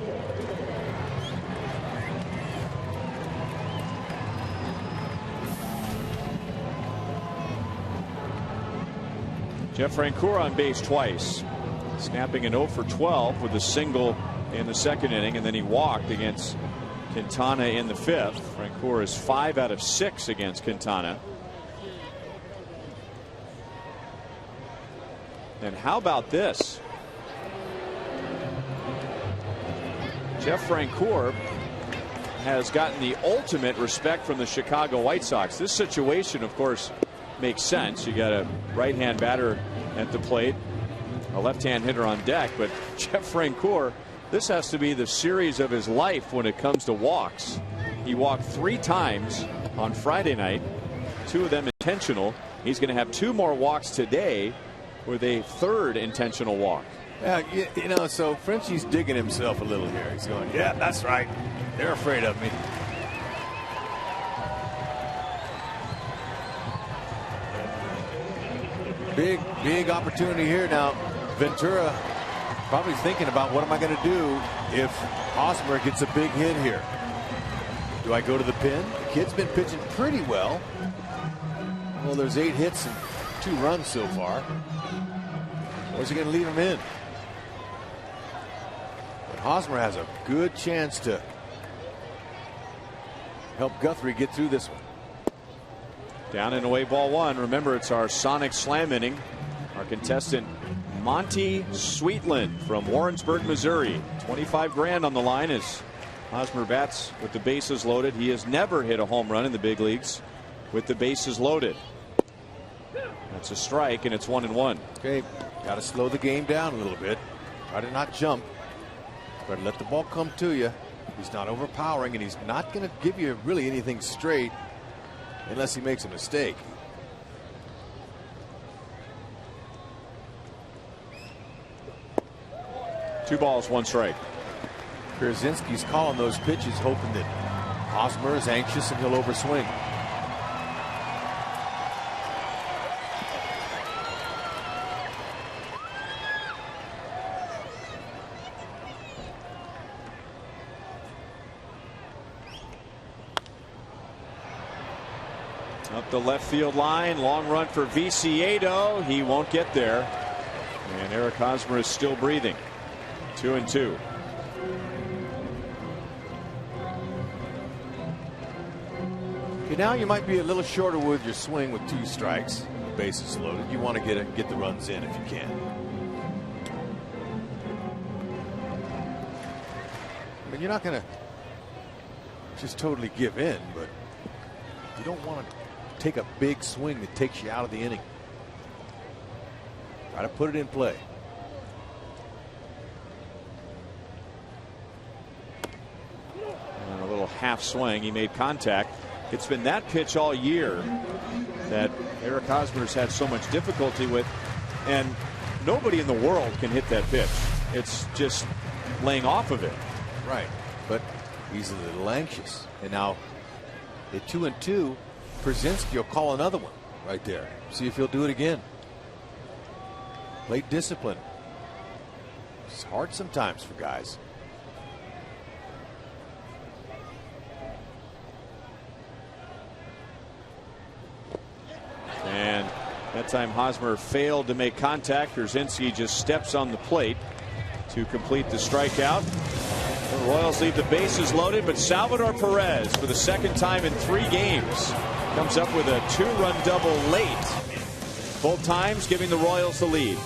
Jeff Francoeur on base twice, snapping an 0 for 12 with a single in the second inning, and then he walked against Quintana in the fifth. Francoeur is 5 out of 6 against Quintana. And how about this? Jeff Francoeur has gotten the ultimate respect from the Chicago White Sox. This situation, of course, makes sense. You got a right-hand batter at the plate, a left-hand hitter on deck, but Jeff Francoeur, this has to be the series of his life when it comes to walks. He walked 3 times on Friday night, 2 of them intentional. He's going to have 2 more walks today with a 3rd intentional walk. Yeah, you know, so Frenchie's digging himself a little here. He's going, yeah, that's right. They're afraid of me. Big opportunity here now. Ventura probably thinking about what am I going to do if Hosmer gets a big hit here. Do I go to the pin? The kid's been pitching pretty well. Well, there's 8 hits and 2 runs so far. Or is he going to leave him in? But Hosmer has a good chance to help Guthrie get through this one. Down and away, ball 1. Remember, it's our Sonic Slam inning. Our contestant, Monty Sweetland from Warrensburg, Missouri. 25 grand on the line as Hosmer bats with the bases loaded. He has never hit a home run in the big leagues with the bases loaded. That's a strike, and it's 1-1. Okay, got to slow the game down a little bit. Try to not jump. Try to let the ball come to you. He's not overpowering, and he's not going to give you really anything straight unless he makes a mistake. Two balls, 1 strike. Pierzynski's calling those pitches, hoping that Hosmer is anxious and he'll overswing. Up the left field line, long run for Viciedo. He won't get there. And Eric Hosmer is still breathing. 2-2. Okay, now you might be a little shorter with your swing with 2 strikes. Bases loaded. You want to get the runs in if you can. I mean, you're not going to just totally give in, but you don't want to take a big swing that takes you out of the inning. Try to put it in play. And a little half swing. He made contact. It's been that pitch all year that Eric Hosmer's had so much difficulty with, and nobody in the world can hit that pitch. It's just laying off of it. Right, but he's a little anxious. And now at 2-2, Pierzynski will call another one right there. See if he'll do it again. Plate discipline. It's hard sometimes for guys. And that time Hosmer failed to make contact. Pierzynski just steps on the plate to complete the strikeout. The Royals leave the bases loaded, but Salvador Perez, for the 2nd time in 3 games, comes up with a 2-run double late. Both times giving the Royals the lead.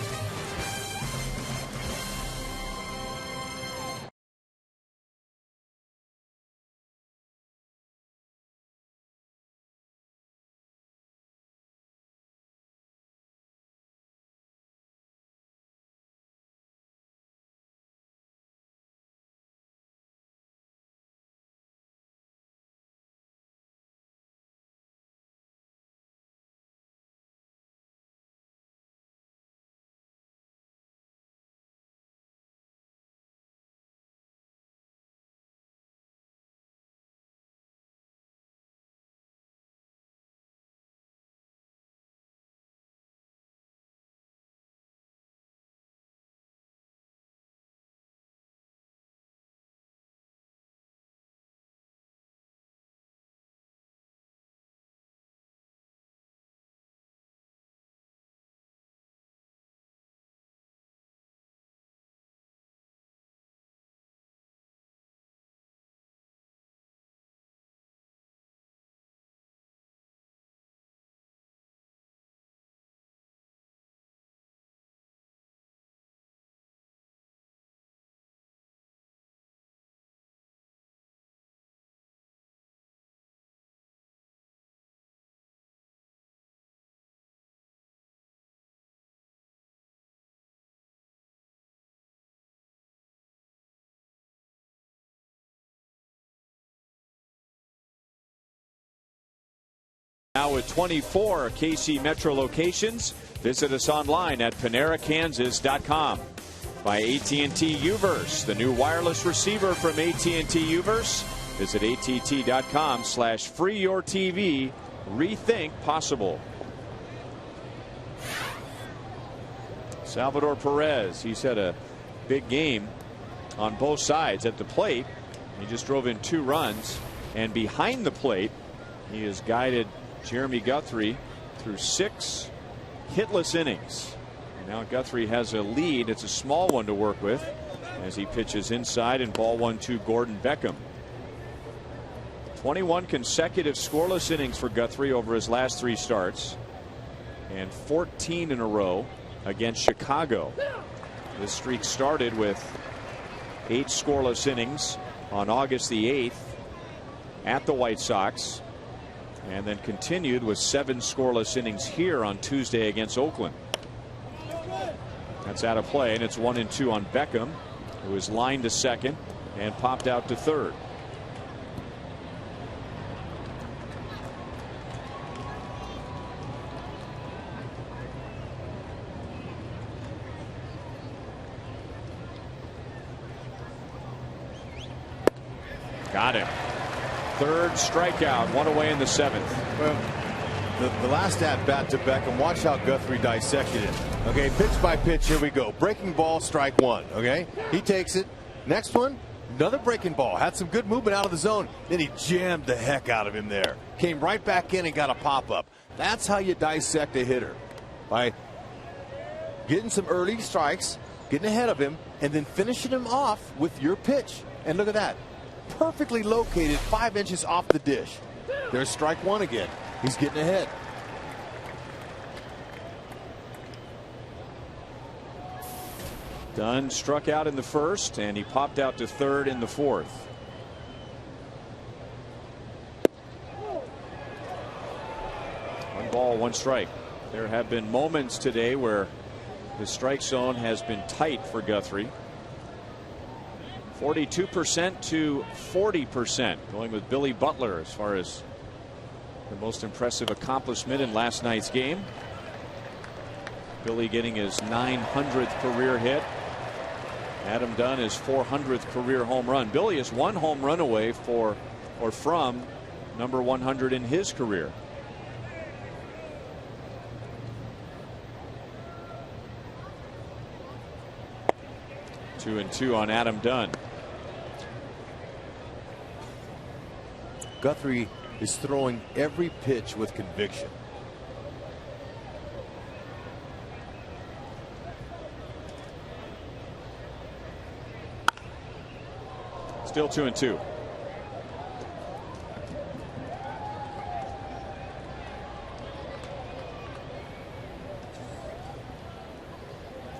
Now with 24 KC Metro locations, visit us online at PaneraKansas.com. By AT&T Uverse, the new wireless receiver from AT&T Uverse. Visit att.com/freeyourtv. Rethink possible. Salvador Perez, he's had a big game on both sides. At the plate, he just drove in 2 runs, and behind the plate, he has guided Jeremy Guthrie through 6 hitless innings. And now Guthrie has a lead. It's a small one to work with as he pitches inside, and ball 1 to Gordon Beckham. 21 consecutive scoreless innings for Guthrie over his last 3 starts, and 14 in a row against Chicago. This streak started with 8 scoreless innings on August the 8th at the White Sox, and then continued with 7 scoreless innings here on Tuesday against Oakland. That's out of play, and it's 1-2 on Beckham, who is lined to second and popped out to third. Got him. 3rd strikeout, 1 away in the 7th. Well, the last at bat to Beckham, watch how Guthrie dissected it. Okay, pitch by pitch, here we go. Breaking ball, strike 1. Okay, he takes it. Next one, another breaking ball. Had some good movement out of the zone. Then he jammed the heck out of him there. Came right back in and got a pop up. That's how you dissect a hitter. By getting some early strikes, getting ahead of him, and then finishing him off with your pitch. And look at that. Perfectly located 5 inches off the dish. There's strike 1 again. He's getting ahead. Dunn struck out in the 1st, and he popped out to 3rd in the 4th. One ball, 1 strike. There have been moments today where the strike zone has been tight for Guthrie. 42% to 40%, going with Billy Butler as far as the most impressive accomplishment in last night's game. Billy getting his 900th career hit. Adam Dunn his 400th career home run. Billy is 1 home run away from number 100 in his career. Two and 2 on Adam Dunn. Guthrie is throwing every pitch with conviction. Still 2 and 2.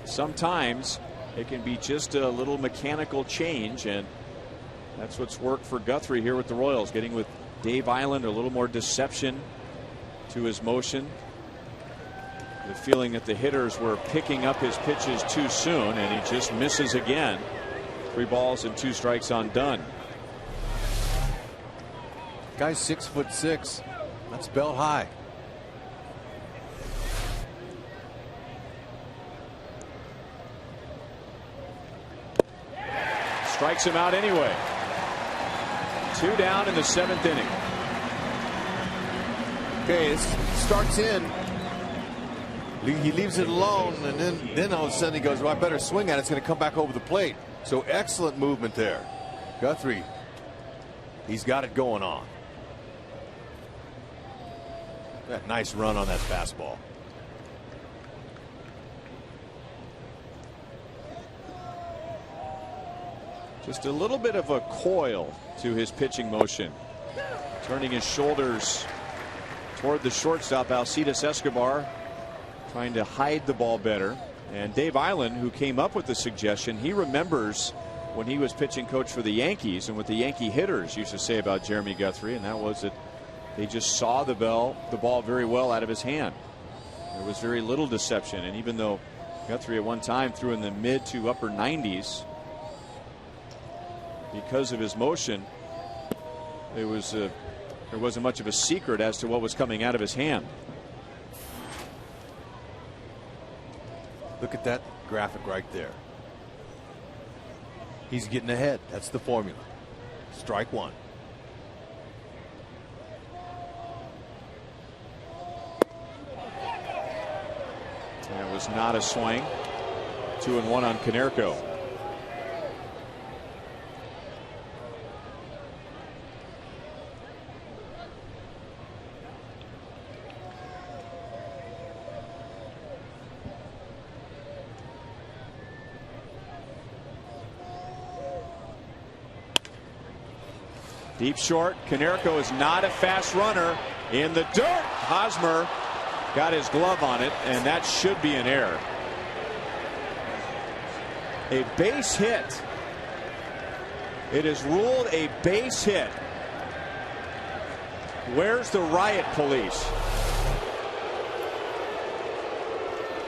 Sometimes it can be just a little mechanical change, and that's what's worked for Guthrie here with the Royals, getting with Dave Island, a little more deception to his motion. The feeling that the hitters were picking up his pitches too soon, and he just misses again. 3 balls and 2 strikes on Dunn. Guy's 6'6". That's belt high. Strikes him out anyway. 2 down in the 7th inning. Okay, it starts in. He leaves it alone, and then all of a sudden he goes, well, I better swing at it. It's going to come back over the plate. So excellent movement there. Guthrie, he's got it going on. That nice run on that fastball. Just a little bit of a coil to his pitching motion. Turning his shoulders toward the shortstop, Alcides Escobar, trying to hide the ball better. And Dave Island, who came up with the suggestion, he remembers when he was pitching coach for the Yankees and what the Yankee hitters used to say about Jeremy Guthrie, and that was that they just saw the ball very well out of his hand. There was very little deception, and even though Guthrie at one time threw in the mid to upper 90s, because of his motion, it was There wasn't much of a secret as to what was coming out of his hand. Look at that graphic right there. He's getting ahead. That's the formula. Strike one. That was not a swing. 2-1 on Konerko. Deep short. Konerko is not a fast runner. In the dirt. Hosmer got his glove on it, and that should be an error. A base hit. It is ruled a base hit. Where's the riot police?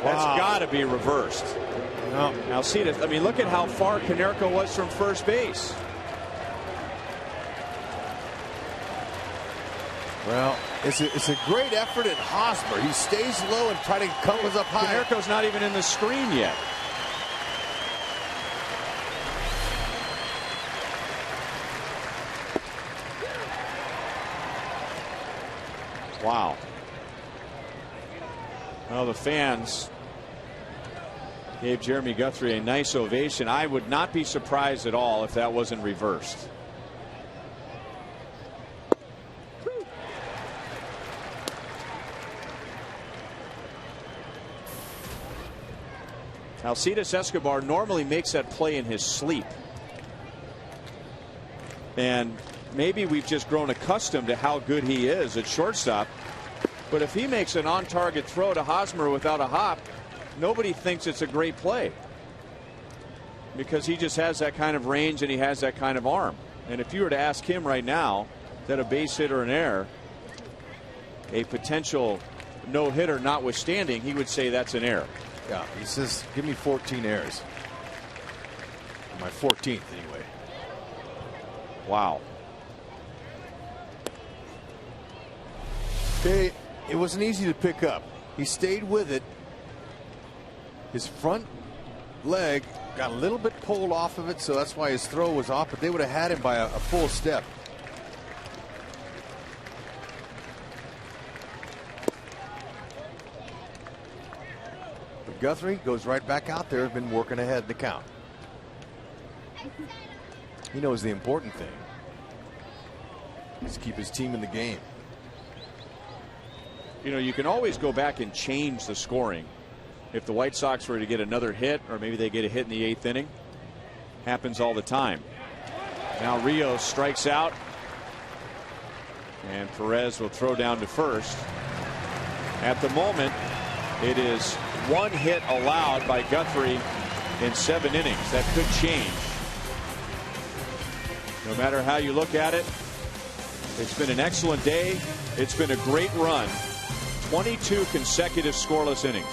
That's got to be reversed. No. Now see this. I mean, look at how far Konerko was from first base. Well, it's a great effort at Hosmer. He stays low and try to come up high. Konerko's not even in the screen yet. Wow. Well, the fans gave Jeremy Guthrie a nice ovation. I would not be surprised at all if that wasn't reversed. Alcides Escobar normally makes that play in his sleep. And maybe we've just grown accustomed to how good he is at shortstop. But if he makes an on-target throw to Hosmer without a hop, nobody thinks it's a great play. Because he just has that kind of range and he has that kind of arm. And if you were to ask him right now, is that a base hit or an error, a potential no-hitter notwithstanding, he would say that's an error. Yeah, he says, give me 14 errors. My 14th, anyway. Wow. Okay, it wasn't easy to pick up. He stayed with it. His front leg got a little bit pulled off of it, so that's why his throw was off, but they would have had him by a full step. But Guthrie goes right back out there, has been working ahead in the count. He knows the important thing is keep his team in the game. You know, you can always go back and change the scoring. If the White Sox were to get another hit, or maybe they get a hit in the 8th inning, happens all the time. Now Rios strikes out, and Perez will throw down to first. At the moment, it is 1 hit allowed by Guthrie in 7 innings. That could change. No matter how you look at it, it's been an excellent day. It's been a great run. 22 consecutive scoreless innings.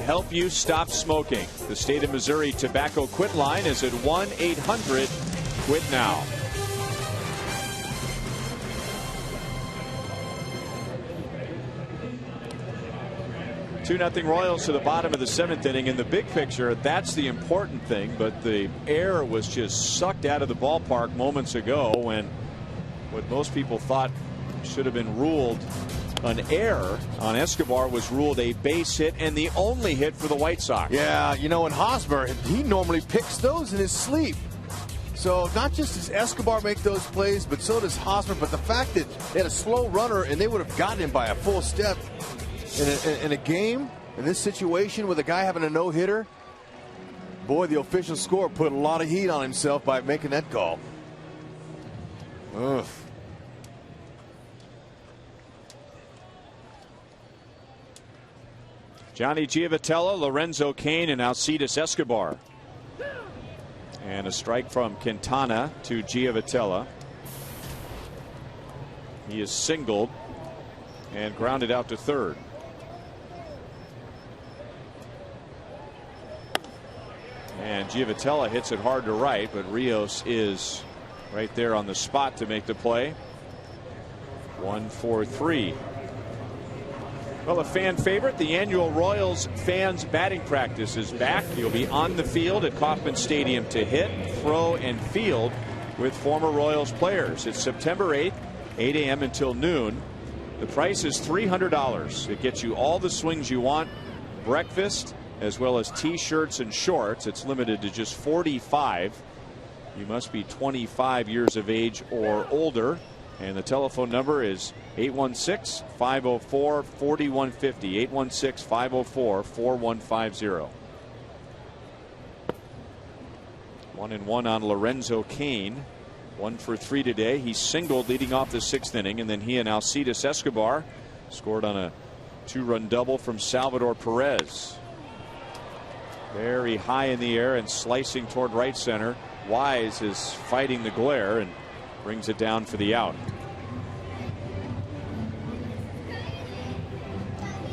help you stop smoking. The state of Missouri Tobacco Quit line is at 1-800-QUIT-NOW. Two 2-0 Royals to the bottom of the 7th inning. In the big picture, that's the important thing, but the air was just sucked out of the ballpark moments ago when what most people thought should have been ruled an error on Escobar was ruled a base hit, and the only hit for the White Sox. Yeah, you know, and Hosmer, he normally picks those in his sleep. So not just does Escobar make those plays, but so does Hosmer. But the fact that they had a slow runner and they would have gotten him by a full step in a game, in this situation with a guy having a no-hitter, boy, the official score put a lot of heat on himself by making that call. Ugh. Johnny Giavotella, Lorenzo Cain, and Alcides Escobar. And a strike from Quintana to Giavotella. He is singled and grounded out to third. And Giavotella hits it hard to right, but Rios is right there on the spot to make the play. 1-4-3. Well, a fan favorite, the annual Royals fans batting practice is back. You'll be on the field at Kauffman Stadium to hit, throw, and field with former Royals players. It's September 8th, 8 a.m. until noon. The price is $300. It gets you all the swings you want, breakfast, as well as T-shirts and shorts. It's limited to just 45. You must be 25 years of age or older. And the telephone number is 816-504-4150. 816-504-4150. 1-1 on Lorenzo Cain. 1 for 3 today. He singled leading off the 6th inning, and then he and Alcides Escobar scored on a 2-run double from Salvador Perez. Very high in the air and slicing toward right center. Wise is fighting the glare and brings it down for the out.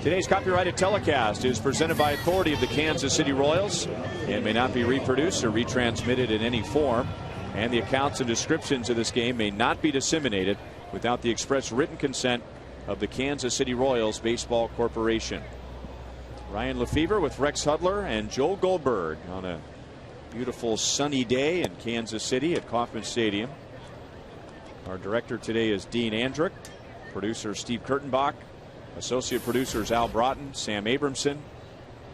Today's copyrighted telecast is presented by authority of the Kansas City Royals and may not be reproduced or retransmitted in any form. And the accounts and descriptions of this game may not be disseminated without the express written consent of the Kansas City Royals Baseball Corporation. Ryan Lefevre with Rex Hudler and Joel Goldberg on a beautiful sunny day in Kansas City at Kauffman Stadium. Our director today is Dean Andrick. Producer Steve Kurtenbach. Associate producers Al Broughton, Sam Abramson.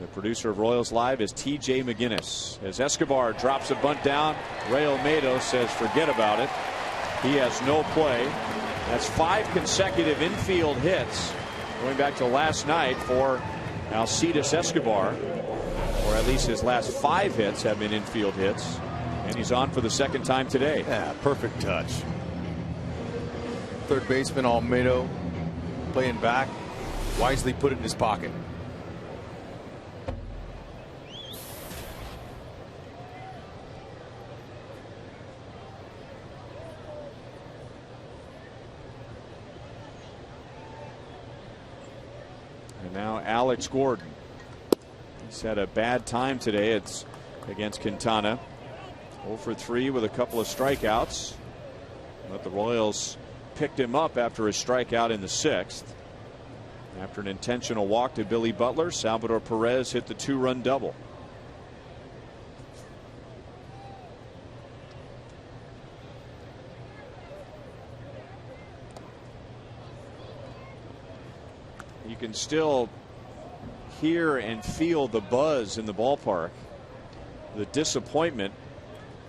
The producer of Royals Live is TJ McGinnis. As Escobar drops a bunt down, Ray Olmedo says forget about it. He has no play. That's 5 consecutive infield hits going back to last night for Alcides Escobar, or at least his last 5 hits have been infield hits, and he's on for the 2nd time today. Yeah, perfect touch. Third baseman Olmedo playing back, wisely put it in his pocket. And now Alex Gordon. He's had a bad time today. It's against Quintana. 0 for 3 with a couple of strikeouts. But the Royals picked him up after a strikeout in the 6th. After an intentional walk to Billy Butler, Salvador Perez hit the 2-run double. You can still hear and feel the buzz in the ballpark. The disappointment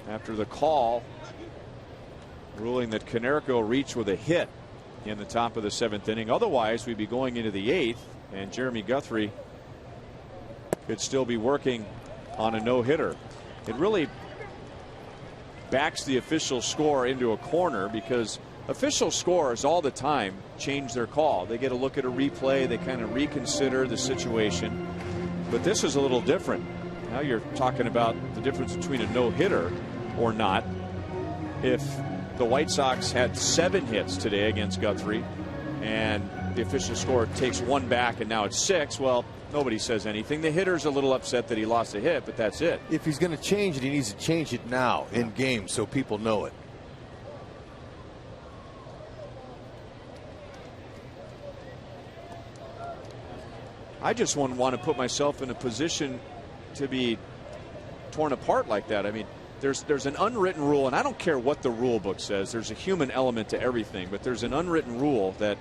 after the call ruling that Konerko reached with a hit in the top of the 7th inning. Otherwise, we'd be going into the 8th, and Jeremy Guthrie could still be working on a no-hitter. It really backs the official score into a corner, because official scores all the time change their call. They get a look at a replay, they kind of reconsider the situation. But this is a little different. Now you're talking about the difference between a no-hitter or not. If the White Sox had 7 hits today against Guthrie, and the official score takes one back and now it's 6, well, nobody says anything. The hitter's a little upset that he lost a hit, but that's it. If he's going to change it, he needs to change it now in game so people know it. I just wouldn't want to put myself in a position to be torn apart like that. I mean, there's an unwritten rule, and I don't care what the rule book says. There's a human element to everything, but there's an unwritten rule that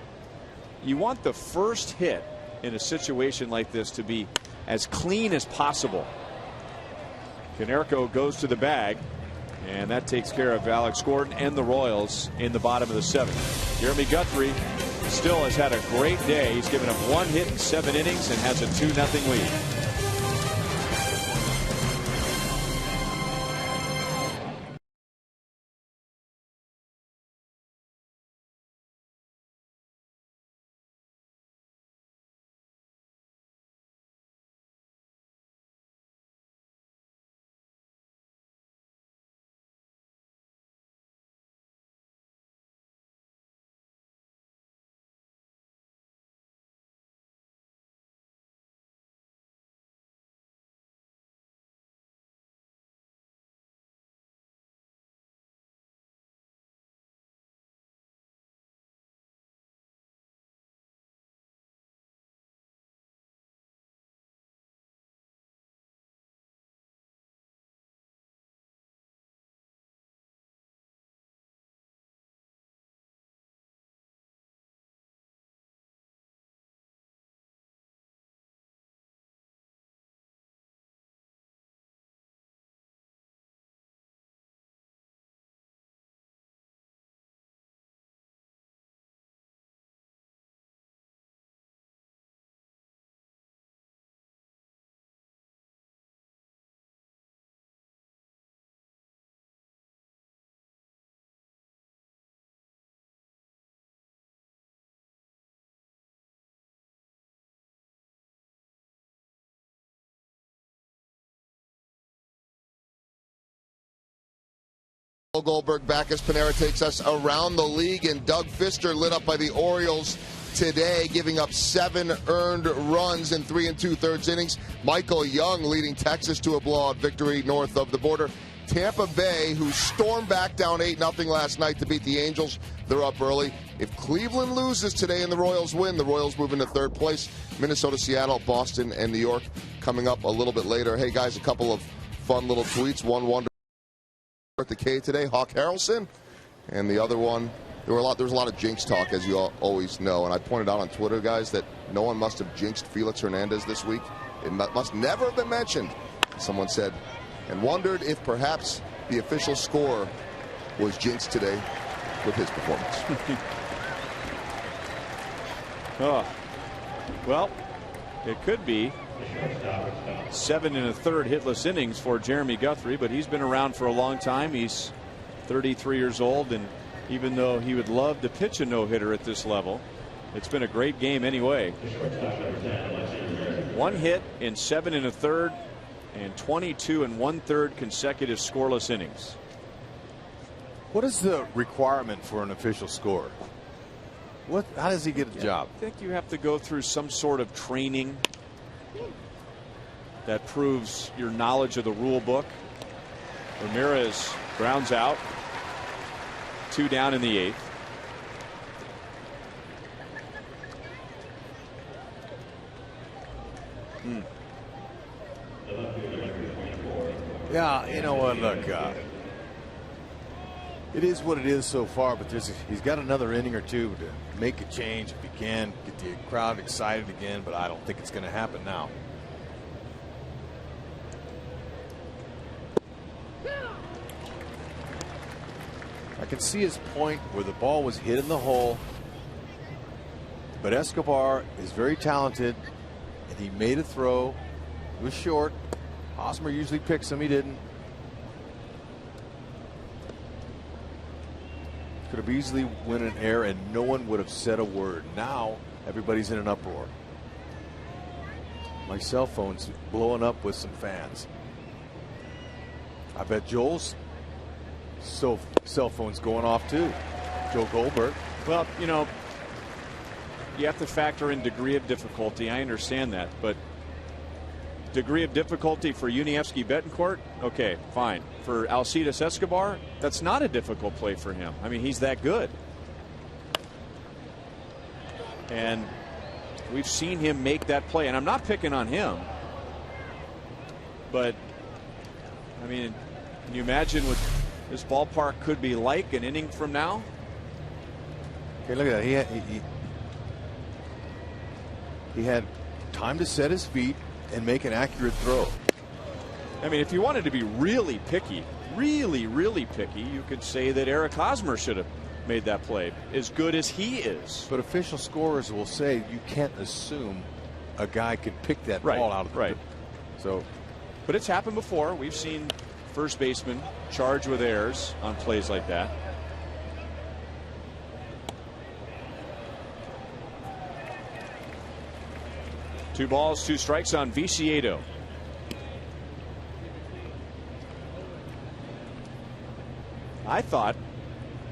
you want the first hit in a situation like this to be as clean as possible. Konerko goes to the bag, and that takes care of Alex Gordon and the Royals in the bottom of the 7th. Jeremy Guthrie still has had a great day. He's given up 1 hit in 7 innings and has a 2-0 lead. Goldberg back as Panera takes us around the league, and Doug Fister lit up by the Orioles today, giving up 7 earned runs in 3 2/3 innings. Michael Young leading Texas to a blowout victory north of the border. Tampa Bay, who stormed back down 8-0 last night to beat the Angels, they're up early. If Cleveland loses today and the Royals win, the Royals move into 3rd place. Minnesota, Seattle, Boston, and New York coming up a little bit later. Hey guys, a couple of fun little tweets. One at the K today, Hawk Harrelson, and the other one, there was a lot of jinx talk, as you always know, and I pointed out on Twitter, guys, that no one must have jinxed Felix Hernandez this week. It must never have been mentioned, someone said, and wondered if perhaps the official score was jinxed today with his performance. Oh, well, it could be. 7 1/3 hitless innings for Jeremy Guthrie, but he's been around for a long time. He's 33 years old, and even though he would love to pitch a no-hitter at this level, it's been a great game anyway. 1 hit in 7 1/3 and 22 1/3 consecutive scoreless innings. What is the requirement for an official score? How does he get a job? I think you have to go through some sort of training that proves your knowledge of the rule book. Ramirez grounds out. 2 down in the 8th. Yeah, you know what, look, it is what it is so far, but he's got another inning or two to make a change if he can, get the crowd excited again, but I don't think it's going to happen now. I can see his point where the ball was hit in the hole, but Escobar is very talented, and he made a throw. It was short. Hosmer usually picks him. He didn't. Could have easily went an error, and no one would have said a word. Now everybody's in an uproar. My cell phone's blowing up with some fans. I bet Joel's cell phone's going off too. Joe Goldberg. Well, you know, you have to factor in degree of difficulty. I understand that, but degree of difficulty for Yuniesky Betancourt, okay, fine. For Alcides Escobar, that's not a difficult play for him. I mean, he's that good. And we've seen him make that play, and I'm not picking on him, but I mean, can you imagine what this ballpark could be like an inning from now? Okay, look at that. He had time to set his feet and make an accurate throw. I mean, if you wanted to be really picky, really picky, you could say that Eric Hosmer should have made that play, as good as he is. But official scorers will say you can't assume a guy could pick that ball out of the so. But it's happened before. We've seen first basemen charged with errors on plays like that. Two balls, two strikes on Viciedo. I thought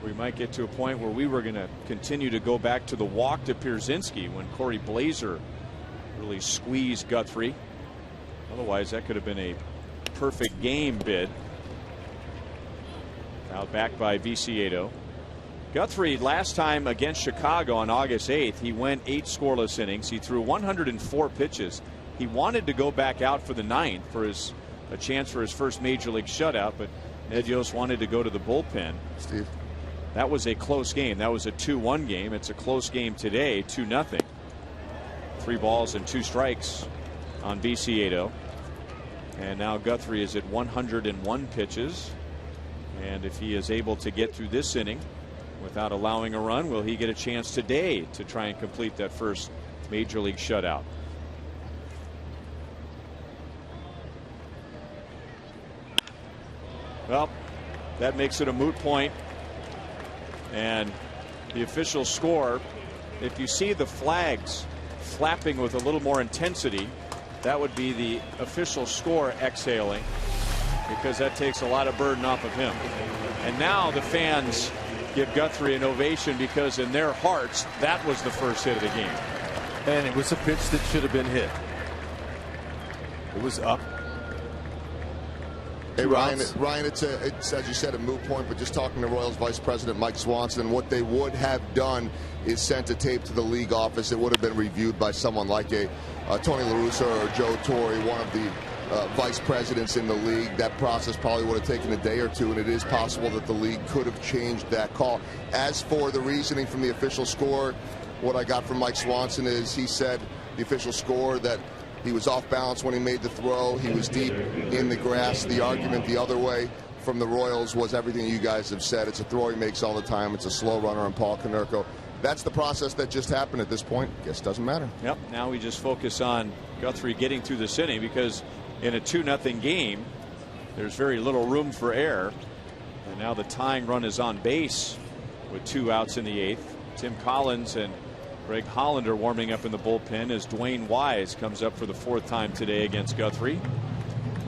we might get to a point where we were going to continue to go back to the walk to Pierzynski when Corey Blazer really squeezed Guthrie. Otherwise, that could have been a perfect game bid. Now back by Viciedo. Guthrie, last time against Chicago on August 8th, he went 8 scoreless innings. He threw 104 pitches. He wanted to go back out for the 9th for a chance for his first major league shutout, but Ned Yost wanted to go to the bullpen. Steve, that was a close game. That was a 2-1 game. It's a close game today, 2-0. 3 balls and 2 strikes on Viciedo. And now Guthrie is at 101 pitches. And if he is able to get through this inning without allowing a run, will he get a chance today to try and complete that first major league shutout? Well, that makes it a moot point. And the official score, if you see the flags flapping with a little more intensity, that would be the official score exhaling, because that takes a lot of burden off of him. And now the fans give Guthrie an ovation, because in their hearts that was the first hit of the game. And it was a pitch that should have been hit. It was up. Hey, Ryan, it's as you said, a moot point, but just talking to Royals Vice President Mike Swanson, what they would have done is sent a tape to the league office. It would have been reviewed by someone like a Tony La Russa or Joe Torre, one of the vice presidents in the league. That process probably would have taken a day or two, and it is possible that the league could have changed that call. As for the reasoning from the official score, what I got from Mike Swanson is he said the official score that he was off balance when he made the throw. He was deep in the grass. The argument the other way from the Royals was everything you guys have said. It's a throw he makes all the time. It's a slow runner on Paul Konerko. That's the process that just happened at this point. Guess it doesn't matter. Yep. Now we just focus on Guthrie getting through this inning, because in a 2-0 game, there's very little room for error. And now the tying run is on base with 2 outs in the 8th. Tim Collins and Greg Hollander warming up in the bullpen as Dwayne Wise comes up for the 4th time today against Guthrie.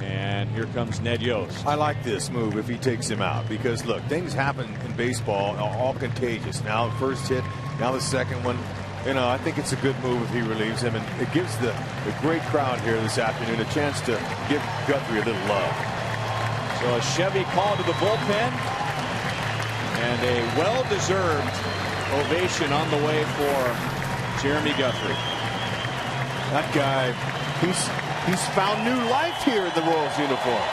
And here comes Ned Yost. I like this move if he takes him out, because look, things happen in baseball, all contagious. Now the first hit, now the second one. You know, I think it's a good move if he relieves him, and it gives the great crowd here this afternoon a chance to give Guthrie a little love. So a Chevy call to the bullpen, and a well-deserved ovation on the way for Jeremy Guthrie. That guy, he's found new life here in the Royals uniform.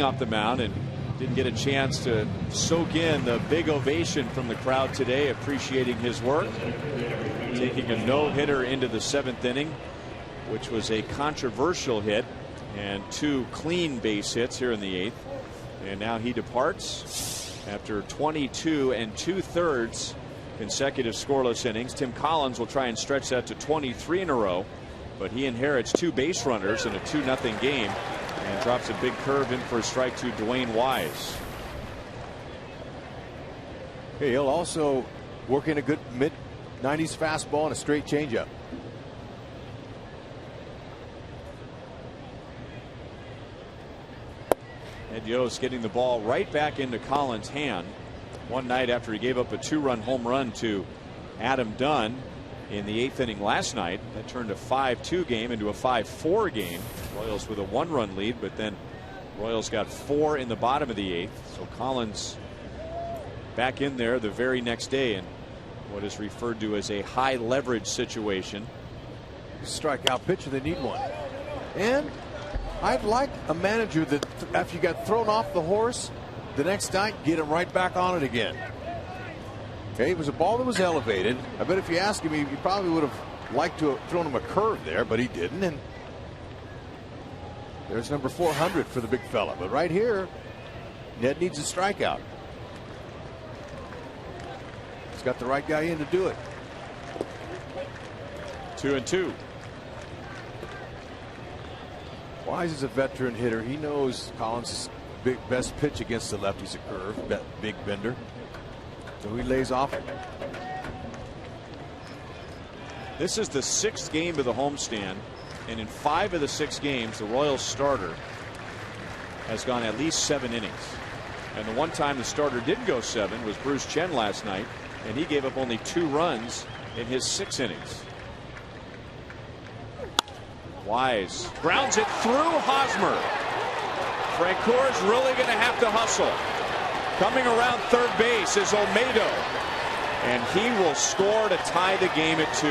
off the mound and didn't get a chance to soak in the big ovation from the crowd today, appreciating his work, taking a no-hitter into the 7th inning, which was a controversial hit, and 2 clean base hits here in the 8th. And now he departs after 22 2/3 consecutive scoreless innings. Tim Collins will try and stretch that to 23 in a row, but he inherits 2 base runners in a 2-0 game and drops a big curve in for a strike to Dwayne Wise. Hey, he'll also work in a good mid-90s fastball and a straight changeup. Ed Yost getting the ball right back into Collins' hand one night after he gave up a 2-run home run to Adam Dunn in the 8th inning last night. That turned a 5-2 game into a 5-4 game. Royals with a 1-run lead, but then Royals got 4 in the bottom of the 8th. So Collins back in there the very next day in what is referred to as a high leverage situation. Strikeout pitcher, they need one. And I'd like a manager that after you got thrown off the horse, the next night get him right back on it again. Okay, it was a ball that was elevated. I bet if you ask him, he probably would have liked to have thrown him a curve there, but he didn't. And there's number 400 for the big fella. But right here, Ned needs a strikeout. He's got the right guy in to do it. 2-2. Wise is a veteran hitter. He knows Collins' best pitch against the lefty's a curve, that big bender. So he lays off it. This is the 6th game of the homestand, and in 5 of the 6 games, the Royals starter has gone at least 7 innings. And the one time the starter didn't go 7 was Bruce Chen last night, and he gave up only 2 runs in his 6 innings. Wise grounds it through Hosmer. Francoeur's really going to have to hustle. Coming around third base is Olmedo, and he will score to tie the game at 2.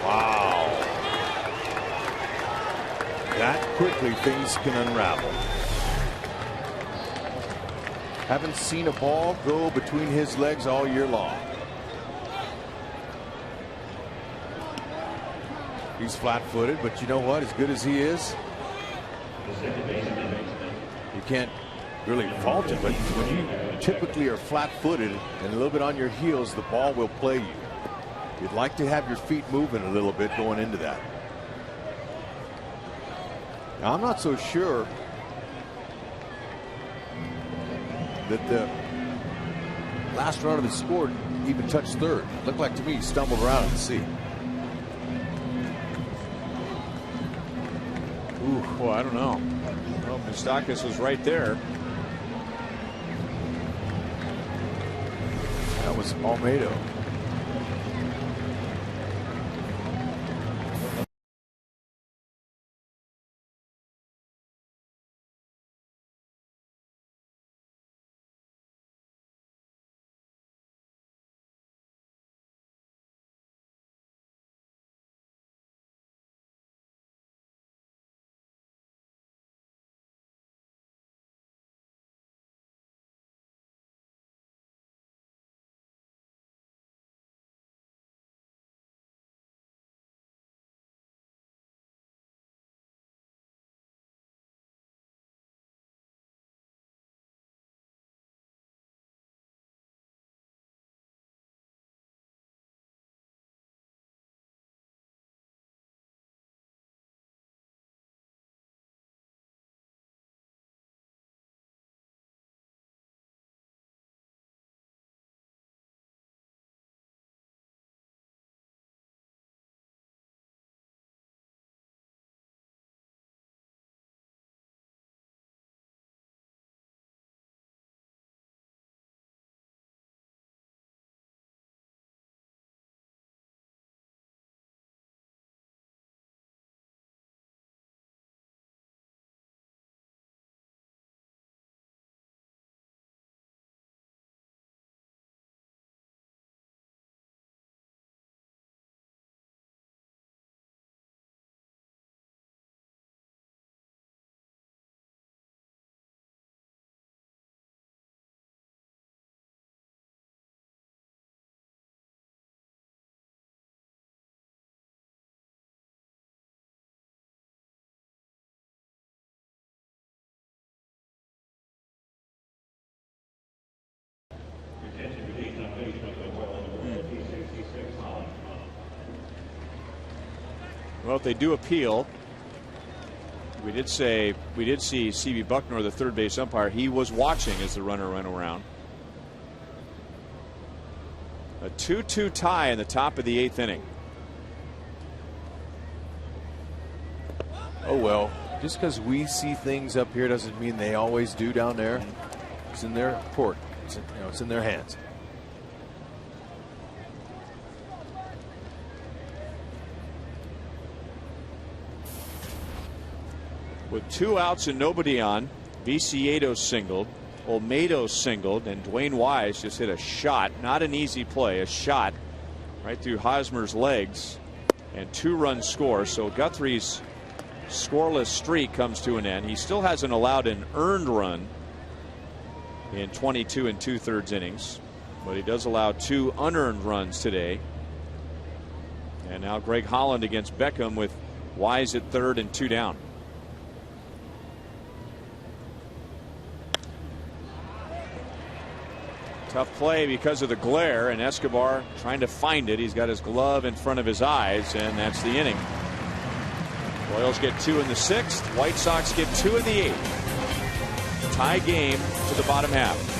Wow. That quickly things can unravel. Haven't seen a ball go between his legs all year long. He's flat-footed, but you know what? As good as he is, you can't really fault him. But when you typically are flat-footed and a little bit on your heels, the ball will play you. You'd like to have your feet moving a little bit going into that. Now, I'm not so sure that the last runner that scored even touched third. Looked like to me he stumbled around at the seat. Ooh, well, I don't know. Well, Moustakas was right there. That was Olmedo. Well, if they do appeal, we did see C.B. Bucknor, the third base umpire. He was watching as the runner went around. A 2-2 tie in the top of the 8th inning. Oh well, just because we see things up here doesn't mean they always do down there. It's in their court. It's in their hands. With 2 outs and nobody on, Viciedo singled, Olmedo singled, and Dwayne Wise just hit a shot, not an easy play, a shot right through Hosmer's legs, and 2-run score. So Guthrie's scoreless streak comes to an end. He still hasn't allowed an earned run in 22 2/3 innings, but he does allow 2 unearned runs today. And now Greg Holland against Beckham with Wise at third and 2 down. Tough play because of the glare, and Escobar trying to find it. He's got his glove in front of his eyes, and that's the inning. Royals get 2 in the 6th. White Sox get 2 in the 8th. Tie game to the bottom half.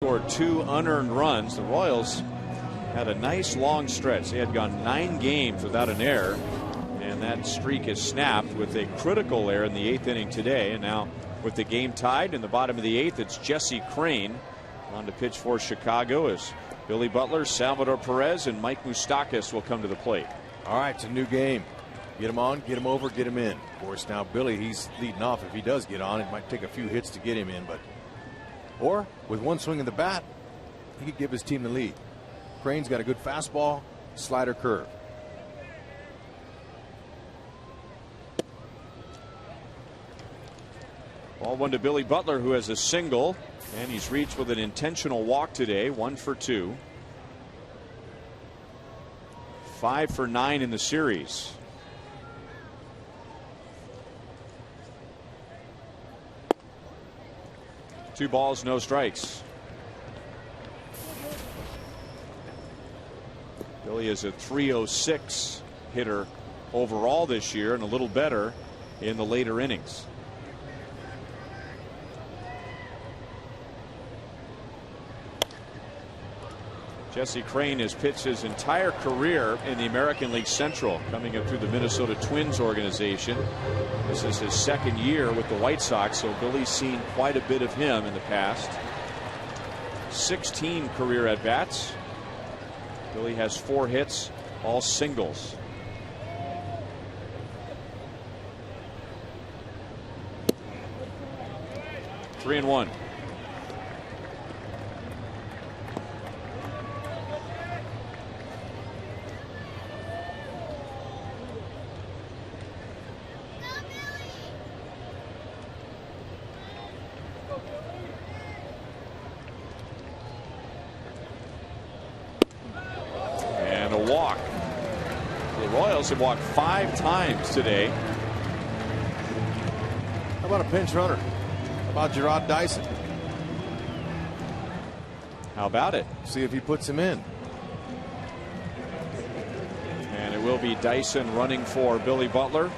Scored 2 unearned runs. The Royals had a nice long stretch. They had gone 9 games without an error, and that streak is snapped with a critical error in the 8th inning today. And now with the game tied in the bottom of the 8th, it's Jesse Crain on to pitch for Chicago as Billy Butler, Salvador Perez, and Mike Moustakas will come to the plate. All right, it's a new game. Get him on, get him over, get him in. Of course, now Billy, he's leading off. If he does get on, it might take a few hits to get him in, or with one swing of the bat, he could give his team the lead. Crane's got a good fastball, slider, curve. Ball 1 to Billy Butler, who has a single, and he's reached with an intentional walk today, 1 for 2. 5 for 9 in the series. Two balls, no strikes. Billy is a .306 hitter overall this year and a little better in the later innings. Jesse Crain has pitched his entire career in the American League Central, coming up through the Minnesota Twins organization. This is his 2nd year with the White Sox, so Billy's seen quite a bit of him in the past. 16 career at-bats. Billy has 4 hits, all singles. Three and 1. walk. The Royals have walked 5 times today. How about a pinch runner? How about Gerard Dyson? How about it? See if he puts him in. And it will be Dyson running for Billy Butler.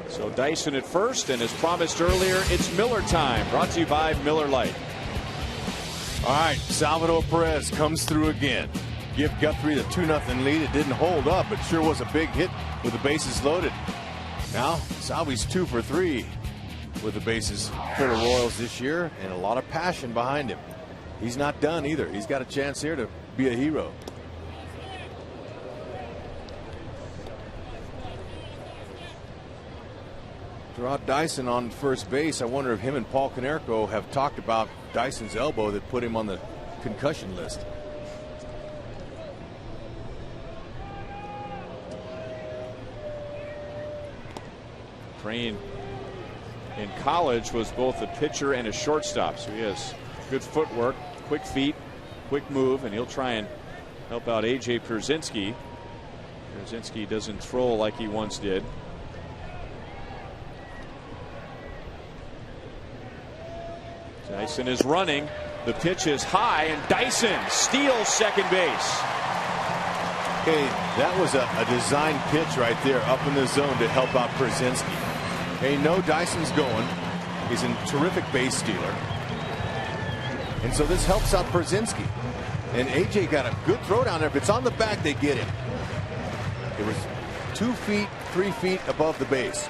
So Dyson at first, and as promised earlier, it's Miller time. Brought to you by Miller Lite. All right, Salvador Perez comes through again. Give Guthrie the 2-0 lead. It didn't hold up. It sure was a big hit with the bases loaded. Now, Salvi's 2 for 3 with the bases for the Royals this year, and a lot of passion behind him. He's not done either. He's got a chance here to be a hero. Gerard Dyson on first base. I wonder if him and Paul Konerko have talked about Dyson's elbow that put him on the concussion list. Crane in college was both a pitcher and a shortstop, so he has good footwork, quick feet, quick move, and he'll try and help out AJ Pierzynski. Pierzynski doesn't throw like he once did. Dyson is running. The pitch is high, and Dyson steals second base. Okay, that was a design pitch right there up in the zone to help out Pierzynski. Hey, no, Dyson's going. He's a terrific base stealer. And so this helps out Pierzynski. And AJ got a good throw down there. If it's on the back, they get him. It was 2 feet, 3 feet above the base.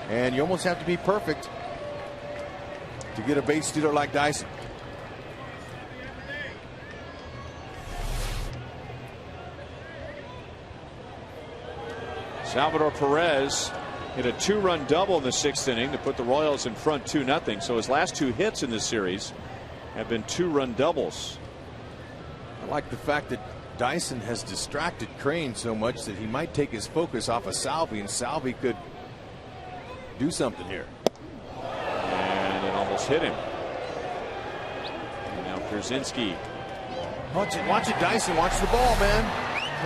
And you almost have to be perfect to get a base stealer like Dyson. Salvador Perez hit a 2-run double in the 6th inning to put the Royals in front 2-0. So his last 2 hits in this series have been 2-run doubles. I like the fact that Dyson has distracted Crane so much that he might take his focus off of Salvi, and Salvi could do something here. And it almost hit him. And now Pierzynski. Watch it, Dyson. Watch the ball, man.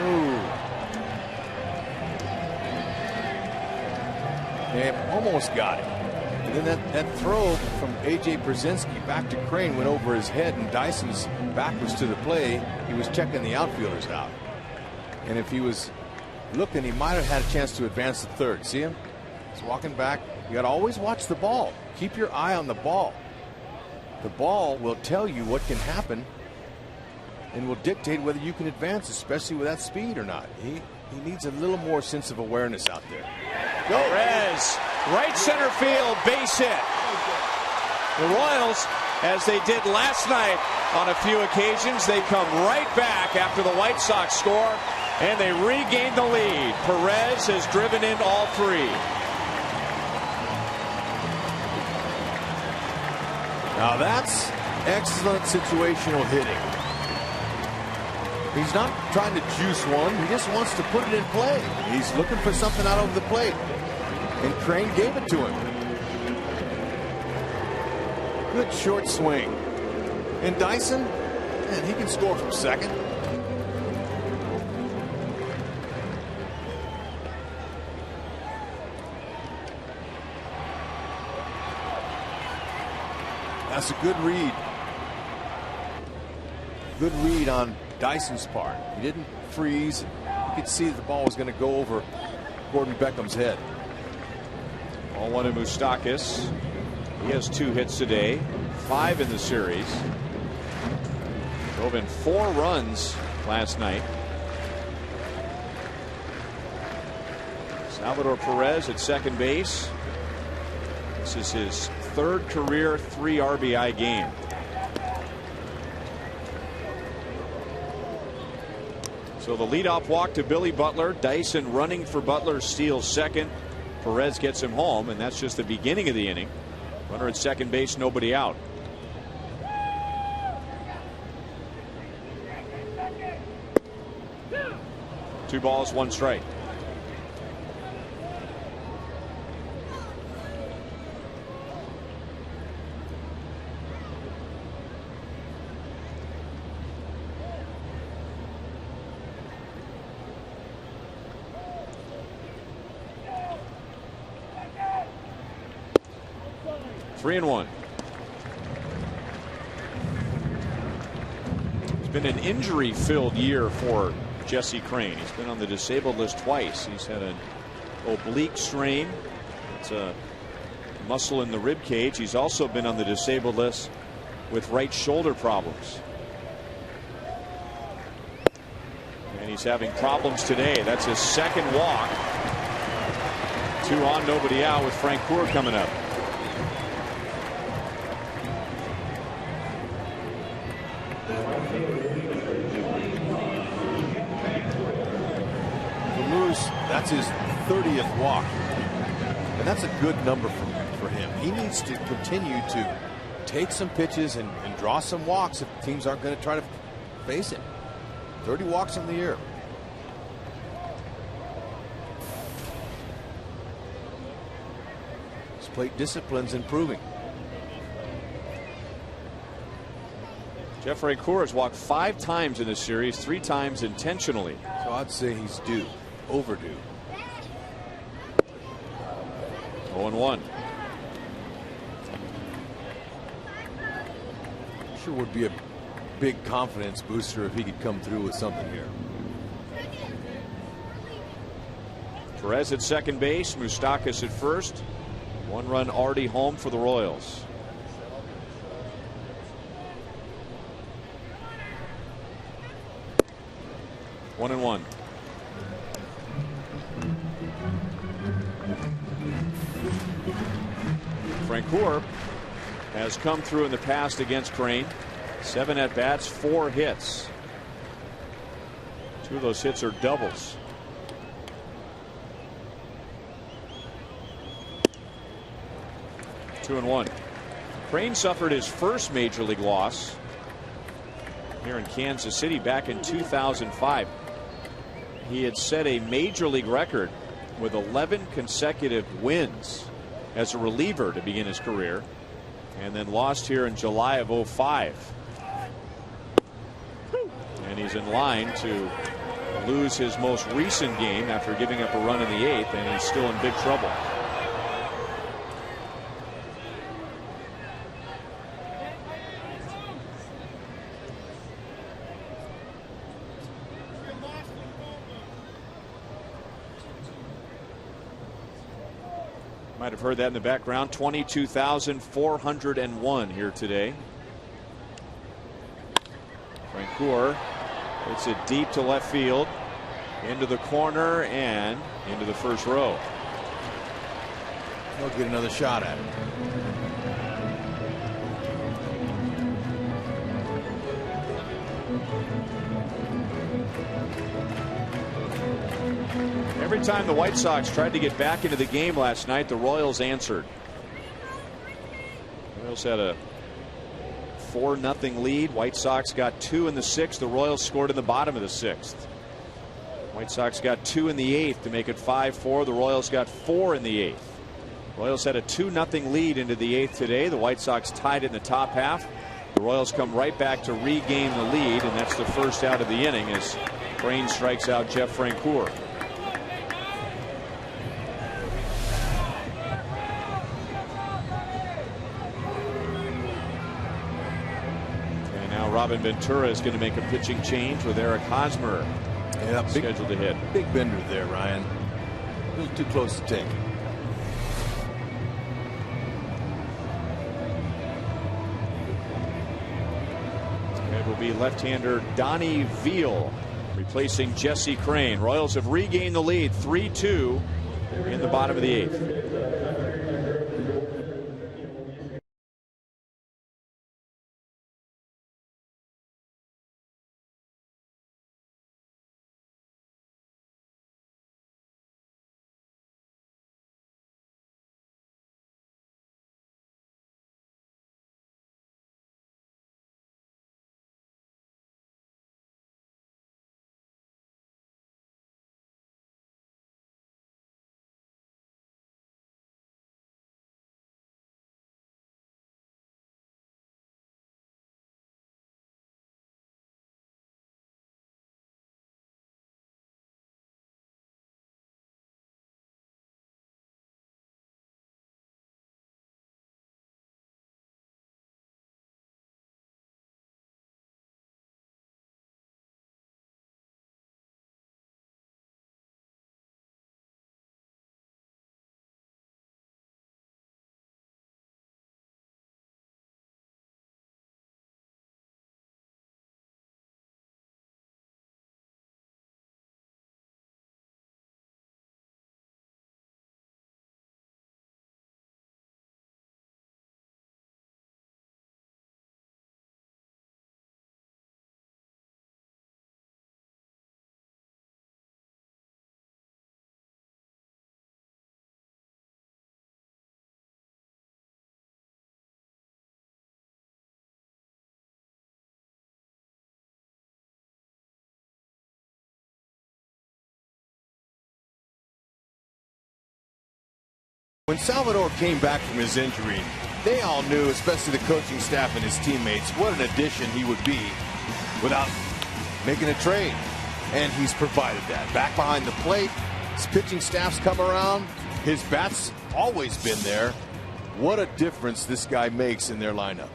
Ooh. They almost got it. And then that throw from AJ Pierzynski back to Crane went over his head, and Dyson's back was to the play. He was checking the outfielders out. And if he was looking, he might have had a chance to advance to third. See him? He's walking back. You got to always watch the ball. Keep your eye on the ball. The ball will tell you what can happen and will dictate whether you can advance, especially with that speed or not. He needs a little more sense of awareness out there. Go. Perez, right center field, base hit. The Royals, as they did last night on a few occasions, they come right back after the White Sox score, and they regain the lead. Perez has driven in all 3. Now that's excellent situational hitting. He's not trying to juice one. He just wants to put it in play. He's looking for something out over the plate. And Crane gave it to him. Good short swing. And Dyson, man, he can score from second. That's a good read. Good read on Dyson's part. He didn't freeze. You could see that the ball was going to go over Gordon Beckham's head. 0-1 to Moustakas. He has 2 hits today, 5 in the series. Drove in 4 runs last night. Salvador Perez at second base. This is his 3rd career 3 RBI game. So the leadoff walk to Billy Butler. Dyson running for Butler, steals second. Perez gets him home, and that's just the beginning of the inning. Runner at second base, nobody out. Two balls, 1 strike. 3-1. It's been an injury-filled year for Jesse Crain. He's been on the disabled list twice. He's had an oblique strain. It's a muscle in the rib cage. He's also been on the disabled list with right shoulder problems. And he's having problems today. That's his second walk. 2 on, nobody out with Francoeur coming up. That's his 30th walk, and that's a good number for him. He needs to continue to take some pitches and draw some walks if teams aren't going to try to face him. 30 walks in the year. His plate discipline's improving. Jeff Francoeur has walked 5 times in this series, 3 times intentionally. So I'd say he's due. Overdue. 0-1. Sure would be a big confidence booster if he could come through with something here. Perez at second base, Moustakas at first. 1 run already home for the Royals. One and one. Francoeur has come through in the past against Crain. 7 at bats, 4 hits. 2 of those hits are doubles. Two and one. Crain suffered his first major league loss here in Kansas City back in 2005. He had set a major league record with 11 consecutive wins as a reliever to begin his career, and then lost here in July of 05. And he's in line to lose his most recent game after giving up a run in the 8th, and he's still in big trouble. Might have heard that in the background. 22,401 here today. Francoeur hits it deep to left field, into the corner, and into the first row. He'll get another shot at it. Every time the White Sox tried to get back into the game last night, the Royals answered. The Royals had a 4-0 lead. White Sox got 2 in the 6th. The Royals scored in the bottom of the 6th. White Sox got 2 in the 8th to make it 5-4. The Royals got 4 in the 8th. Royals had a 2-0 lead into the 8th today. The White Sox tied it in the top half. The Royals come right back to regain the lead, and that's the first out of the inning as Crain strikes out Jeff Francoeur. Robin Ventura is going to make a pitching change with Eric Hosmer scheduled to hit. Big bender there, Ryan. A little too close to take. It will be left-hander Donnie Veal replacing Jesse Crain. Royals have regained the lead 3-2 in the bottom of the 8th. When Salvador came back from his injury, they all knew, especially the coaching staff and his teammates, what an addition he would be without making a trade. And he's provided that. Back behind the plate, his pitching staff's come around. His bat's always been there. What a difference this guy makes in their lineup.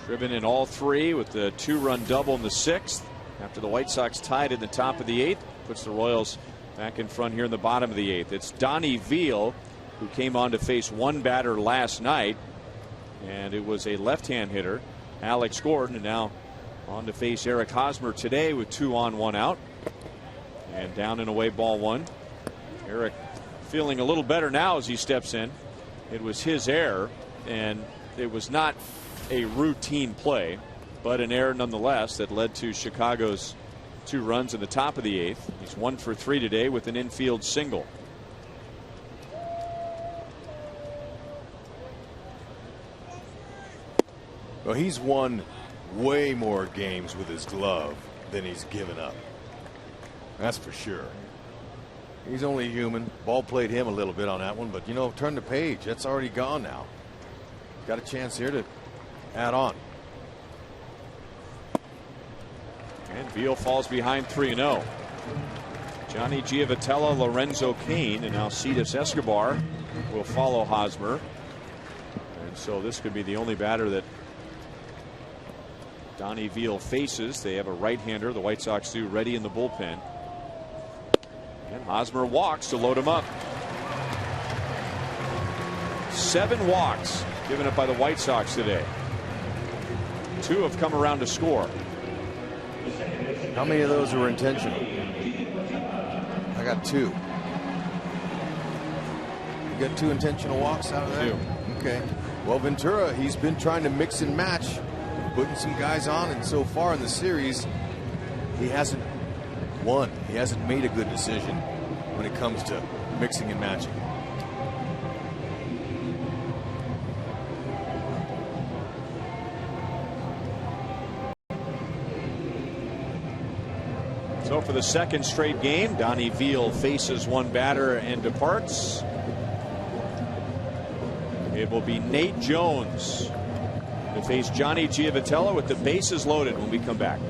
Driven in all three with the 2-run double in the 6th. After the White Sox tied in the top of the 8th, puts the Royals back in front here in the bottom of the 8th. It's Donnie Veal, who came on to face one batter last night, and it was a left-hand hitter, Alex Gordon, and now on to face Eric Hosmer today with 2 on, 1 out, and down and away, ball 1. Eric feeling a little better now as he steps in. It was his error, and it was not a routine play, but an error nonetheless that led to Chicago's 2 runs in the top of the 8th. He's 1 for 3 today with an infield single. Well, he's won way more games with his glove than he's given up. That's for sure. He's only human. Ball played him a little bit on that one, but you know, turn the page. That's already gone now. Got a chance here to add on. And Veal falls behind 3-0. Johnny Giavotella, Lorenzo Cain, and Alcides Escobar will follow Hosmer. And so this could be the only batter that Donnie Veal faces. They have a right-hander, the White Sox do, ready in the bullpen. And Hosmer walks to load him up. 7 walks given up by the White Sox today. 2 have come around to score. How many of those were intentional? I got 2. You got 2 intentional walks out of that? 2. Okay. Well, Ventura, he's been trying to mix and match, putting some guys on, and so far in the series, he hasn't won. He hasn't made a good decision when it comes to mixing and matching. So for the 2nd straight game, Donnie Veal faces one batter and departs. It will be Nate Jones to face Johnny Giavotella with the bases loaded when we come back.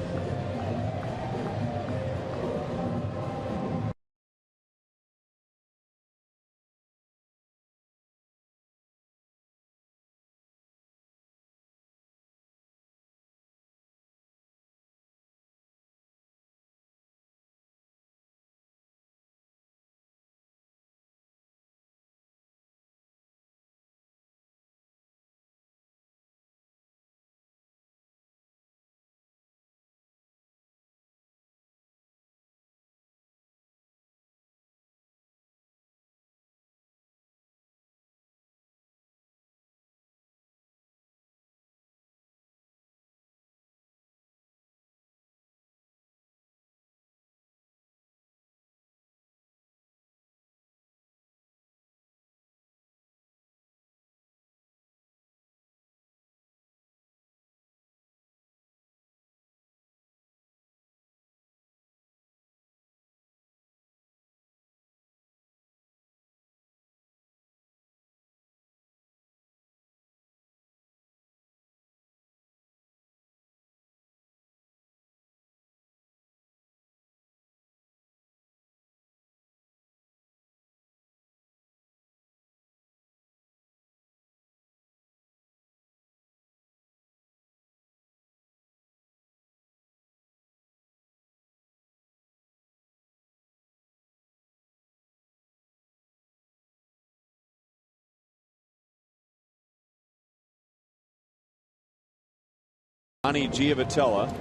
Johnny Giavotella,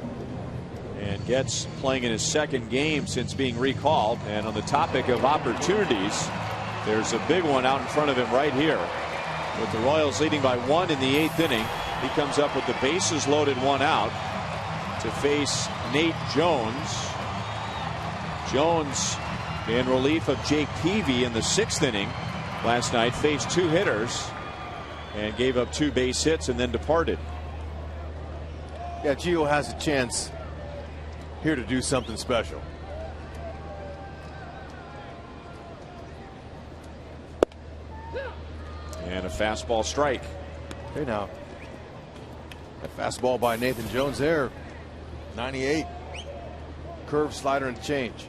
and gets playing in his 2nd game since being recalled. And on the topic of opportunities, there's a big one out in front of him right here. With the Royals leading by 1 in the 8th inning, he comes up with the bases loaded, 1 out to face Nate Jones. Jones, in relief of Jake Peavy in the 6th inning last night, faced 2 hitters and gave up 2 base hits and then departed. Yeah, Gio has a chance here to do something special. And a fastball strike. Hey now. That fastball by Nathan Jones there. 98. Curve, slider, and change.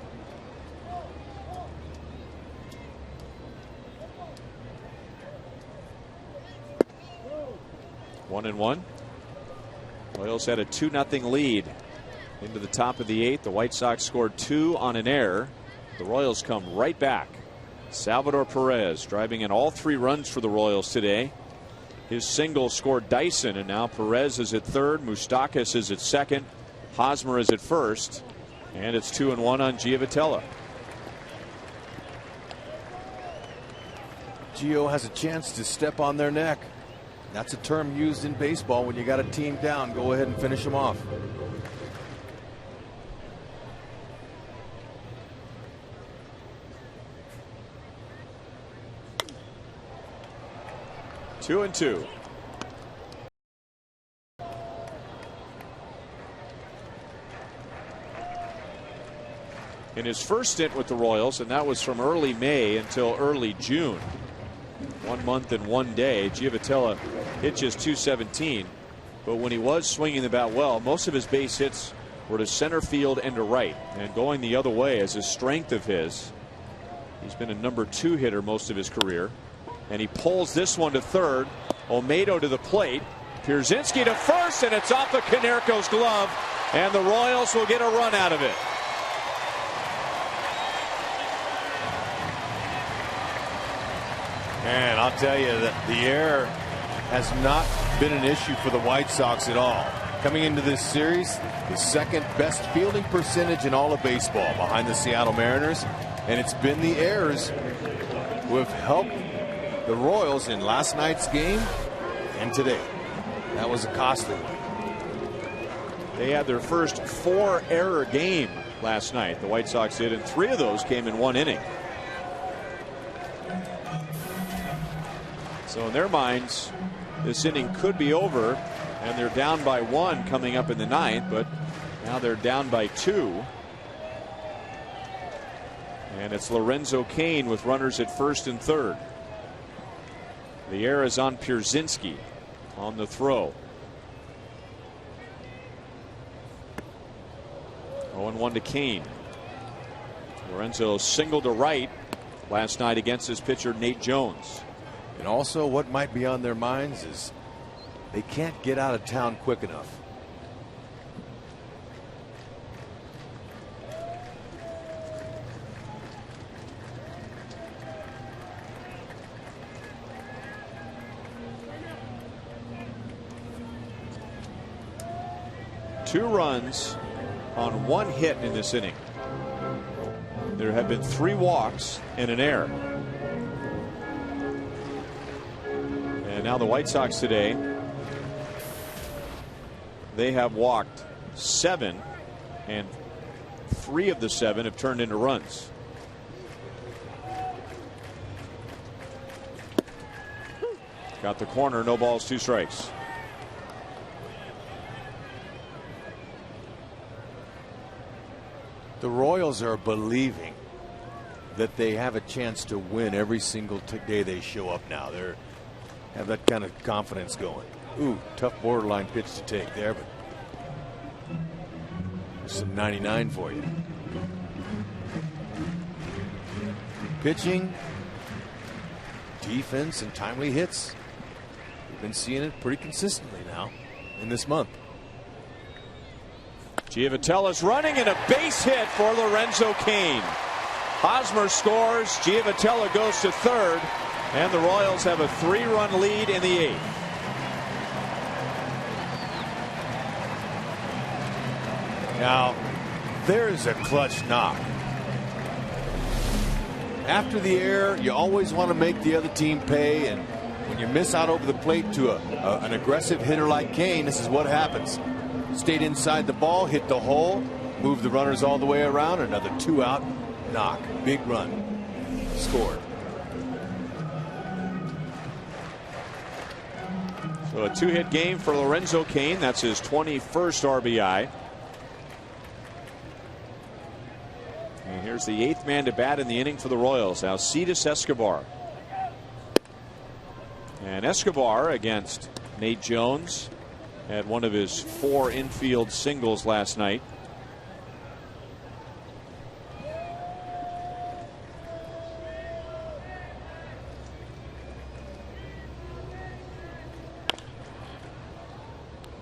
One and one. Royals had a 2-0 lead into the top of the 8th. The White Sox scored 2 on an error. The Royals come right back. Salvador Perez driving in all 3 runs for the Royals today. His single scored Dyson, and now Perez is at third. Moustakas is at second. Hosmer is at first. And it's 2-1 on Giavotella. Gio has a chance to step on their neck. That's a term used in baseball when you got a team down. Go ahead and finish them off. Two and two. In his first stint with the Royals, and that was from early May until early June, 1 month and 1 day, Giavotella hit just .217. But when he was swinging the bat well, most of his base hits were to center field and to right, and going the other way is a strength of his. He's been a number 2 hitter most of his career. And he pulls this one to third. Olmedo to the plate. Pierzynski to first, and it's off of Konerko's glove, and the Royals will get a run out of it. And I'll tell you that the error has not been an issue for the White Sox at all. Coming into this series, the second best fielding percentage in all of baseball behind the Seattle Mariners, and it's been the errors who have helped the Royals in last night's game and today. That was a costly one. They had their first 4-error game last night. The White Sox did, and 3 of those came in 1 inning. So in their minds, this inning could be over, and they're down by 1 coming up in the 9th, but now they're down by 2. And it's Lorenzo Cain with runners at first and third. The error is on Pierzynski on the throw. 0-1 to Cain. Lorenzo singled to right last night against his pitcher Nate Jones. And also what might be on their minds is they can't get out of town quick enough. Two runs on 1 hit in this inning. There have been 3 walks and an error. And now the White Sox today, they have walked 7, and 3 of the 7 have turned into runs. Got the corner, no balls, 2 strikes. The Royals are believing that they have a chance to win every single day they show up now. They have that kind of confidence going. Ooh, tough borderline pitch to take there, but there's some 99 for you. Pitching, defense, and timely hits. We've been seeing it pretty consistently now in this month. Giavotella's running, and a base hit for Lorenzo Cain. Hosmer scores, Giavotella goes to third, and the Royals have a 3-run lead in the 8th. Now, there's a clutch knock. After the error, you always want to make the other team pay, and when you miss out over the plate to an aggressive hitter like Cain, this is what happens. Stayed inside the ball, hit the hole, moved the runners all the way around, another 2-out knock. Big run. Scored. So a 2-hit game for Lorenzo Cain. That's his 21st RBI. And here's the 8th man to bat in the inning for the Royals. Alcides Escobar. And Escobar against Nate Jones had one of his 4 infield singles last night.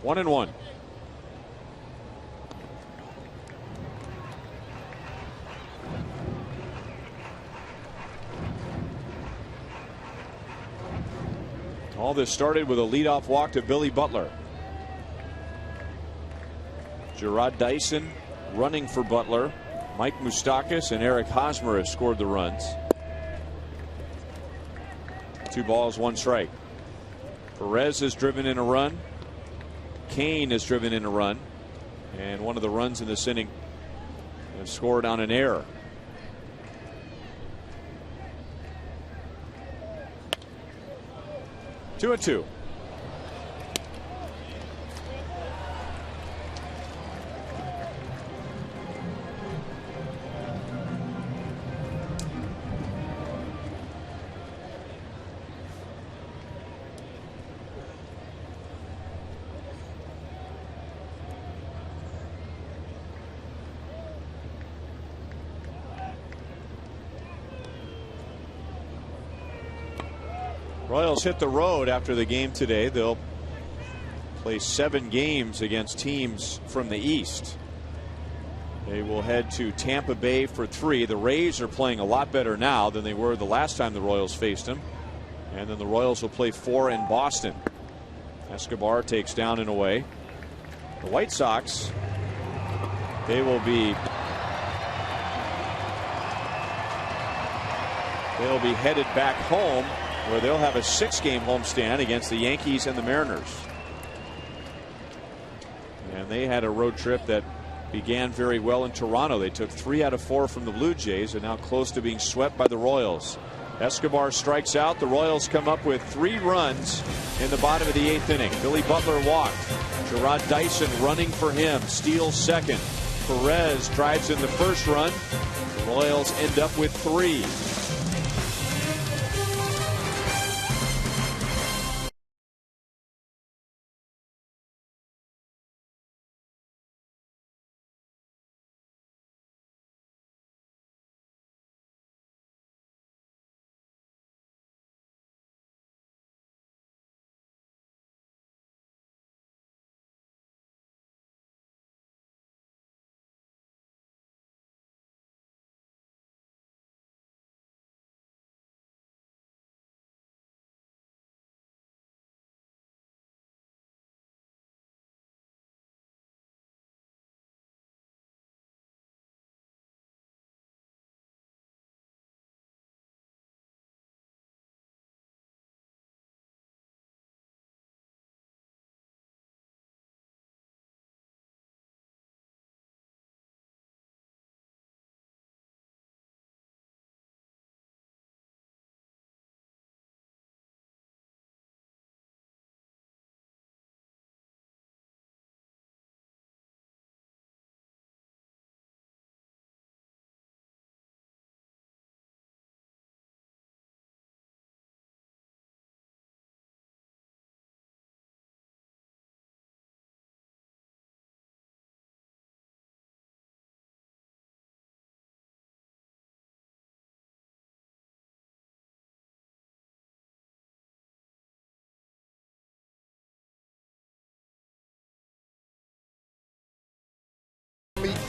One and one. All this started with a leadoff walk to Billy Butler. Gerard Dyson running for Butler. Mike Moustakas and Eric Hosmer have scored the runs. 2 balls, 1 strike. Perez has driven in a run. Kane has driven in a run. And one of the runs in this inning has scored on an error. Two and two. Royals hit the road after the game today. They'll play 7 games against teams from the East. They will head to Tampa Bay for 3. The Rays are playing a lot better now than they were the last time the Royals faced them. And then the Royals will play 4 in Boston. Escobar takes down and away. The White Sox, they will be headed back home, where they'll have a 6-game homestand against the Yankees and the Mariners. And they had a road trip that began very well in Toronto. They took 3 out of 4 from the Blue Jays and now close to being swept by the Royals. Escobar strikes out. The Royals come up with 3 runs in the bottom of the 8th inning. Billy Butler walked. Gerard Dyson running for him, steals second. Perez drives in the first run. The Royals end up with 3.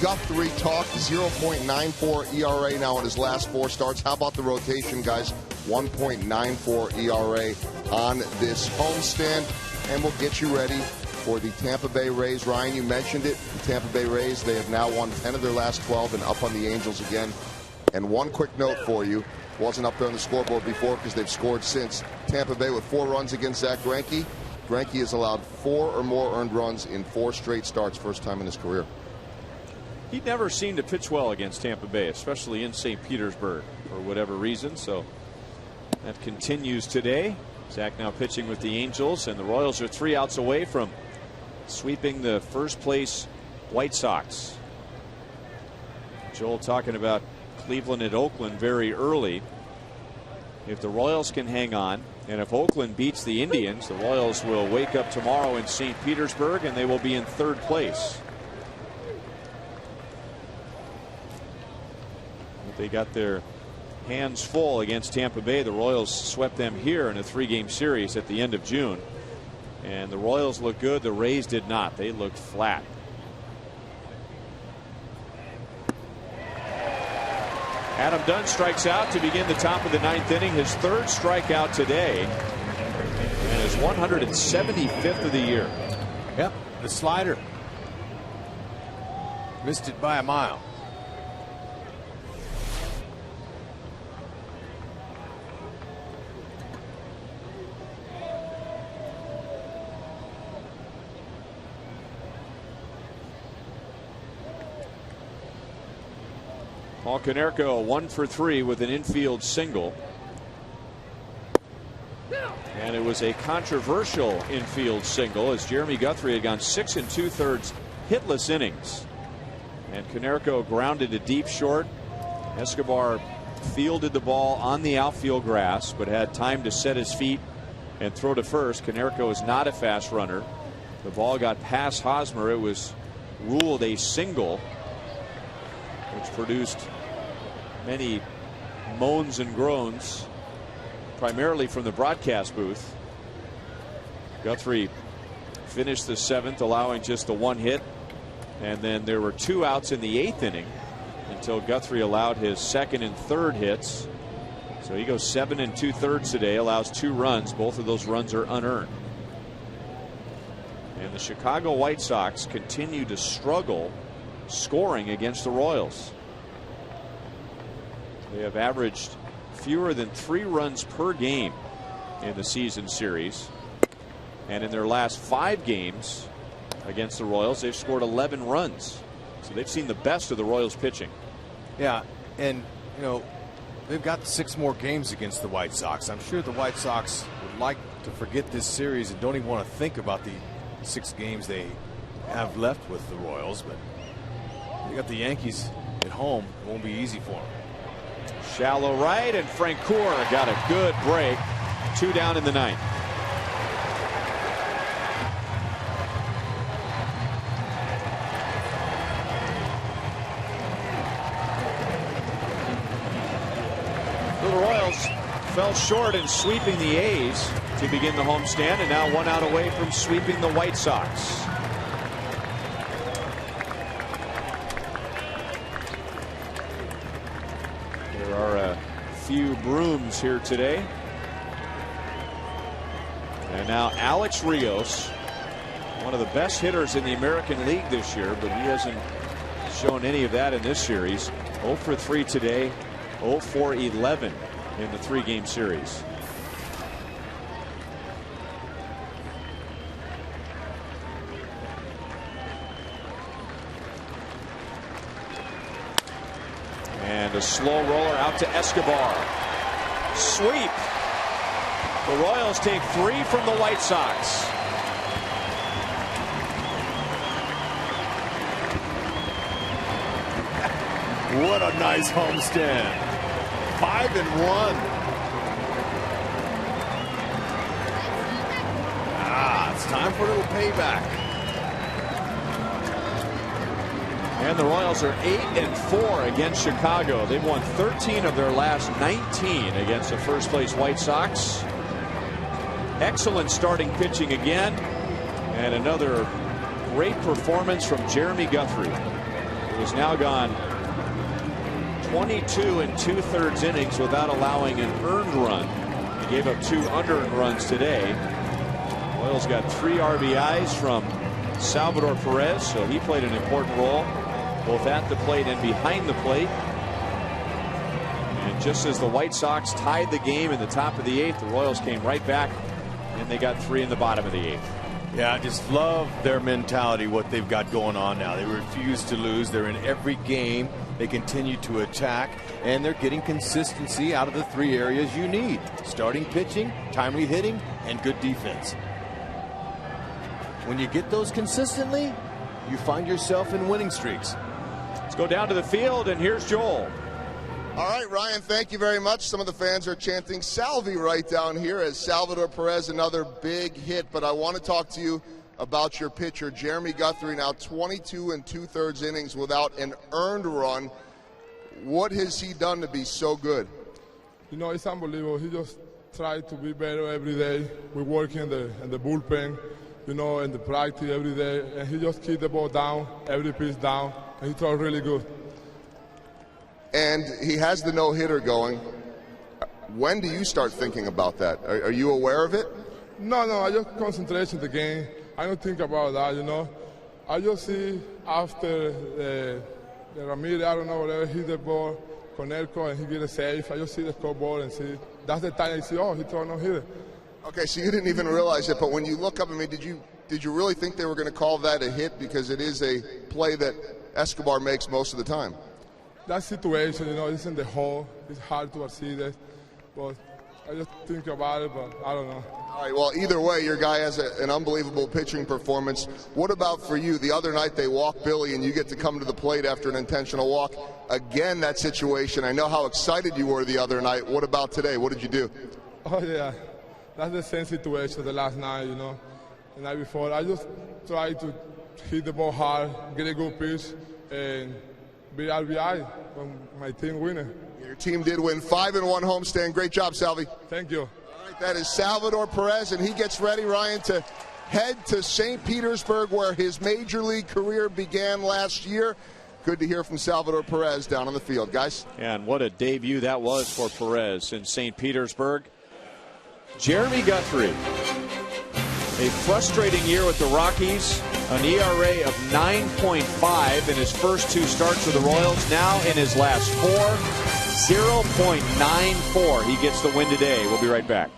Guthrie talk, 0.94 ERA now in his last 4 starts. How about the rotation, guys? 1.94 ERA on this homestand. And we'll get you ready for the Tampa Bay Rays. Ryan, you mentioned it. The Tampa Bay Rays, they have now won 10 of their last 12 and up on the Angels again. And one quick note for you. Wasn't up there on the scoreboard before because they've scored since. Tampa Bay with 4 runs against Zach Greinke. Greinke has allowed 4 or more earned runs in 4 straight starts, first time in his career. He never seemed to pitch well against Tampa Bay, especially in St. Petersburg for whatever reason. So that continues today. Zach now pitching with the Angels, and the Royals are 3 outs away from sweeping the first place White Sox. Joel talking about Cleveland and Oakland very early. If the Royals can hang on And if Oakland beats the Indians, the Royals will wake up tomorrow in St. Petersburg and they will be in 3rd place. They got their hands full against Tampa Bay. The Royals swept them here in a 3-game series at the end of June. And the Royals look good. The Rays did not. They looked flat. Adam Dunn strikes out to begin the top of the 9th inning. His 3rd strikeout today. And his 175th of the year. Yep, the slider. Missed it by a mile. Paul Konerko 1 for 3 with an infield single. And it was a controversial infield single as Jeremy Guthrie had gone 6 2/3 hitless innings. And Konerko grounded to deep short. Escobar fielded the ball on the outfield grass but had time to set his feet and throw to first. Konerko is not a fast runner. The ball got past Hosmer. It was ruled a single, which produced many moans and groans, primarily from the broadcast booth. Guthrie finished the 7th, allowing just the 1 hit, and then there were 2 outs in the 8th inning until Guthrie allowed his 2nd and 3rd hits. So he goes 7 2/3 today, allows 2 runs. Both of those runs are unearned. And the Chicago White Sox continue to struggle scoring against the Royals. They have averaged fewer than 3 runs per game in the season series. And in their last 5 games against the Royals, they've scored 11 runs. So they've seen the best of the Royals pitching. Yeah, and you know, they've got 6 more games against the White Sox. I'm sure the White Sox would like to forget this series and don't even want to think about the 6 games they have left with the Royals, but they got the Yankees at home. It won't be easy for them. Shallow right, and Francoeur got a good break. 2 down in the 9th. So the Royals fell short in sweeping the A's to begin the homestand, and now 1 out away from sweeping the White Sox. There are a few brooms here today. And now Alex Rios, one of the best hitters in the American League this year, but he hasn't shown any of that in this series. 0 for 3 today, 0 for 11 in the 3-game series. And a slow roller out to Escobar. Sweep. The Royals take 3 from the White Sox. What a nice homestand. 5-1. It's time for a little payback. And the Royals are 8-4 against Chicago. They've won 13 of their last 19 against the first place White Sox. Excellent starting pitching again, and another great performance from Jeremy Guthrie, who has now gone 22 2/3 innings without allowing an earned run. He gave up 2 unearned runs today. Royals got 3 RBIs from Salvador Perez, so he played an important role both at the plate and behind the plate. And just as the White Sox tied the game in the top of the 8th, the Royals came right back and they got 3 in the bottom of the 8th. Yeah, I just love their mentality, what they've got going on now. They refuse to lose. They're in every game. They continue to attack, and they're getting consistency out of the 3 areas you need: starting pitching, timely hitting, and good defense. When you get those consistently, you find yourself in winning streaks. Let's go down to the field, and here's Joel. All right, Ryan, thank you very much. Some of the fans are chanting Salvi right down here as Salvador Perez, another big hit. But I want to talk to you about your pitcher, Jeremy Guthrie, now 22 2/3 innings without an earned run. What has he done to be so good? You know, it's unbelievable. He just tried to be better every day. We work in the bullpen, you know, in the practice every day. And he just keep the ball down, every pitch down, and he throws really good. And he has the no-hitter going. When do you start thinking about that? Are you aware of it? No, I just concentrate on the game. I don't think about that, you know. I just see after the Ramirez, I don't know, whatever, hit the ball, Conelco, and he get a save. I just see the scoreboard and see. That's the time I see, oh, he throw no-hitter. Okay, so you didn't even realize it, but when you look up at me, did you really think they were going to call that a hit? Because it is a play that Escobar makes most of the time. That situation, you know, it's in the hole. It's hard to see that. But I just think about it, but I don't know. All right, well, either way, your guy has an unbelievable pitching performance. What about for you? The other night they walked Billy, and you get to come to the plate after an intentional walk. Again, that situation. I know how excited you were the other night. What about today? What did you do? Oh, yeah. That's the same situation the last night, you know. The night before, I just tried to hit the ball hard, get a good pitch, and be RBI when my team winning. Your team did win 5-1 homestand. Great job, Salvi. Thank you. All right, that is Salvador Perez, and he gets ready, Ryan, to head to St. Petersburg, where his major league career began last year. Good to hear from Salvador Perez down on the field, guys. And what a debut that was for Perez in St. Petersburg. Jeremy Guthrie, a frustrating year with the Rockies, an ERA of 9.5 in his first 2 starts with the Royals. Now in his last 4, 0.94. He gets the win today. We'll be right back.